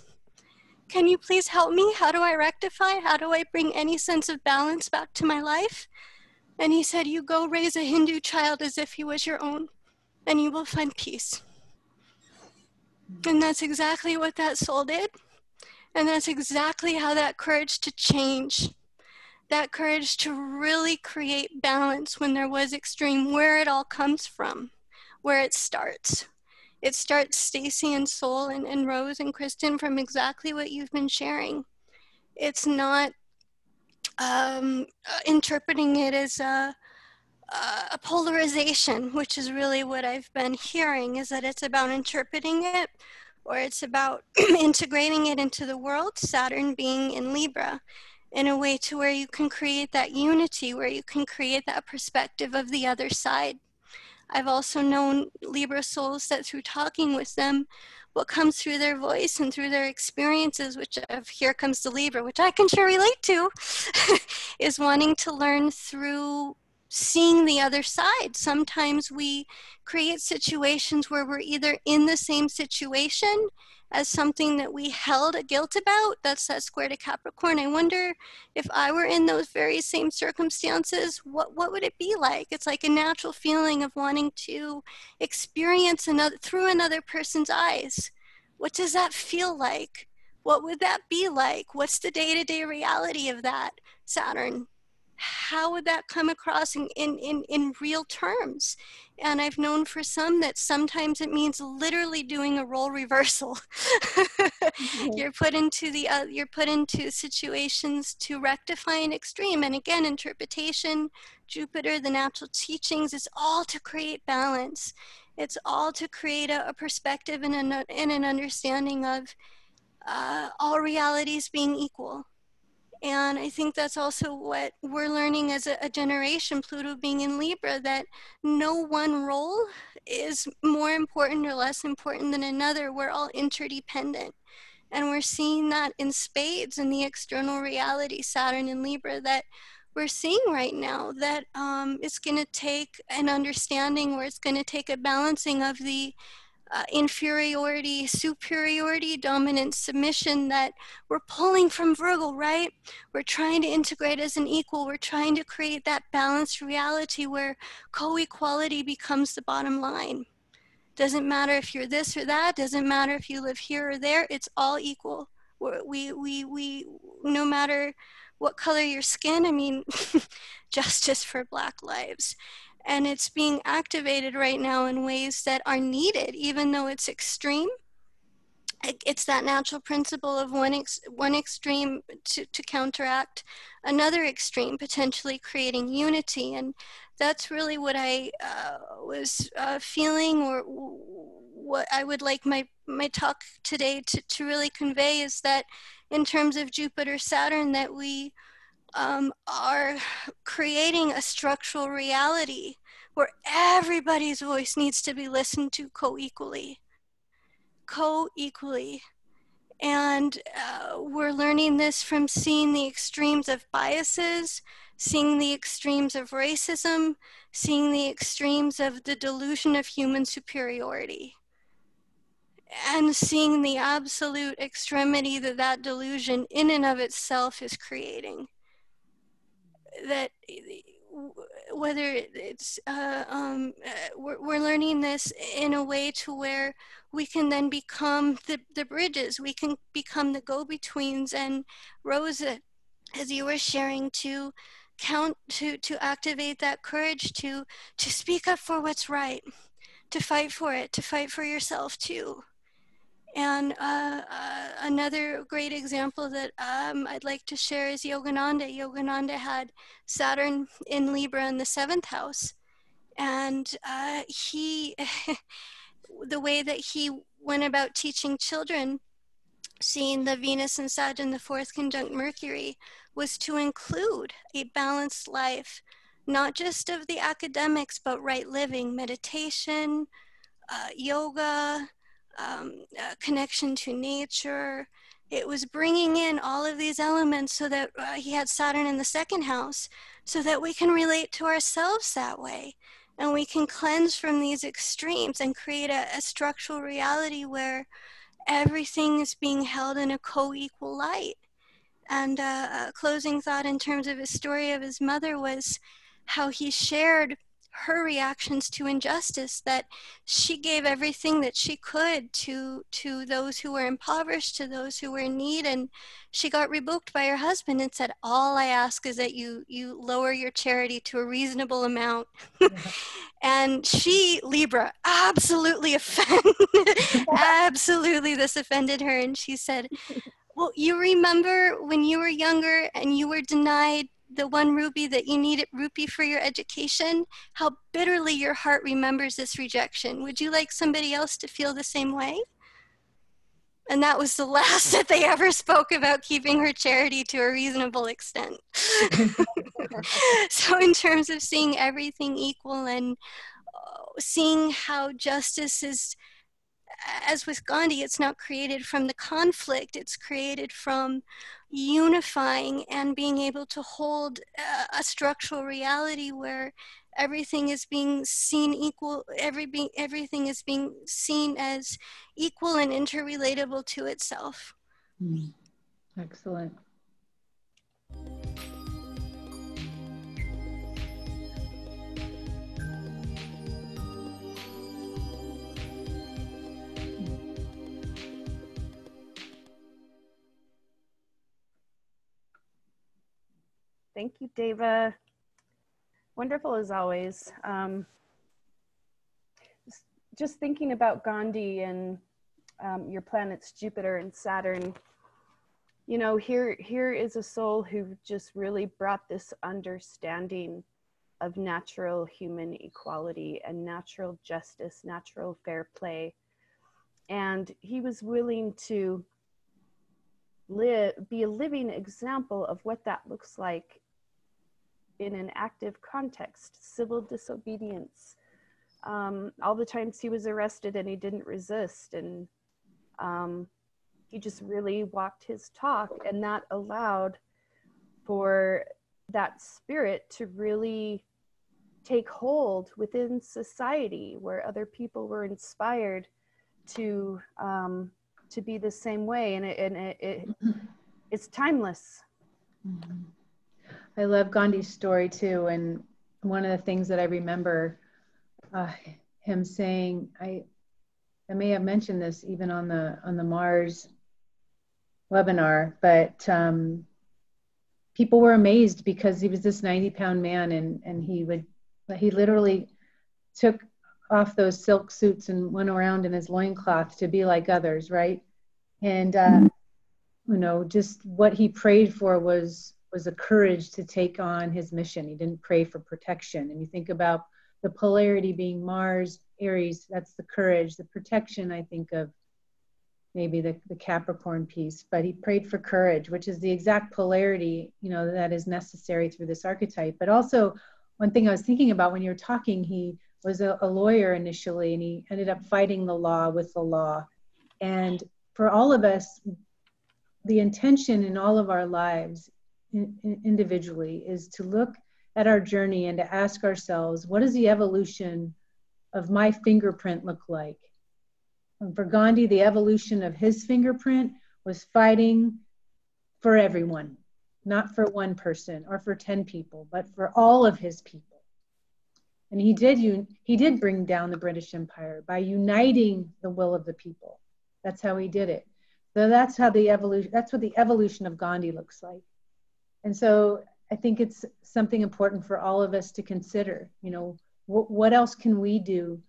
Can you please help me? How do I rectify? How do I bring any sense of balance back to my life? And he said, you go raise a Hindu child as if he was your own, and you will find peace. And that's exactly what that soul did. And that's exactly how that courage to change, that courage to really create balance when there was extreme, where it all comes from, where it starts. It starts, Stacie and Soul and Rose and Kristin, from exactly what you've been sharing. It's not interpreting it as a polarization, which is really what I've been hearing, is that it's about interpreting it, or it's about integrating it into the world, Saturn being in Libra, in a way to where you can create that unity, where you can create that perspective of the other side. I've also known Libra souls that through talking with them, what comes through their voice and through their experiences, which here comes the Libra, which I can sure relate to, is wanting to learn through seeing the other side. Sometimes we create situations where we're either in the same situation as something that we held a guilt about. That's that square to Capricorn. I wonder if I were in those very same circumstances, what would it be like? It's like a natural feeling of wanting to experience through another person's eyes. What does that feel like? What would that be like? What's the day-to-day reality of that, Saturn? How would that come across in real terms? And I've known for some that sometimes it means literally doing a role reversal. You're put into situations to rectify an extreme. And again, interpretation, Jupiter, the natural teachings, is all to create balance. It's all to create a perspective and an understanding of all realities being equal. And I think that's also what we're learning as a generation, Pluto being in Libra, that no one role is more important or less important than another. We're all interdependent. And we're seeing that in spades in the external reality, Saturn in Libra, that we're seeing right now, that it's going to take an understanding, or it's going to take a balancing of the inferiority, superiority, dominance, submission that we're pulling from Virgo, right? We're trying to integrate as an equal. We're trying to create that balanced reality where co-equality becomes the bottom line. Doesn't matter if you're this or that, doesn't matter if you live here or there, it's all equal. We no matter what color your skin, I mean, justice for Black lives. And it's being activated right now in ways that are needed, even though it's extreme. It's that natural principle of one extreme to counteract another extreme, potentially creating unity. And that's really what I was feeling, or what I would like my talk today to really convey, is that in terms of Jupiter, Saturn, that we are creating a structural reality where everybody's voice needs to be listened to co-equally. And we're learning this from seeing the extremes of biases, seeing the extremes of racism, seeing the extremes of the delusion of human superiority, and seeing the absolute extremity that that delusion in and of itself is creating. That whether it's, we're learning this in a way to where we can then become the bridges, we can become the go-betweens. And Rose, as you were sharing, to activate that courage to speak up for what's right, to fight for it, to fight for yourself too. And another great example that I'd like to share is Yogananda. Yogananda had Saturn in Libra in the 7th house. And he, the way that he went about teaching children, seeing the Venus and Sag in the 4th conjunct Mercury, was to include a balanced life, not just of the academics, but right living, meditation, yoga, connection to nature. It was bringing in all of these elements so that he had Saturn in the 2nd house, so that we can relate to ourselves that way. And we can cleanse from these extremes and create a structural reality where everything is being held in a co-equal light. And a closing thought in terms of his story of his mother was how he shared her reactions to injustice, that she gave everything that she could to those who were impoverished, to those who were in need. And she got rebuked by her husband and said, all I ask is that you lower your charity to a reasonable amount. And she, Libra, absolutely absolutely this offended her. And she said, well, you remember when you were younger and you were denied the 1 rupee that you needed rupee for your education? How bitterly your heart remembers this rejection. Would you like somebody else to feel the same way? And that was the last that they ever spoke about keeping her charity to a reasonable extent. So in terms of seeing everything equal and seeing how justice is, as with Gandhi, it's not created from the conflict, it's created from unifying and being able to hold a structural reality where everything is being seen equal, everything is being seen as equal and interrelatable to itself. Excellent. Thank you, Deva. Wonderful as always. Just thinking about Gandhi and your planets Jupiter and Saturn, you know, here is a soul who just really brought this understanding of natural human equality and natural justice, natural fair play. And he was willing to be a living example of what that looks like in an active context. Civil disobedience, all the times he was arrested and he didn't resist, and he just really walked his talk, and that allowed for that spirit to really take hold within society, where other people were inspired to be the same way, and it's timeless. I love Gandhi's story too, and one of the things that I remember him saying, I may have mentioned this even on the Mars webinar, but people were amazed because he was this 90-pound man, and he literally took off those silk suits and went around in his loincloth to be like others, right? And you know, just what he prayed for was a courage to take on his mission. He didn't pray for protection. And you think about the polarity being Mars, Aries, that's the courage. The protection, I think of maybe the Capricorn piece, but he prayed for courage, which is the exact polarity, you know, that is necessary through this archetype. But also, one thing I was thinking about when you were talking, he was a lawyer initially, and he ended up fighting the law with the law. And for all of us, the intention in all of our lives individually is to look at our journey and to ask ourselves, what does the evolution of my fingerprint look like? And for Gandhi, the evolution of his fingerprint was fighting for everyone, not for one person or for 10 people, but for all of his people. And he did bring down the British Empire by uniting the will of the people. That's how he did it. So that's what the evolution of Gandhi looks like. And so I think it's something important for all of us to consider, you know, what else can we do?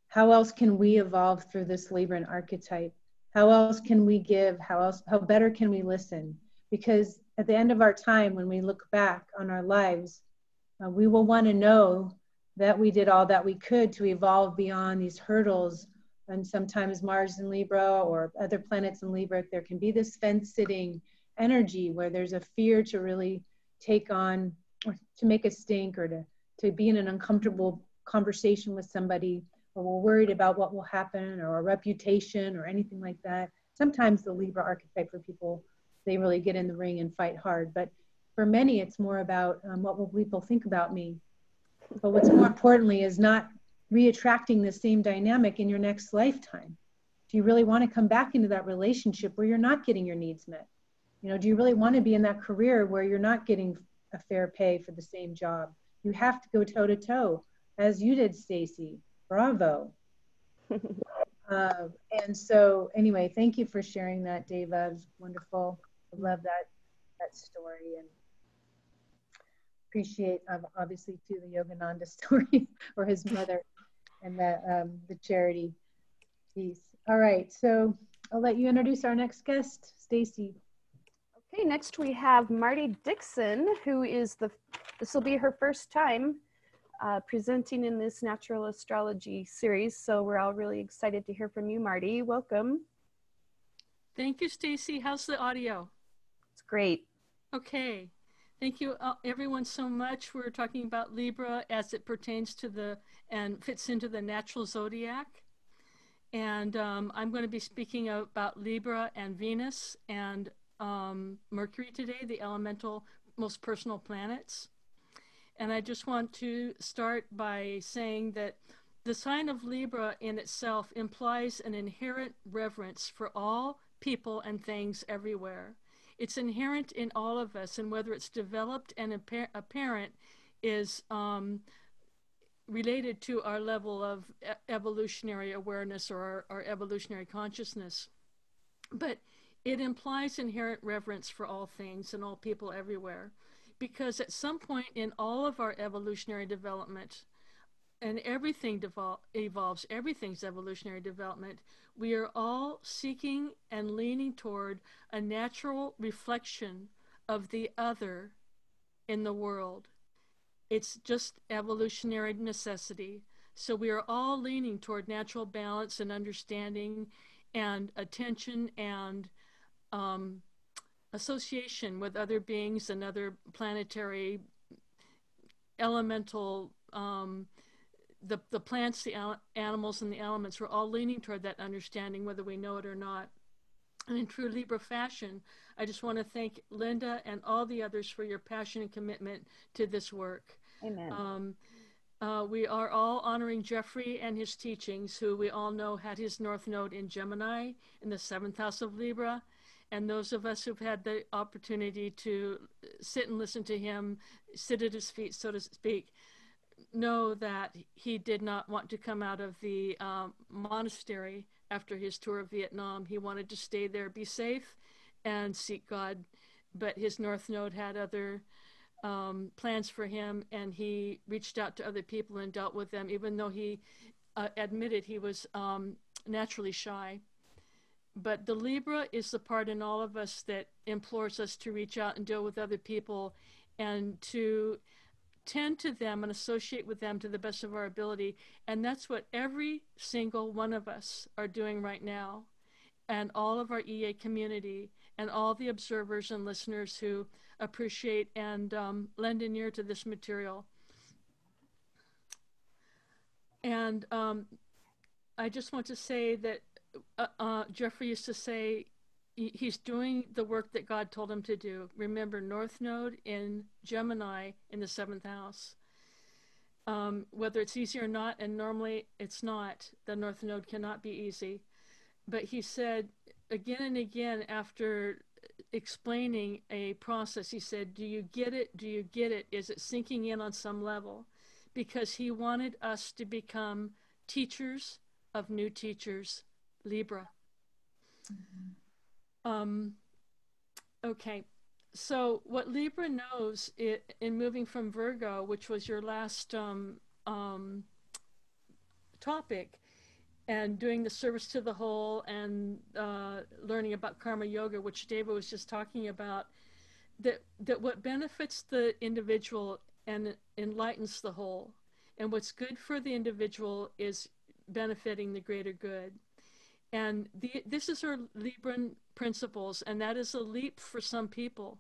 How else can we evolve through this Libran archetype? How else can we give? How better can we listen? Because at the end of our time, when we look back on our lives, we will want to know that we did all that we could to evolve beyond these hurdles. And sometimes Mars in Libra or other planets in Libra, there can be this fence-sitting energy where there's a fear to really take on, or to make a stink, or to be in an uncomfortable conversation with somebody, or we're worried about what will happen, or a reputation, or anything like that. Sometimes the Libra archetype for people, they really get in the ring and fight hard. But for many, it's more about what will people think about me? But what's more importantly is not reattracting the same dynamic in your next lifetime. Do you really want to come back into that relationship where you're not getting your needs met? You know, do you really want to be in that career where you're not getting a fair pay for the same job? You have to go toe to toe, as you did, Stacie. Bravo. And so anyway, thank you for sharing that, Deva. It was wonderful. I love that story, and appreciate obviously too the Yogananda story or his mother, and the charity piece. All right, so I'll let you introduce our next guest, Stacie. Okay, next we have Marty Dixon, who is this will be her first time presenting in this natural astrology series. So we're all really excited to hear from you, Marty. Welcome. Thank you, Stacie. How's the audio? It's great. Okay. Thank you, everyone, so much. We're talking about Libra as it pertains to and fits into the natural zodiac. And I'm going to be speaking about Libra and Venus and Mercury today, the elemental, most personal planets. And I just want to start by saying that the sign of Libra in itself implies an inherent reverence for all people and things everywhere. It's inherent in all of us, and whether it's developed and apparent is related to our level of evolutionary awareness or our evolutionary consciousness. But it implies inherent reverence for all things and all people everywhere, because at some point in all of our evolutionary development, and everything evolves, everything's evolutionary development, we are all seeking and leaning toward a natural reflection of the other in the world. It's just evolutionary necessity. So we are all leaning toward natural balance and understanding and attention and association with other beings and other planetary elemental the plants, the animals, and the elements. We're all leaning toward that understanding, whether we know it or not. And in true Libra fashion, I just want to thank Linda and all the others for your passion and commitment to this work. Amen. We are all honoring Jeffrey and his teachings, who we all know had his North Node in Gemini in the 7th house of Libra. And those of us who've had the opportunity to sit and listen to him, sit at his feet, so to speak, know that he did not want to come out of the monastery after his tour of Vietnam. He wanted to stay there, be safe, and seek God. But his North Node had other plans for him, and he reached out to other people and dealt with them, even though he admitted he was naturally shy. But the Libra is the part in all of us that implores us to reach out and deal with other people and to tend to them and associate with them to the best of our ability. And that's what every single one of us are doing right now, and all of our EA community and all the observers and listeners who appreciate and lend an ear to this material. And I just want to say that Jeffrey used to say he's doing the work that God told him to do. Remember, North Node in Gemini in the 7th house. Whether it's easy or not, and normally it's not, the North Node cannot be easy. But he said again and again, after explaining a process, he said, do you get it? Do you get it? Is it sinking in on some level? Because he wanted us to become teachers of new teachers, Libra. Okay, so what Libra knows in moving from Virgo, which was your last topic, and doing the service to the whole and learning about karma yoga, which Deva was just talking about, that what benefits the individual and enlightens the whole, and what's good for the individual is benefiting the greater good. And this is our Libran principles, and that is a leap for some people.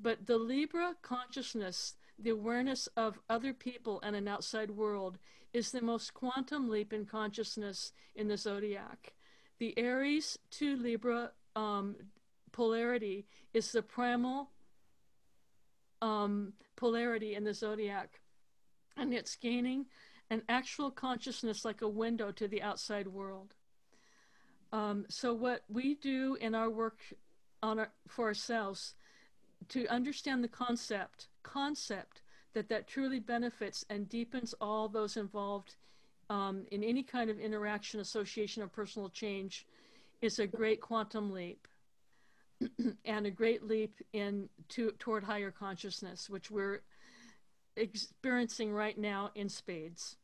But the Libra consciousness, the awareness of other people and an outside world, is the most quantum leap in consciousness in the Zodiac. The Aries to Libra polarity is the primal polarity in the Zodiac. And it's gaining an actual consciousness like a window to the outside world. So what we do in our work for ourselves, to understand the concept that truly benefits and deepens all those involved in any kind of interaction, association, or personal change, is a great quantum leap and a great leap toward higher consciousness, which we're experiencing right now in spades.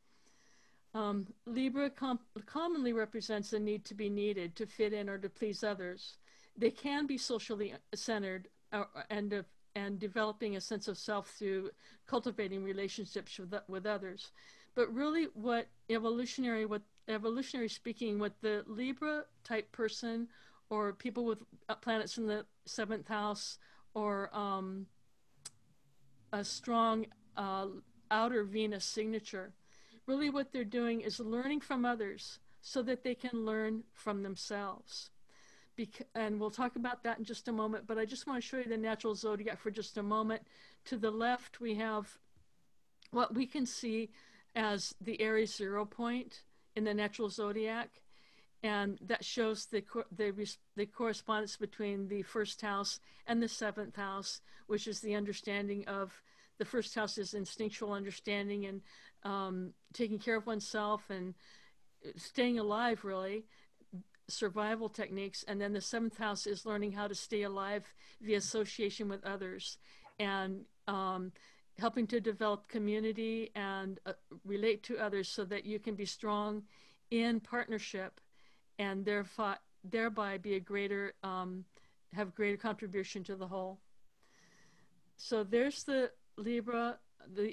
Libra commonly represents the need to be needed, to fit in, or to please others. They can be socially centered and developing a sense of self through cultivating relationships with others. But really what evolutionary speaking, what the Libra type person or people with planets in the 7th house or a strong outer Venus signature, really what they're doing is learning from others so that they can learn from themselves. And we'll talk about that in just a moment, but I just want to show you the natural zodiac for just a moment. To the left, we have what we can see as the Aries 0 point in the natural zodiac, and that shows the correspondence between the 1st house and the 7th house, which is the understanding of the 1st house is instinctual understanding and taking care of oneself and staying alive, really, survival techniques. And then the 7th house is learning how to stay alive via association with others and helping to develop community and relate to others so that you can be strong in partnership and thereby be have greater contribution to the whole. So there's the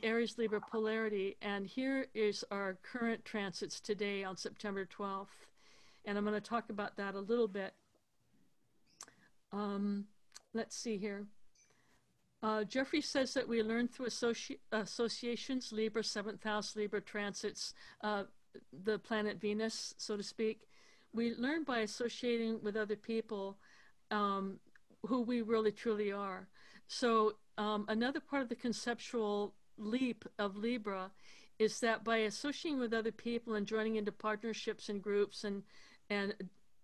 Aries Libra polarity, and here is our current transits today on September 12th, and I'm going to talk about that a little bit. Let's see here. Jeffrey says that we learn through associations, Libra 7th house, Libra transits, the planet Venus, so to speak. We learn by associating with other people who we really truly are. So another part of the conceptual leap of Libra is that by associating with other people and joining into partnerships and groups and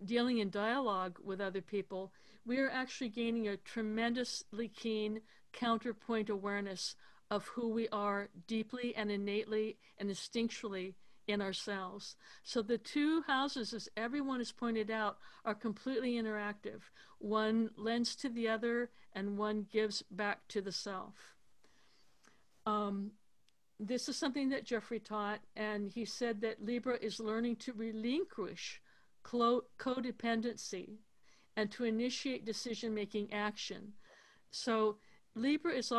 dealing in dialogue with other people, we are actually gaining a tremendously keen counterpoint awareness of who we are deeply and innately and instinctually in ourselves. So the two houses, as everyone has pointed out, are completely interactive. One lends to the other, and one gives back to the self. This is something that Jeffrey taught, and he said that Libra is learning to relinquish codependency and to initiate decision-making action. So Libra is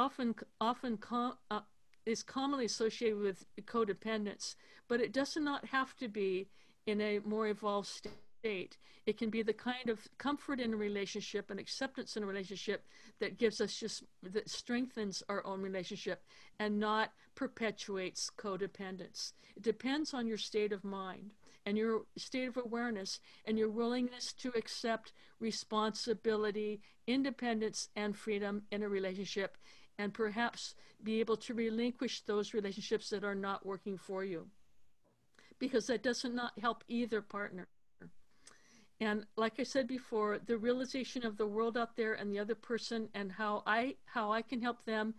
is commonly associated with codependence, but it does not have to be in a more evolved state. It can be the kind of comfort in a relationship and acceptance in a relationship that gives us that strengthens our own relationship and not perpetuates codependence. It depends on your state of mind and your state of awareness and your willingness to accept responsibility, independence, and freedom in a relationship, and perhaps be able to relinquish those relationships that are not working for you, because that does not help either partner. And like I said before, the realization of the world out there and the other person and how I can help them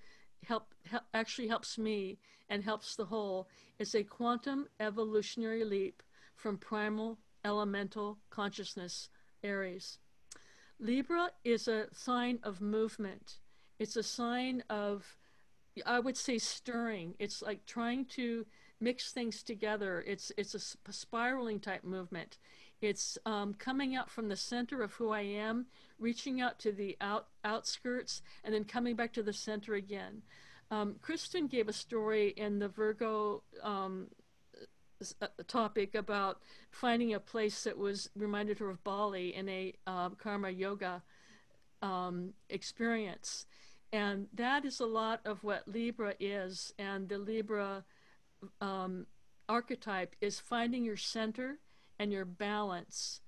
actually helps me and helps the whole is a quantum evolutionary leap from primal elemental consciousness, Aries. Libra is a sign of movement. It's a sign of, I would say, stirring. It's like trying to mix things together. It's a spiraling type movement. It's coming out from the center of who I am, reaching out to the outskirts, and then coming back to the center again. Kristin gave a story in the Virgo topic about finding a place that reminded her of Bali in a karma yoga experience. And that is a lot of what Libra is, and the Libra archetype is finding your center and your balance,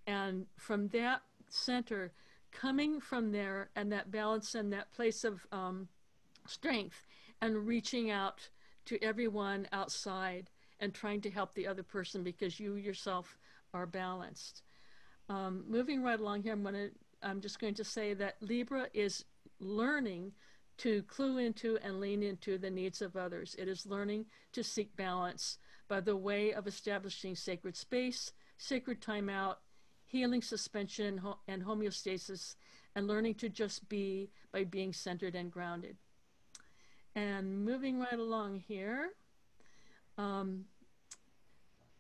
and from that center, coming from there and that balance and that place of strength, and reaching out to everyone outside and trying to help the other person because you yourself are balanced. Moving right along here, I'm just going to say that Libra is learning to clue into and lean into the needs of others. It is learning to seek balance by the way of establishing sacred space, sacred time out, healing suspension and homeostasis, and learning to just be by being centered and grounded. And moving right along here,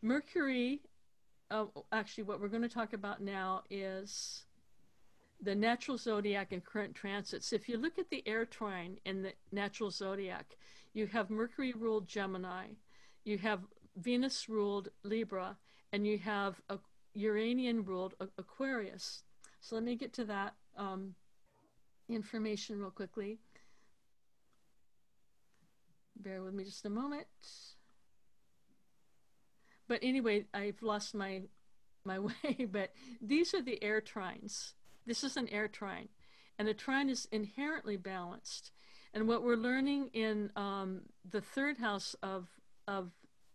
Mercury, actually what we're going to talk about now is the natural zodiac and current transits. If you look at the air trine in the natural zodiac, you have Mercury ruled Gemini, you have Venus ruled Libra, and you have a Uranian ruled Aquarius. So let me get to that information real quickly. Bear with me just a moment. But anyway, I've lost my way, but these are the air trines. This is an air trine, and a trine is inherently balanced. And what we're learning in the third house of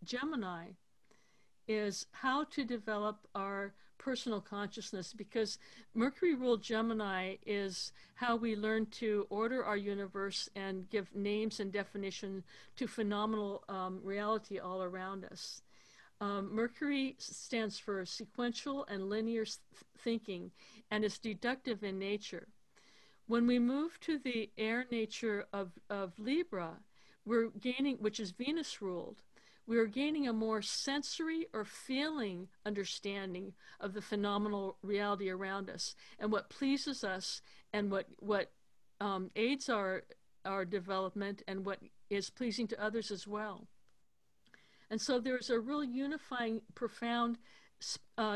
Gemini is how to develop our personal consciousness, because Mercury ruled Gemini is how we learn to order our universe and give names and definition to phenomenal reality all around us. Mercury stands for sequential and linear thinking and is deductive in nature. When we move to the air nature of Libra, we're gaining, which is Venus ruled, we're gaining a more sensory or feeling understanding of the phenomenal reality around us and what pleases us and what aids our development and what is pleasing to others as well. And so there's a real unifying, profound,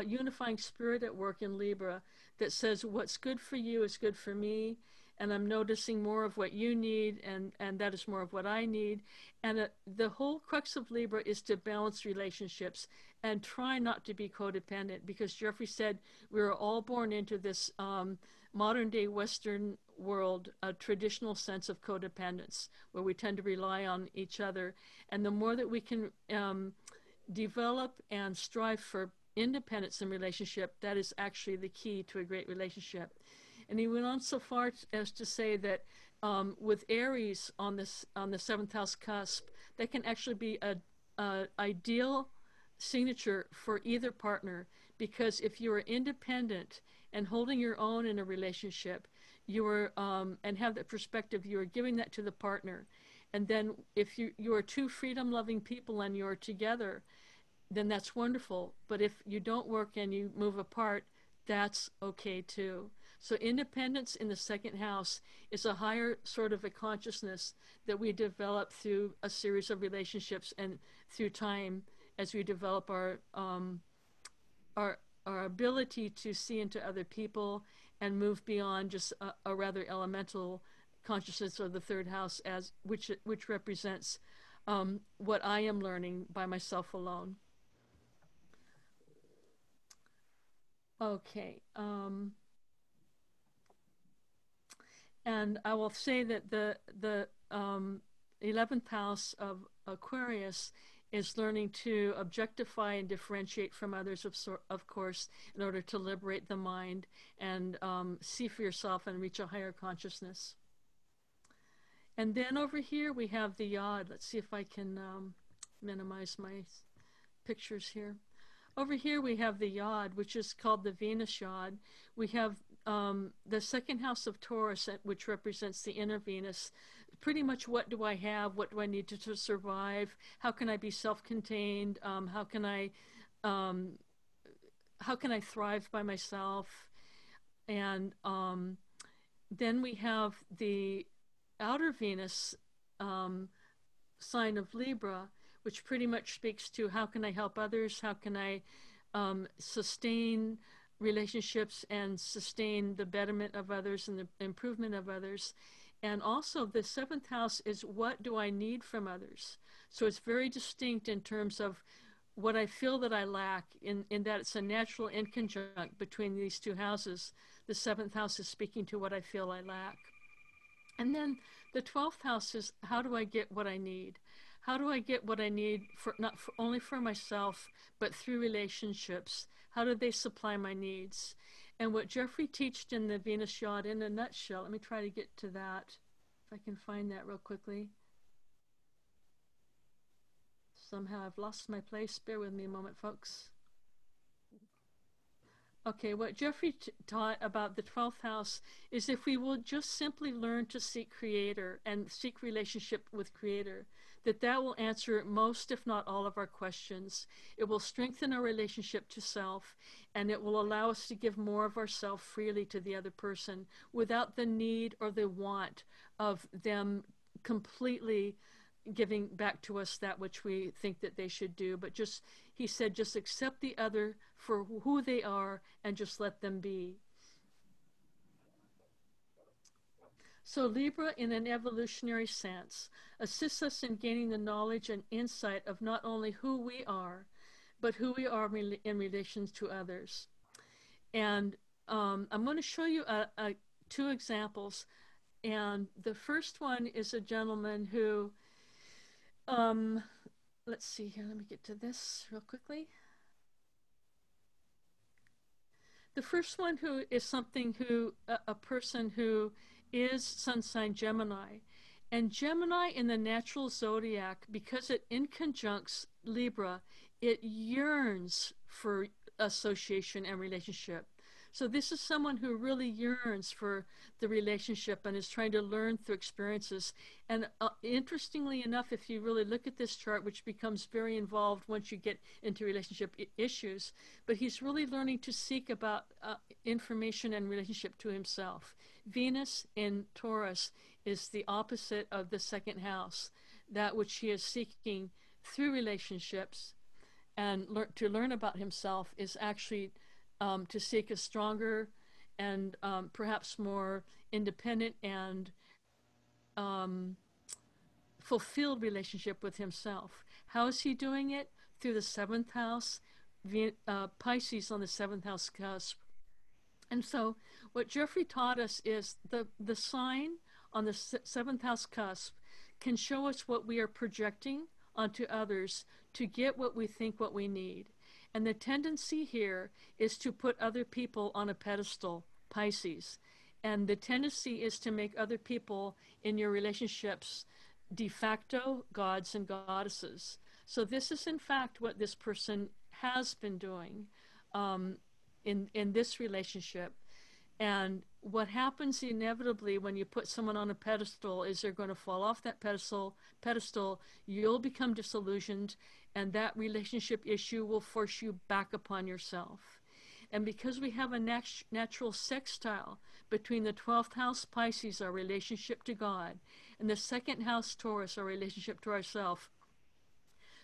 unifying spirit at work in Libra that says what's good for you is good for me, and I'm noticing more of what you need, and that is more of what I need. And the whole crux of Libra is to balance relationships and try not to be codependent, because Jeffrey said we were all born into this modern-day Western world, a traditional sense of codependence, where we tend to rely on each other. And the more that we can develop and strive for independence in relationship, that is actually the key to a great relationship. And he went on so far as to say that with Aries on the seventh house cusp, that can actually be a ideal signature for either partner, because if you are independent and holding your own in a relationship, you are and have that perspective, you are giving that to the partner. And then if you are two freedom-loving people and you're together, then that's wonderful. But if you don't work and you move apart, that's okay too. So independence in the second house is a higher sort of a consciousness that we develop through a series of relationships and through time, as we develop our ability to see into other people and move beyond just a rather elemental consciousness of the third house, as which represents what I am learning by myself alone. Okay. And I will say that the 11th house of Aquarius is learning to objectify and differentiate from others, of course, in order to liberate the mind and see for yourself and reach a higher consciousness. And then over here we have the yod. Let's see if I can minimize my pictures here. Over here we have the yod, which is called the Venus yod. We have the second house of Taurus, which represents the inner Venus. Pretty much, what do I have? What do I need to survive? How can I be self-contained? How can I thrive by myself? And then we have the outer Venus sign of Libra, which pretty much speaks to how can I help others? How can I sustain relationships and sustain the betterment of others and the improvement of others? And also the seventh house is what do I need from others? So it's very distinct in terms of what I feel that I lack, in that it's a natural inconjunct between these two houses. The seventh house is speaking to what I feel I lack. And then the 12th house is how do I get what I need? How do I get what I need, not only for myself, but through relationships? How do they supply my needs? And what Jeffrey teached in the Venus yod in a nutshell, let me try to get to that, if I can find that real quickly. Somehow I've lost my place. Bear with me a moment, folks. Okay, what Jeffrey taught about the 12th house is if we will just simply learn to seek Creator and seek relationship with Creator, that will answer most, if not all, of our questions. It will strengthen our relationship to self, and it will allow us to give more of ourself freely to the other person without the need or the want of them completely giving back to us that which we think that they should do. But just, he said, just accept the other for who they are and just let them be. So Libra, in an evolutionary sense, assists us in gaining the knowledge and insight of not only who we are, but who we are in relation to others. And I'm going to show you two examples. And the first one is a gentleman who, let's see here, let me get to this real quickly. The first one who is a person who is sun sign Gemini. And Gemini in the natural zodiac, because it inconjuncts Libra, it yearns for association and relationship. So this is someone who really yearns for the relationship and is trying to learn through experiences. And interestingly enough, if you really look at this chart, which becomes very involved once you get into relationship issues, but he's really learning to seek about information and relationship to himself. Venus in Taurus is the opposite of the second house, that which he is seeking through relationships, and to learn about himself is actually to seek a stronger and perhaps more independent and fulfilled relationship with himself. How is he doing it? Through the seventh house, Pisces on the seventh house cusp. And so what Jeffrey taught us is the sign on the seventh house cusp can show us what we are projecting onto others to get what we think what we need. And the tendency here is to put other people on a pedestal, Pisces. And the tendency is to make other people in your relationships de facto gods and goddesses. So this is in fact what this person has been doing in this relationship. And what happens inevitably when you put someone on a pedestal is they're going to fall off that pedestal, you'll become disillusioned, and that relationship issue will force you back upon yourself. And because we have a natural sextile between the 12th house Pisces, our relationship to God, and the 2nd house Taurus, our relationship to ourselves,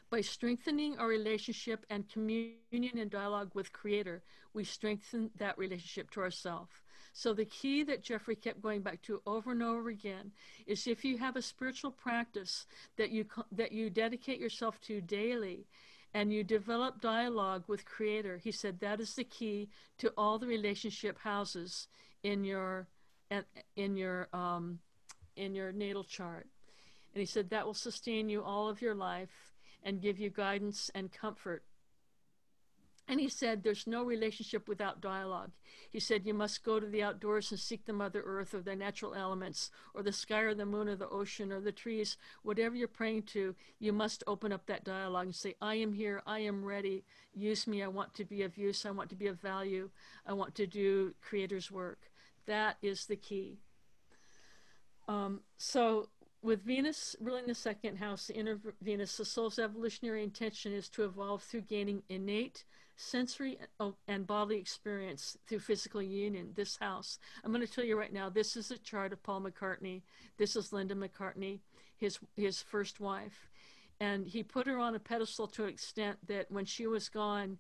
by strengthening our relationship and communion and dialogue with Creator, we strengthen that relationship to ourselves. So the key that Jeffrey kept going back to over and over again is if you have a spiritual practice that you dedicate yourself to daily, and you develop dialogue with Creator, he said that is the key to all the relationship houses in your natal chart. And he said that will sustain you all of your life and give you guidance and comfort. And he said there's no relationship without dialogue. He said you must go to the outdoors and seek the Mother Earth or the natural elements or the sky or the moon or the ocean or the trees, whatever you're praying to, you must open up that dialogue and say, I am here, I am ready, use me, I want to be of use, I want to be of value, I want to do Creator's work. That is the key. So with Venus ruling the 2nd house, the inner Venus, the soul's evolutionary intention is to evolve through gaining innate sensory and bodily experience through physical union. This house, I'm going to tell you right now, this is a chart of Paul McCartney. This is Linda McCartney, his first wife. And he put her on a pedestal to an extent that when she was gone,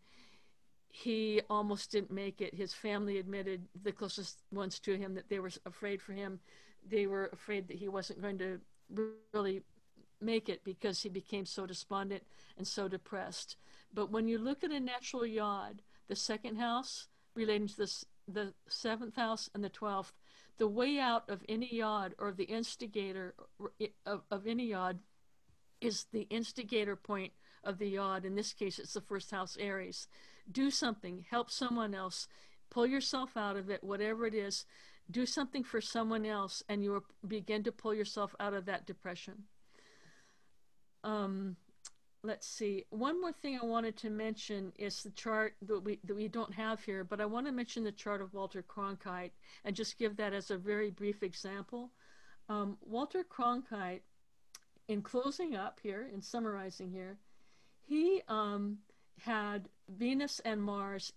he almost didn't make it. His family admitted, the closest ones to him, that they were afraid for him. They were afraid that he wasn't going to really make it because he became so despondent and so depressed. But when you look at a natural yod, the 2nd house relating to the 7th house and the 12th, the way out of any yod, or the instigator of any yod, is the instigator point of the yod. In this case, it's the 1st house Aries. Do something, help someone else, pull yourself out of it, whatever it is. Do something for someone else, and you will begin to pull yourself out of that depression. Let's see. One more thing I wanted to mention is the chart that we don't have here, but I want to mention the chart of Walter Cronkite and just give that as a very brief example. Walter Cronkite, in closing up here, in summarizing here, he had Venus and Mars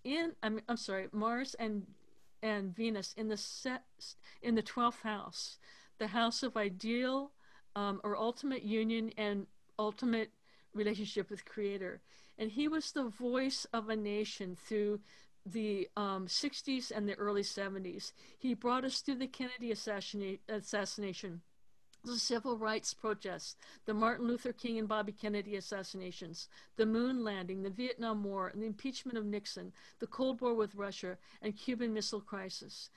Mars and Venus in the 12th house, the house of ideal or ultimate union and ultimate relationship with Creator. And he was the voice of a nation through the 60s and the early 70s. He brought us through the Kennedy assassination, the civil rights protests, the Martin Luther King and Bobby Kennedy assassinations, the moon landing, the Vietnam War, and the impeachment of Nixon, the Cold War with Russia, and Cuban Missile Crisis.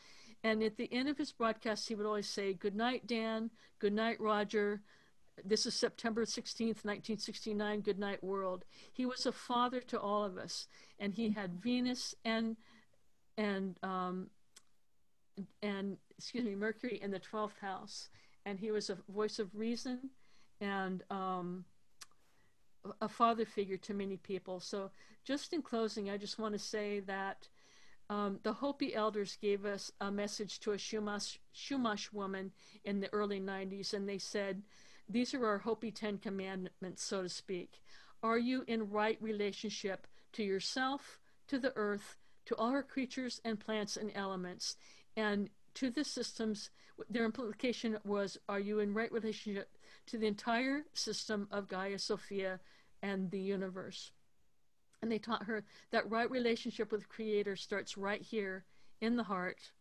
And at the end of his broadcast, he would always say, "Good night, Dan. Good night, Roger. This is September 16th, 1969. Good night, world." He was a father to all of us, and he had Venus and Mercury in the 12th house. And he was a voice of reason and a father figure to many people. So just in closing, I just want to say that the Hopi elders gave us a message to a Chumash woman in the early 90s, and they said, these are our Hopi 10 commandments, so to speak. Are you in right relationship to yourself, to the earth, to all her creatures and plants and elements, and to the systems? Their implication was, are you in right relationship to the entire system of Gaia, Sophia, and the universe? And they taught her that right relationship with Creator starts right here in the heart,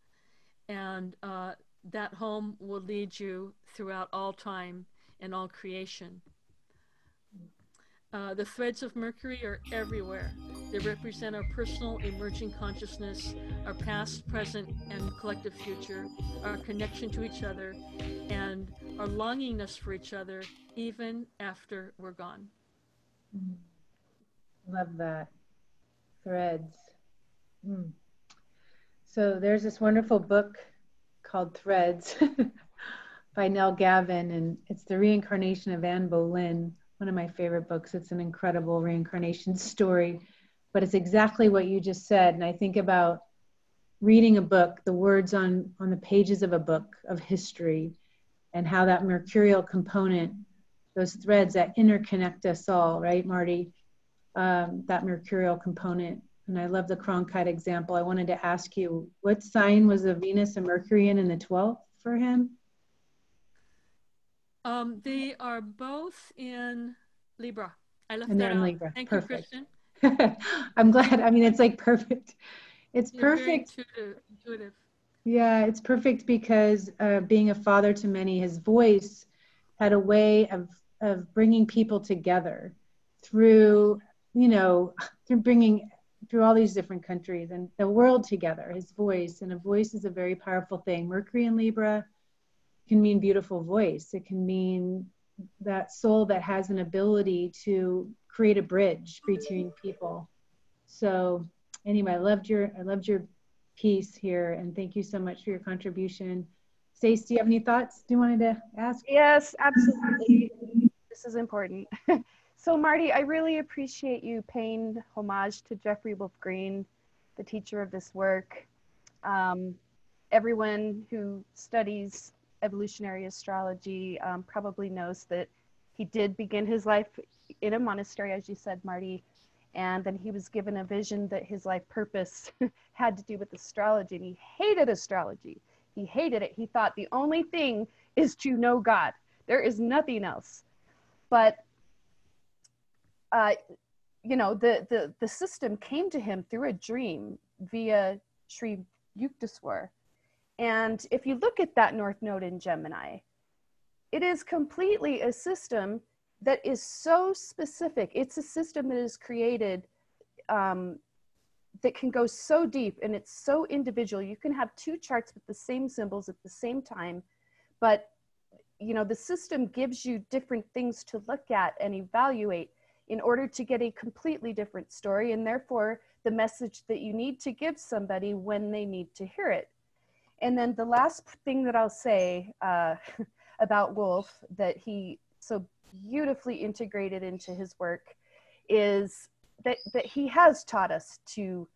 and that home will lead you throughout all time and all creation. The threads of Mercury are everywhere. They represent our personal emerging consciousness, our past, present, and collective future, our connection to each other, and our longingness for each other even after we're gone. Love that. Threads. So there's this wonderful book called Threads by Nell Gavin, and it's The Reincarnation of Anne Boleyn, one of my favorite books. It's an incredible reincarnation story, but it's exactly what you just said. And I think about reading a book, the words on the pages of a book of history, and how that mercurial component, those threads that interconnect us all, right, Marty? That mercurial component. And I love the Cronkite example. I wanted to ask you, what sign was the Venus and Mercury in the 12th for him? They are both in Libra. I left And they're that in out. Libra. Thank Perfect. you, Kristin. I'm glad. I mean, it's like perfect. It's You're perfect. very intuitive. Yeah, it's perfect because being a father to many, his voice had a way of bringing people together through, you know, through all these different countries and the world together, his voice. And a voice is a very powerful thing. Mercury in Libra can mean beautiful voice. It can mean that soul that has an ability to create a bridge between people. So anyway, I loved your piece here, and thank you so much for your contribution. Stacie, do you have any thoughts you wanted to ask? Yes, absolutely. This is important. So Marty, I really appreciate you paying homage to Jeffrey Wolfe Green, the teacher of this work. Everyone who studies evolutionary astrology probably knows that he did begin his life in a monastery, as you said, Marty, and then he was given a vision that his life purpose had to do with astrology, and he hated astrology. He hated it. He thought the only thing is to know God. There is nothing else. But you know, the system came to him through a dream via Sri Yukteswar. And if you look at that North Node in Gemini, it is completely a system that is so specific. It's a system that is created that can go so deep, and it's so individual. You can have two charts with the same symbols at the same time, but you know, the system gives you different things to look at and evaluate in order to get a completely different story, and therefore the message that you need to give somebody when they need to hear it. And then the last thing that I'll say about Wolfe that he so beautifully integrated into his work is that he has taught us to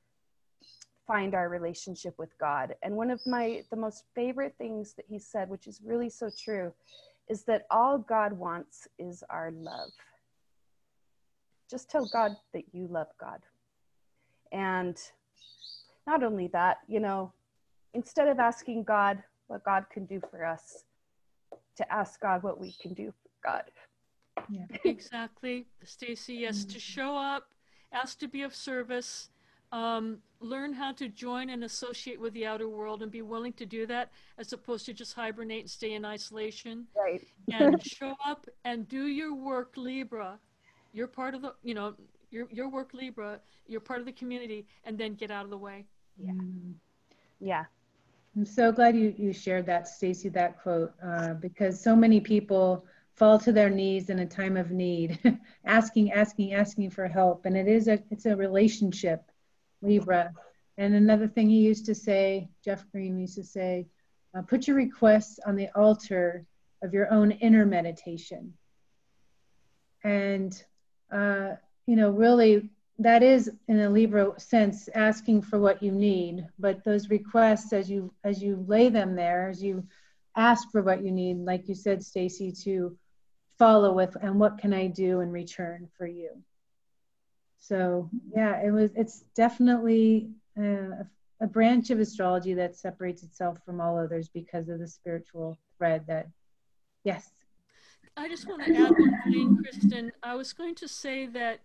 find our relationship with God. And one of the most favorite things that he said, which is really so true, is that all God wants is our love. Just tell God that you love God. And not only that, you know, instead of asking God what God can do for us, to ask God what we can do for God. Yeah. Exactly, Stacie. Yes, to show up, ask to be of service, learn how to join and associate with the outer world, and be willing to do that, as opposed to just hibernate and stay in isolation. Right. And show up and do your work, Libra. You're part of the, you know, your work, Libra. You're part of the community, and then get out of the way. Yeah. Yeah. I'm so glad you shared that, Stacie, that quote, because so many people fall to their knees in a time of need, asking for help. And it's a relationship, Libra. And another thing he used to say, Jeff Green used to say, put your requests on the altar of your own inner meditation. And, you know, really, that is, in a Libra sense, asking for what you need. But those requests, as you lay them there, as you ask for what you need, like you said, Stacie, to follow with, and what can I do in return for you? So yeah, it's definitely a branch of astrology that separates itself from all others because of the spiritual thread that, yes. I just want to add one thing, Kristin. I was going to say that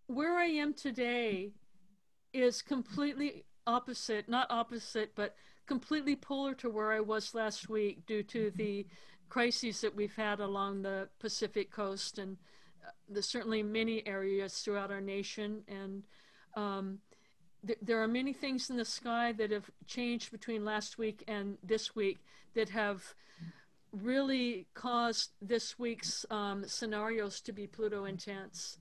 where I am today is completely opposite, not opposite, but completely polar to where I was last week due to the crises that we've had along the Pacific coast, and there's certainly many areas throughout our nation. And there are many things in the sky that have changed between last week and this week that have really caused this week's scenarios to be Pluto intense.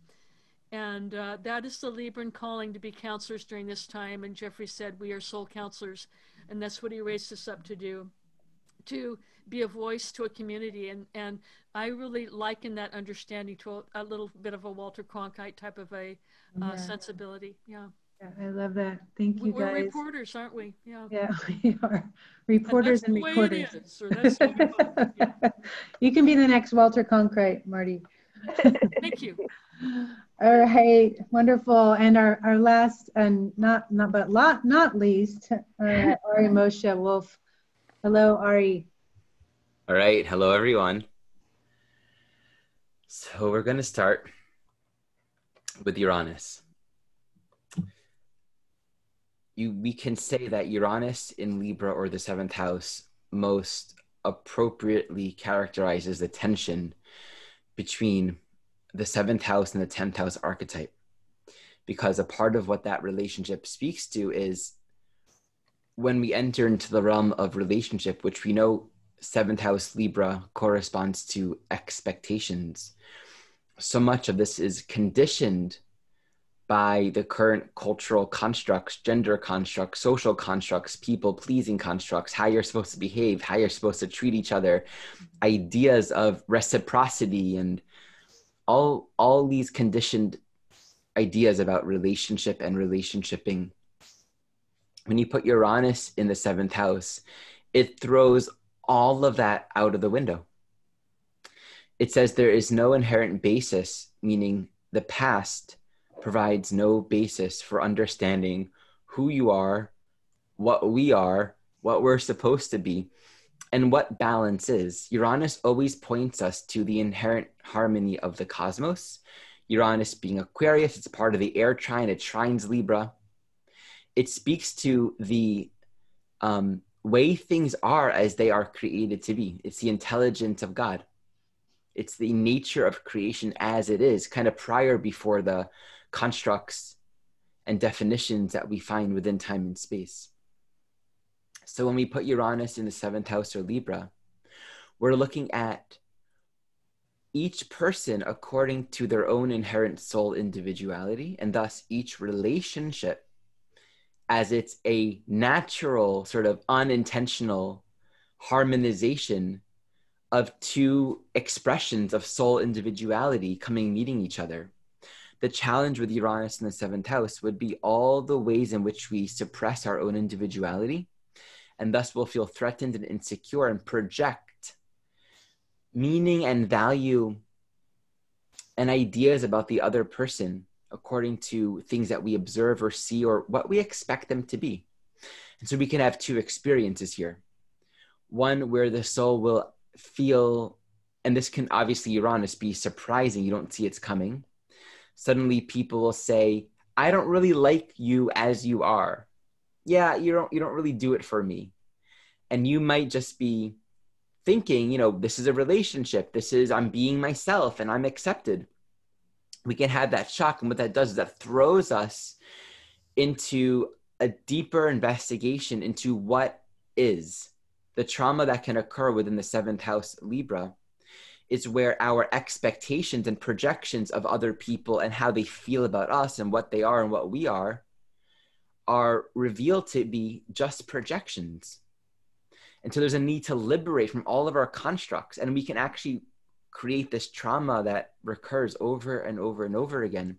And that is the Libran calling to be counselors during this time. And Jeffrey said we are soul counselors, and that's what he raised us up to do, to be a voice to a community. And I really liken that understanding to a little bit of a Walter Cronkite type of a sensibility. Yeah. I love that. Thank you, We're guys. reporters, aren't we? Yeah. Yeah, we are reporters and recorders. That's the way it is. Yeah. You can be the next Walter Cronkite, Marty. Thank you. All right, wonderful. And our last and not least, Ari Moshe Wolfe. Hello, Ari. All right, hello everyone. So we're going to start with Uranus. We can say that Uranus in Libra, or the 7th house, most appropriately characterizes the tension between the 7th house and the 10th house archetype, because a part of what that relationship speaks to is when we enter into the realm of relationship, which we know 7th house Libra corresponds to expectations. So much of this is conditioned by the current cultural constructs, gender constructs, social constructs, people-pleasing constructs, how you're supposed to behave, how you're supposed to treat each other, ideas of reciprocity, and all these conditioned ideas about relationship and relationshiping. When you put Uranus in the 7th house, it throws all of that out of the window. It says there is no inherent basis, meaning the past provides no basis for understanding who you are, what we're supposed to be, and what balance is. Uranus always points us to the inherent harmony of the cosmos. Uranus being Aquarius, it's part of the air trine, it trines Libra. It speaks to the way things are as they are created to be. It's the intelligence of God. It's the nature of creation as it is, kind of prior before the constructs and definitions that we find within time and space. So when we put Uranus in the 7th house or Libra, we're looking at each person according to their own inherent soul individuality, and thus each relationship as it's a natural, sort of unintentional harmonization of two expressions of soul individuality meeting each other. The challenge with Uranus in the 7th house would be all the ways in which we suppress our own individuality, and thus will feel threatened and insecure and project meaning and value and ideas about the other person according to things that we observe or see or what we expect them to be. And so we can have two experiences here. One where the soul will feel, and this can obviously Uranus be surprising, you don't see it's coming. Suddenly people will say, I don't really like you as you are. Yeah, you don't really do it for me. And you might just be thinking, this is a relationship. I'm being myself and I'm accepted. We can have that shock. And what that does is that throws us into a deeper investigation into what is. The trauma that can occur within the 7th house Libra is where our expectations and projections of other people and how they feel about us and what they are and what we are revealed to be just projections. And so there's a need to liberate from all of our constructs, and we can actually create this trauma that recurs over and over and over again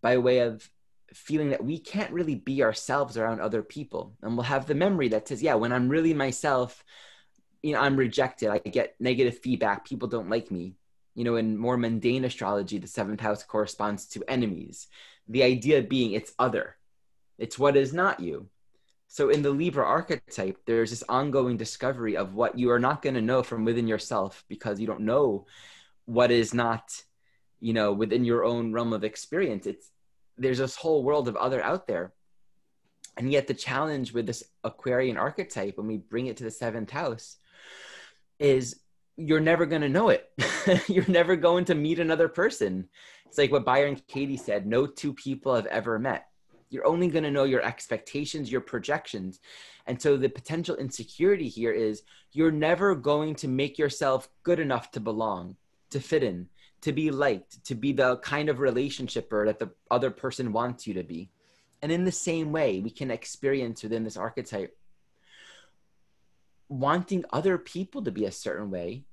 by way of feeling that we can't really be ourselves around other people. And we'll have the memory that says, yeah, when I'm really myself, I'm rejected. I get negative feedback. People don't like me. In more mundane astrology, the 7th house corresponds to enemies. The idea being it's other. It's what is not you. So in the Libra archetype, there's this ongoing discovery of what you are not going to know from within yourself because you don't know what is not, within your own realm of experience. There's this whole world of other out there. And yet the challenge with this Aquarian archetype, when we bring it to the 7th house, is you're never going to know it. You're never going to meet another person. It's like what Byron Katie said, no two people have ever met. You're only going to know your expectations, your projections. And so the potential insecurity here is you're never going to make yourself good enough to belong, to fit in, to be liked, to be the kind of relationshiper that the other person wants you to be. And in the same way, we can experience within this archetype wanting other people to be a certain way,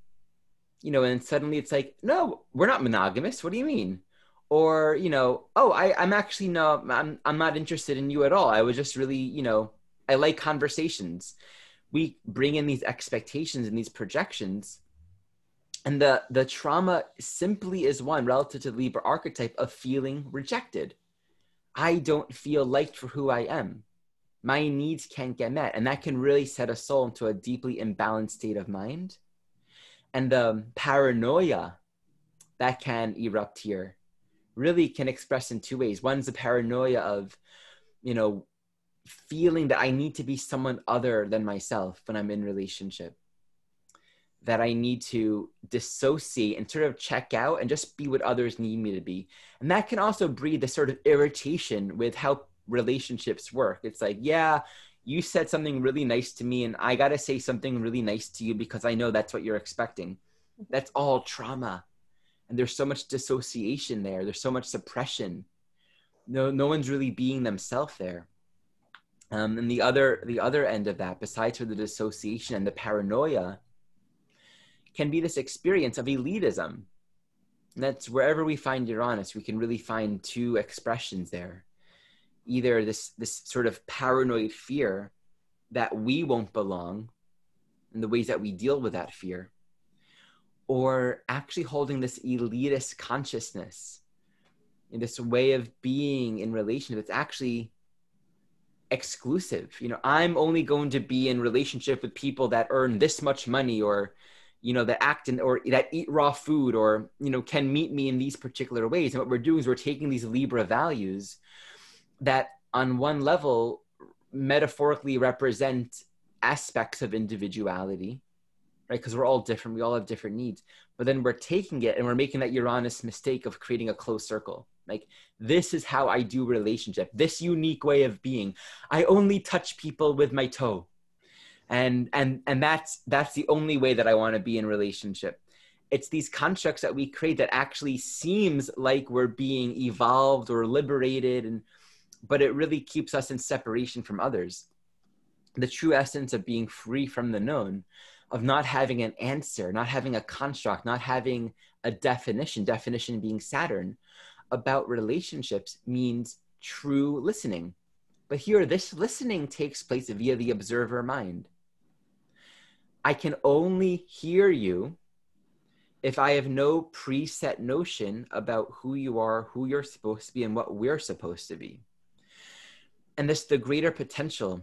you know, and suddenly it's like, no, we're not monogamous. What do you mean? Or, you know, oh, I'm actually, no, I'm not interested in you at all. I was just really, you know, I like conversations. We bring in these expectations and these projections. And the trauma simply is one, relative to the Libra archetype, of feeling rejected. I don't feel liked for who I am. My needs can't get met. And that can really set a soul into a deeply imbalanced state of mind. And the paranoia that can erupt here really can express in two ways. One's the paranoia of, you know, feeling that I need to be someone other than myself when I'm in relationship, that I need to dissociate and sort of check out and just be what others need me to be. And that can also breed this sort of irritation with how relationships work. It's like, yeah, you said something really nice to me and I got to say something really nice to you because I know that's what you're expecting. That's all trauma. And there's so much dissociation there. There's so much suppression. No one's really being themselves there. And the other end of that, besides for the dissociation and the paranoia, can be this experience of elitism. And that's wherever we find Uranus, we can really find two expressions there. Either this sort of paranoid fear that we won't belong and the ways that we deal with that fear, or actually holding this elitist consciousness in this way of being in relationship. It's actually exclusive. You know, I'm only going to be in relationship with people that earn this much money, or, you know, that act in, or that eat raw food, or, you know, can meet me in these particular ways. And what we're doing is we're taking these Libra values that on one level metaphorically represent aspects of individuality, right? Because we're all different. We all have different needs. But then we're taking it and we're making that Uranus mistake of creating a closed circle. Like, this is how I do relationship. This unique way of being. I only touch people with my toe. And that's the only way that I want to be in relationship. It's these constructs that we create that actually seems like we're being evolved or liberated, but it really keeps us in separation from others. The true essence of being free from the known, of not having an answer, not having a construct, not having a definition being Saturn, about relationships, means true listening. But here, this listening takes place via the observer mind. I can only hear you if I have no preset notion about who you are, who you're supposed to be, and what we're supposed to be. And this, the greater potential,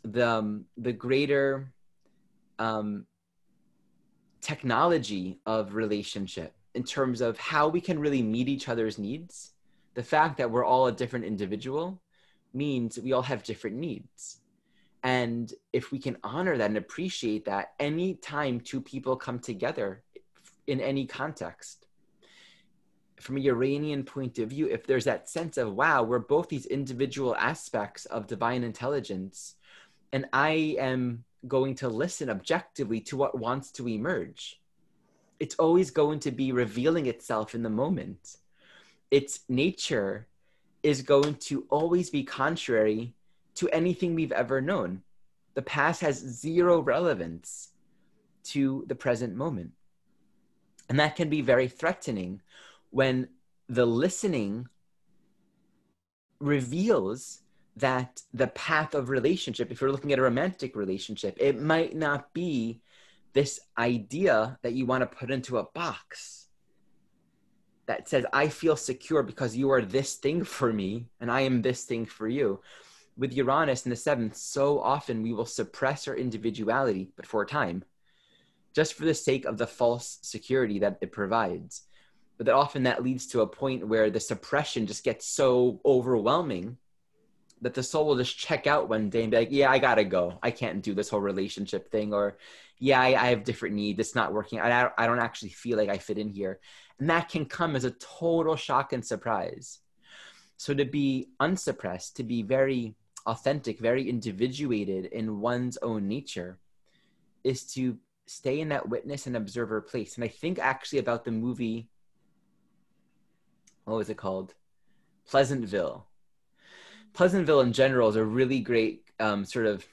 the greater technology of relationship in terms of how we can really meet each other's needs. The fact that we're all a different individual means we all have different needs. And if we can honor that and appreciate that, any time two people come together in any context, from a Uranian point of view, if there's that sense of, wow, we're both these individual aspects of divine intelligence, and I am going to listen objectively to what wants to emerge, it's always going to be revealing itself in the moment. Its nature is going to always be contrary to anything we've ever known. The past has zero relevance to the present moment. And that can be very threatening when the listening reveals that the path of relationship, if you're looking at a romantic relationship, it might not be this idea that you want to put into a box that says, I feel secure because you are this thing for me and I am this thing for you. With Uranus in the 7th, so often we will suppress our individuality, but for a time, just for the sake of the false security that it provides. But that often that leads to a point where the suppression just gets so overwhelming that the soul will just check out one day and be like, yeah, I gotta go. I can't do this whole relationship thing. Or, yeah, I have different needs. It's not working. I don't actually feel like I fit in here. And that can come as a total shock and surprise. So to be unsuppressed, to be very authentic, very individuated in one's own nature, is to stay in that witness and observer place. And I think actually about the movie, what was it called? Pleasantville. Pleasantville in general is a really great sort of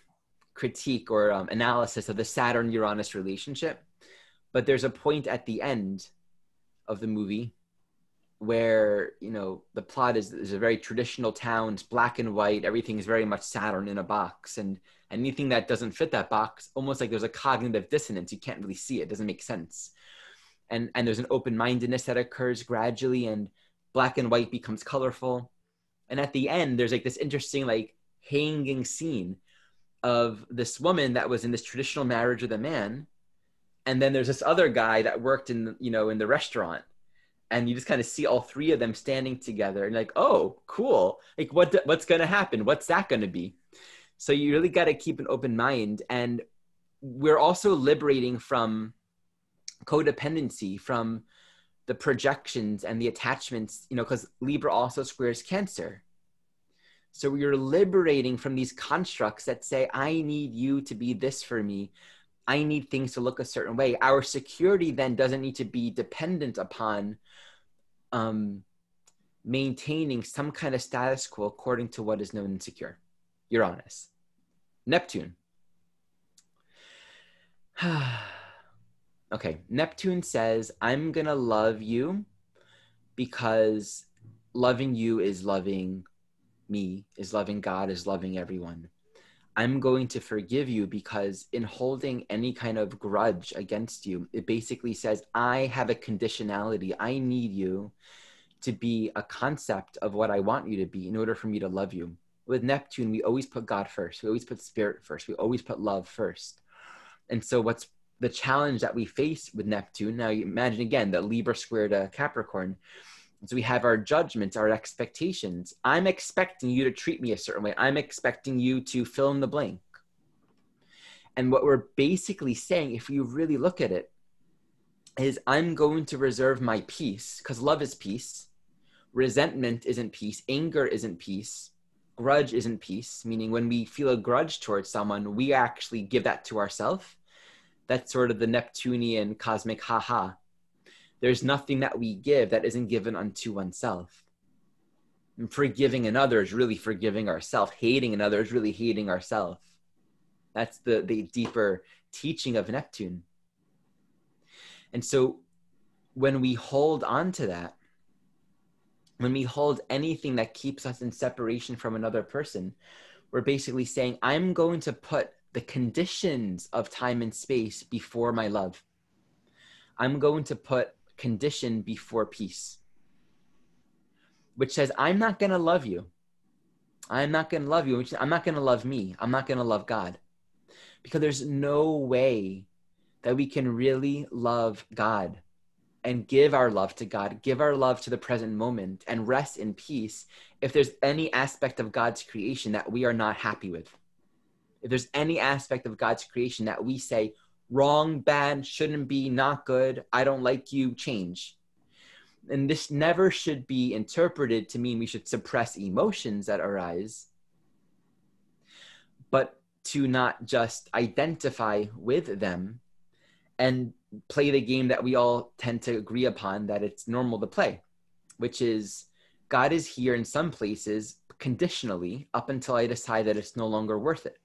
critique or analysis of the Saturn-Uranus relationship. But there's a point at the end of the movie where, you know, the plot is a very traditional town, it's black and white, everything is very much Saturn in a box, and anything that doesn't fit that box, almost like there's a cognitive dissonance. You can't really see it, it doesn't make sense. And there's an open-mindedness that occurs gradually, and black and white becomes colorful. And at the end, there's like this interesting, like, hanging scene of this woman that was in this traditional marriage with a man. And then there's this other guy that worked in, you know, in the restaurant. And you just kind of see all three of them standing together and like, oh, cool. Like, what's going to happen? What's that going to be? So you really got to keep an open mind. And we're also liberating from codependency, from the projections and the attachments, you know, because Libra also squares Cancer. So we're liberating from these constructs that say, I need you to be this for me. I need things to look a certain way. Our security then doesn't need to be dependent upon maintaining some kind of status quo according to what is known and secure. Uranus. Neptune. Okay, Neptune says, I'm gonna love you because loving you is loving me, is loving God, is loving everyone. I'm going to forgive you because in holding any kind of grudge against you, it basically says, I have a conditionality. I need you to be a concept of what I want you to be in order for me to love you. With Neptune, we always put God first. We always put spirit first. We always put love first. And so what's the challenge that we face with Neptune? Now you imagine again, that Libra squared a Capricorn. So we have our judgments, our expectations. I'm expecting you to treat me a certain way. I'm expecting you to fill in the blank. And what we're basically saying, if you really look at it, is I'm going to reserve my peace, because love is peace. Resentment isn't peace. Anger isn't peace. Grudge isn't peace, meaning when we feel a grudge towards someone, we actually give that to ourselves. That's sort of the Neptunian cosmic ha-ha. There's nothing that we give that isn't given unto oneself. And forgiving another is really forgiving ourselves. Hating another is really hating ourselves. That's the deeper teaching of Neptune. And so when we hold on to that, when we hold anything that keeps us in separation from another person, we're basically saying, I'm going to put the conditions of time and space before my love. I'm going to put condition before peace, which says, I'm not going to love you. I'm not going to love you. Which I'm not going to love me. I'm not going to love God, because there's no way that we can really love God and give our love to God, give our love to the present moment and rest in peace if there's any aspect of God's creation that we are not happy with. If there's any aspect of God's creation that we say, wrong, bad, shouldn't be, not good, I don't like you, change. And this never should be interpreted to mean we should suppress emotions that arise, but to not just identify with them and play the game that we all tend to agree upon that it's normal to play, which is God is here in some places conditionally up until I decide that it's no longer worth it.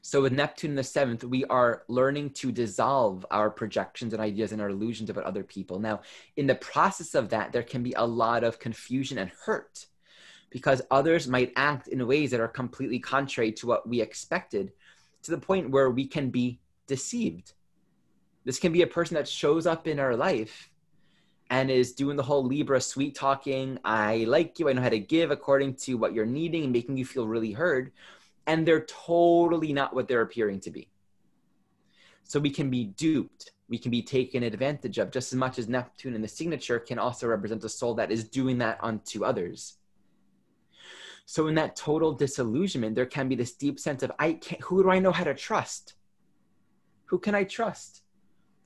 So with Neptune in the 7th, we are learning to dissolve our projections and ideas and our illusions about other people. Now, in the process of that, there can be a lot of confusion and hurt because others might act in ways that are completely contrary to what we expected, to the point where we can be deceived. This can be a person that shows up in our life and is doing the whole Libra sweet talking. I like you. I know how to give according to what you're needing and making you feel really heard. And they're totally not what they're appearing to be. So we can be duped. We can be taken advantage of just as much as Neptune in the signature can also represent a soul that is doing that unto others. So in that total disillusionment, there can be this deep sense of, who do I know how to trust? Who can I trust?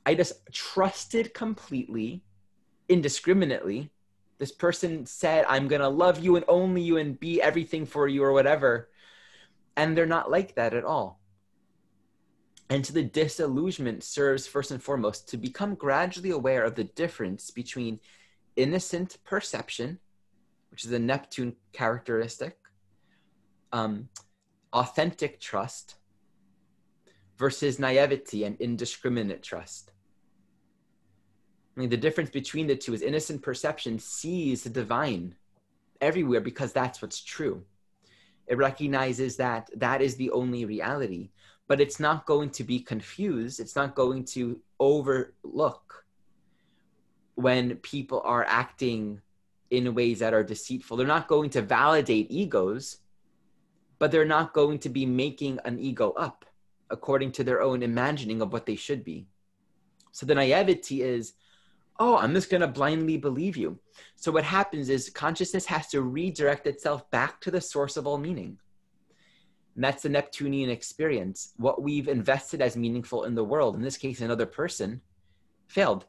I just trusted completely, indiscriminately. This person said, I'm going to love you and only you and be everything for you or whatever. And they're not like that at all. And so the disillusionment serves first and foremost to become gradually aware of the difference between innocent perception, which is a Neptune characteristic, authentic trust versus naivety and indiscriminate trust. I mean, the difference between the two is innocent perception sees the divine everywhere because that's what's true. It recognizes that that is the only reality, but it's not going to be confused. It's not going to overlook when people are acting in ways that are deceitful. They're not going to validate egos, but they're not going to be making an ego up according to their own imagining of what they should be. So the naivety is, oh, I'm just going to blindly believe you. So what happens is consciousness has to redirect itself back to the source of all meaning. And that's the Neptunian experience. What we've invested as meaningful in the world, in this case, another person, failed.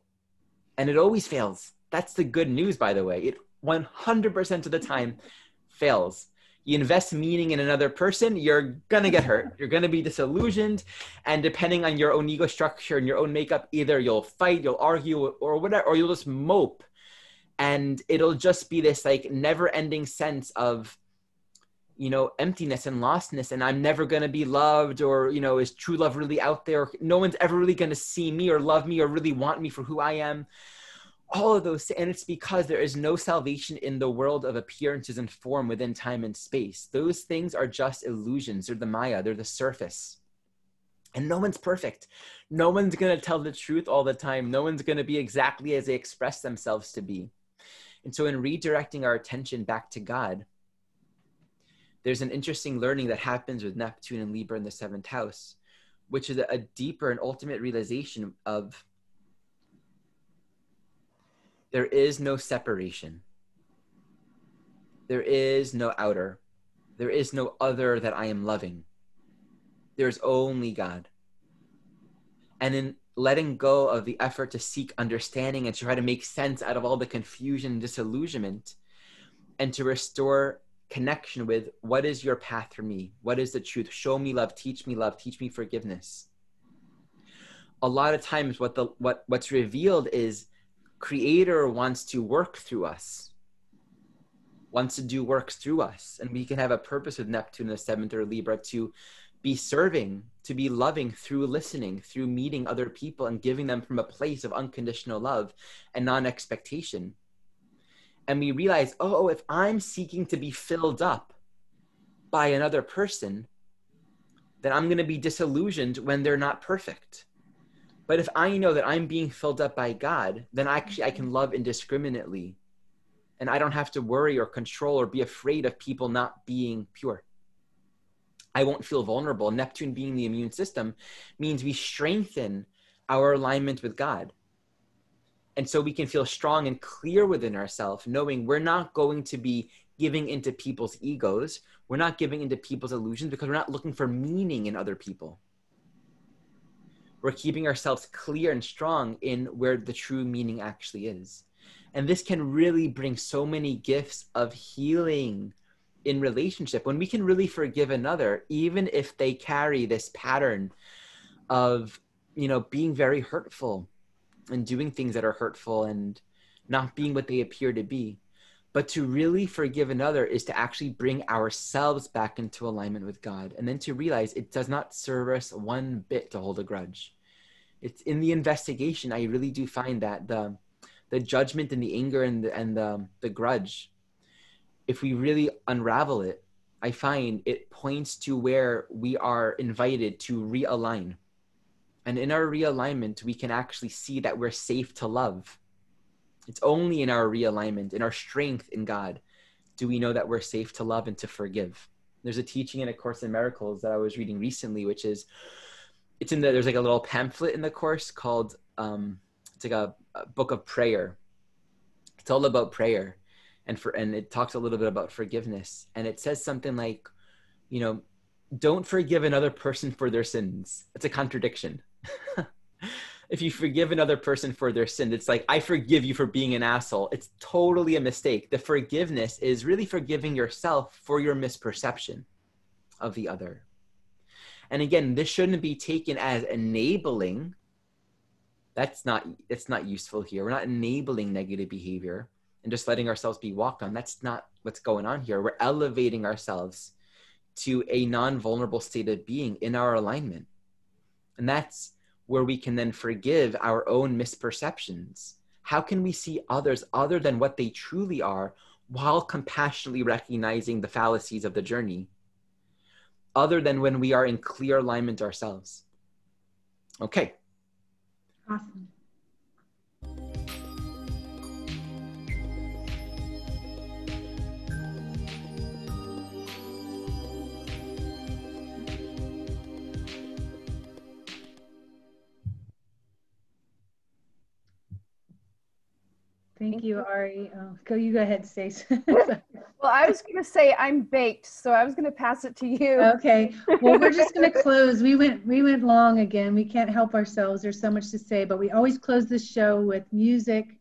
And it always fails. That's the good news, by the way. It 100% of the time fails. You invest meaning in another person, you're going to get hurt. You're going to be disillusioned. And depending on your own ego structure and your own makeup, either you'll fight, you'll argue, or whatever, or you'll just mope. And it'll just be this like never ending sense of, you know, emptiness and lostness. And I'm never going to be loved, or, you know, is true love really out there? No one's ever really going to see me or love me or really want me for who I am. All of those, and it's because there is no salvation in the world of appearances and form within time and space. Those things are just illusions. They're the Maya, they're the surface. And no one's perfect. No one's going to tell the truth all the time. No one's going to be exactly as they express themselves to be. And so in redirecting our attention back to God, there's an interesting learning that happens with Neptune and Libra in the 7th house, which is a deeper and ultimate realization of there is no separation. There is no outer. There is no other that I am loving. There's only God. And in letting go of the effort to seek understanding and to try to make sense out of all the confusion and disillusionment, and to restore connection with what is your path for me? What is the truth? Show me love, teach me forgiveness. A lot of times what's revealed is Creator wants to work through us, wants to do works through us. And we can have a purpose with Neptune in the 7th or Libra to be serving, to be loving through listening, through meeting other people and giving them from a place of unconditional love and non-expectation. And we realize, oh, if I'm seeking to be filled up by another person, then I'm going to be disillusioned when they're not perfect. But if I know that I'm being filled up by God, then actually I can love indiscriminately. And I don't have to worry or control or be afraid of people not being pure. I won't feel vulnerable. Neptune being the immune system means we strengthen our alignment with God. And so we can feel strong and clear within ourselves, knowing we're not going to be giving into people's egos. We're not giving into people's illusions because we're not looking for meaning in other people. We're keeping ourselves clear and strong in where the true meaning actually is. And this can really bring so many gifts of healing in relationship when we can really forgive another, even if they carry this pattern of, you know, being very hurtful and doing things that are hurtful and not being what they appear to be. But to really forgive another is to actually bring ourselves back into alignment with God, and then to realize it does not serve us one bit to hold a grudge. It's in the investigation, I really do find that the judgment and the anger and the grudge, if we really unravel it, I find it points to where we are invited to realign. And in our realignment, we can actually see that we're safe to love. It's only in our realignment, in our strength in God, do we know that we're safe to love and to forgive. There's a teaching in A Course in Miracles that I was reading recently, which is, there's like a little pamphlet in the course called, it's like a book of prayer. It's all about prayer. And it talks a little bit about forgiveness. And it says something like, you know, don't forgive another person for their sins. It's a contradiction. If you forgive another person for their sin, it's like, I forgive you for being an asshole. It's totally a mistake. The forgiveness is really forgiving yourself for your misperception of the other. And again, this shouldn't be taken as enabling. It's not useful here. We're not enabling negative behavior and just letting ourselves be walked on. That's not what's going on here. We're elevating ourselves to a non-vulnerable state of being in our alignment. And that's where we can then forgive our own misperceptions. How can we see others other than what they truly are while compassionately recognizing the fallacies of the journey, other than when we are in clear alignment ourselves? Okay. Awesome. Thank you, Ari. Oh, you go ahead, Stace. Well, I was going to say I'm baked, so I was going to pass it to you. Okay. Well, we're just going to close. We went long again. We can't help ourselves. There's so much to say, but we always close this show with music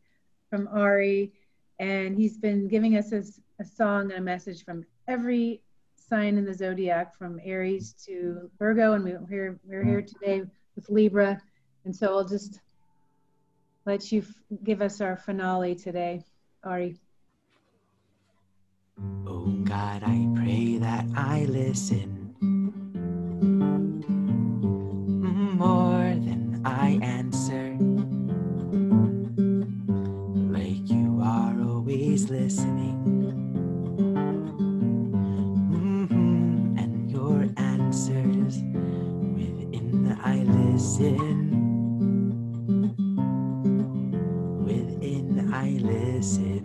from Ari, and he's been giving us a song and a message from every sign in the zodiac, from Aries to Virgo, and we're here today with Libra, and so I'll just let you give us our finale today, Ari. Oh God, I pray that I listen more than I answer, like you are always listening, and your answers within I listen. Within I listen.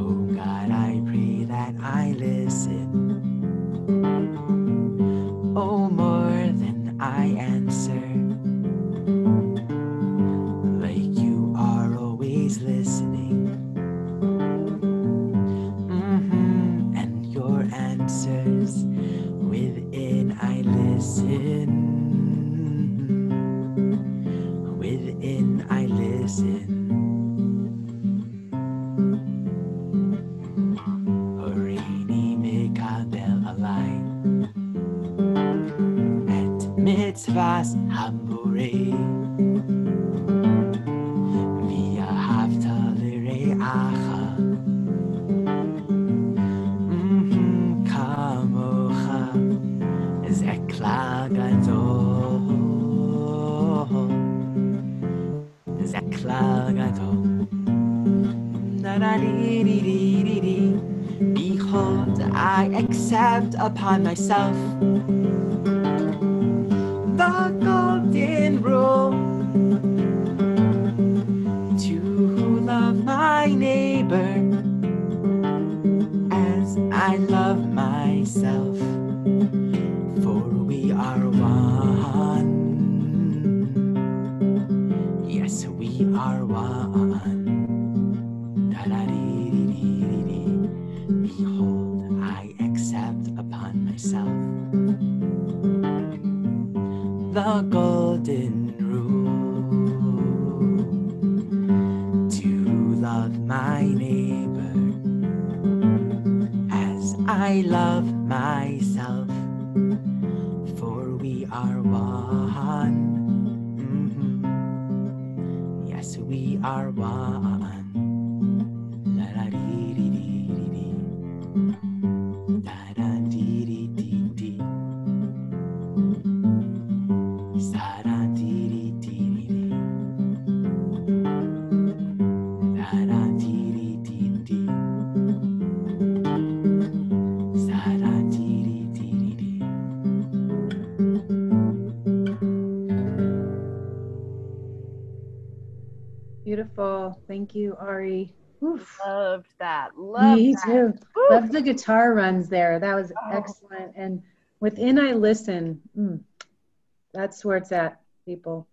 Oh God, I pray that I listen. Oh, more than I answer, like you are always listening. And your answers within I listen. Within I listen. Horini mekabel alai et mitzvahs hamurei v'ahavta l're'acha kamocha ze klal gadol. Behold, I accept upon myself the golden rule to love my neighbor as I love myself, for we are one. Yes, we are one. Behold, I accept upon myself the golden rule to love my neighbor as I love myself, for we are one. Yes, we are one. Beautiful. Thank you, Ari. Oof. Loved that. Loved Me that. too. Woo. Love the guitar runs there. That was excellent. And within I listen. That's where it's at, people.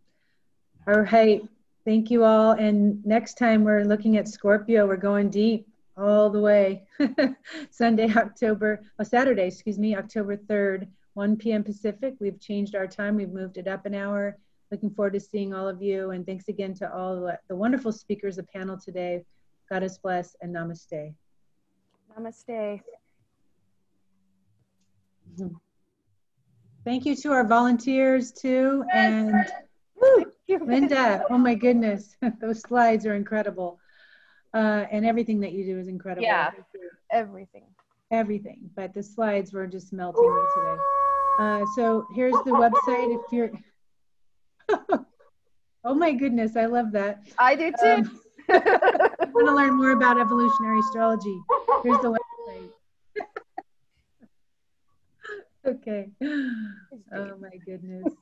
All right. Thank you all. And next time we're looking at Scorpio. We're going deep all the way. Saturday, October 3rd, 1 p.m. Pacific. We've changed our time. We've moved it up an hour. Looking forward to seeing all of you. And thanks again to all the wonderful speakers of the panel today. God is blessed, and namaste. Namaste. Thank you to our volunteers too. And woo, Linda, oh my goodness, those slides are incredible. And everything that you do is incredible. Yeah, everything. Everything. But the slides were just melting me today. So here's the website if you're... Oh my goodness, I love that. I do too. If you want to learn more about evolutionary astrology, here's the website. Okay. Oh my goodness.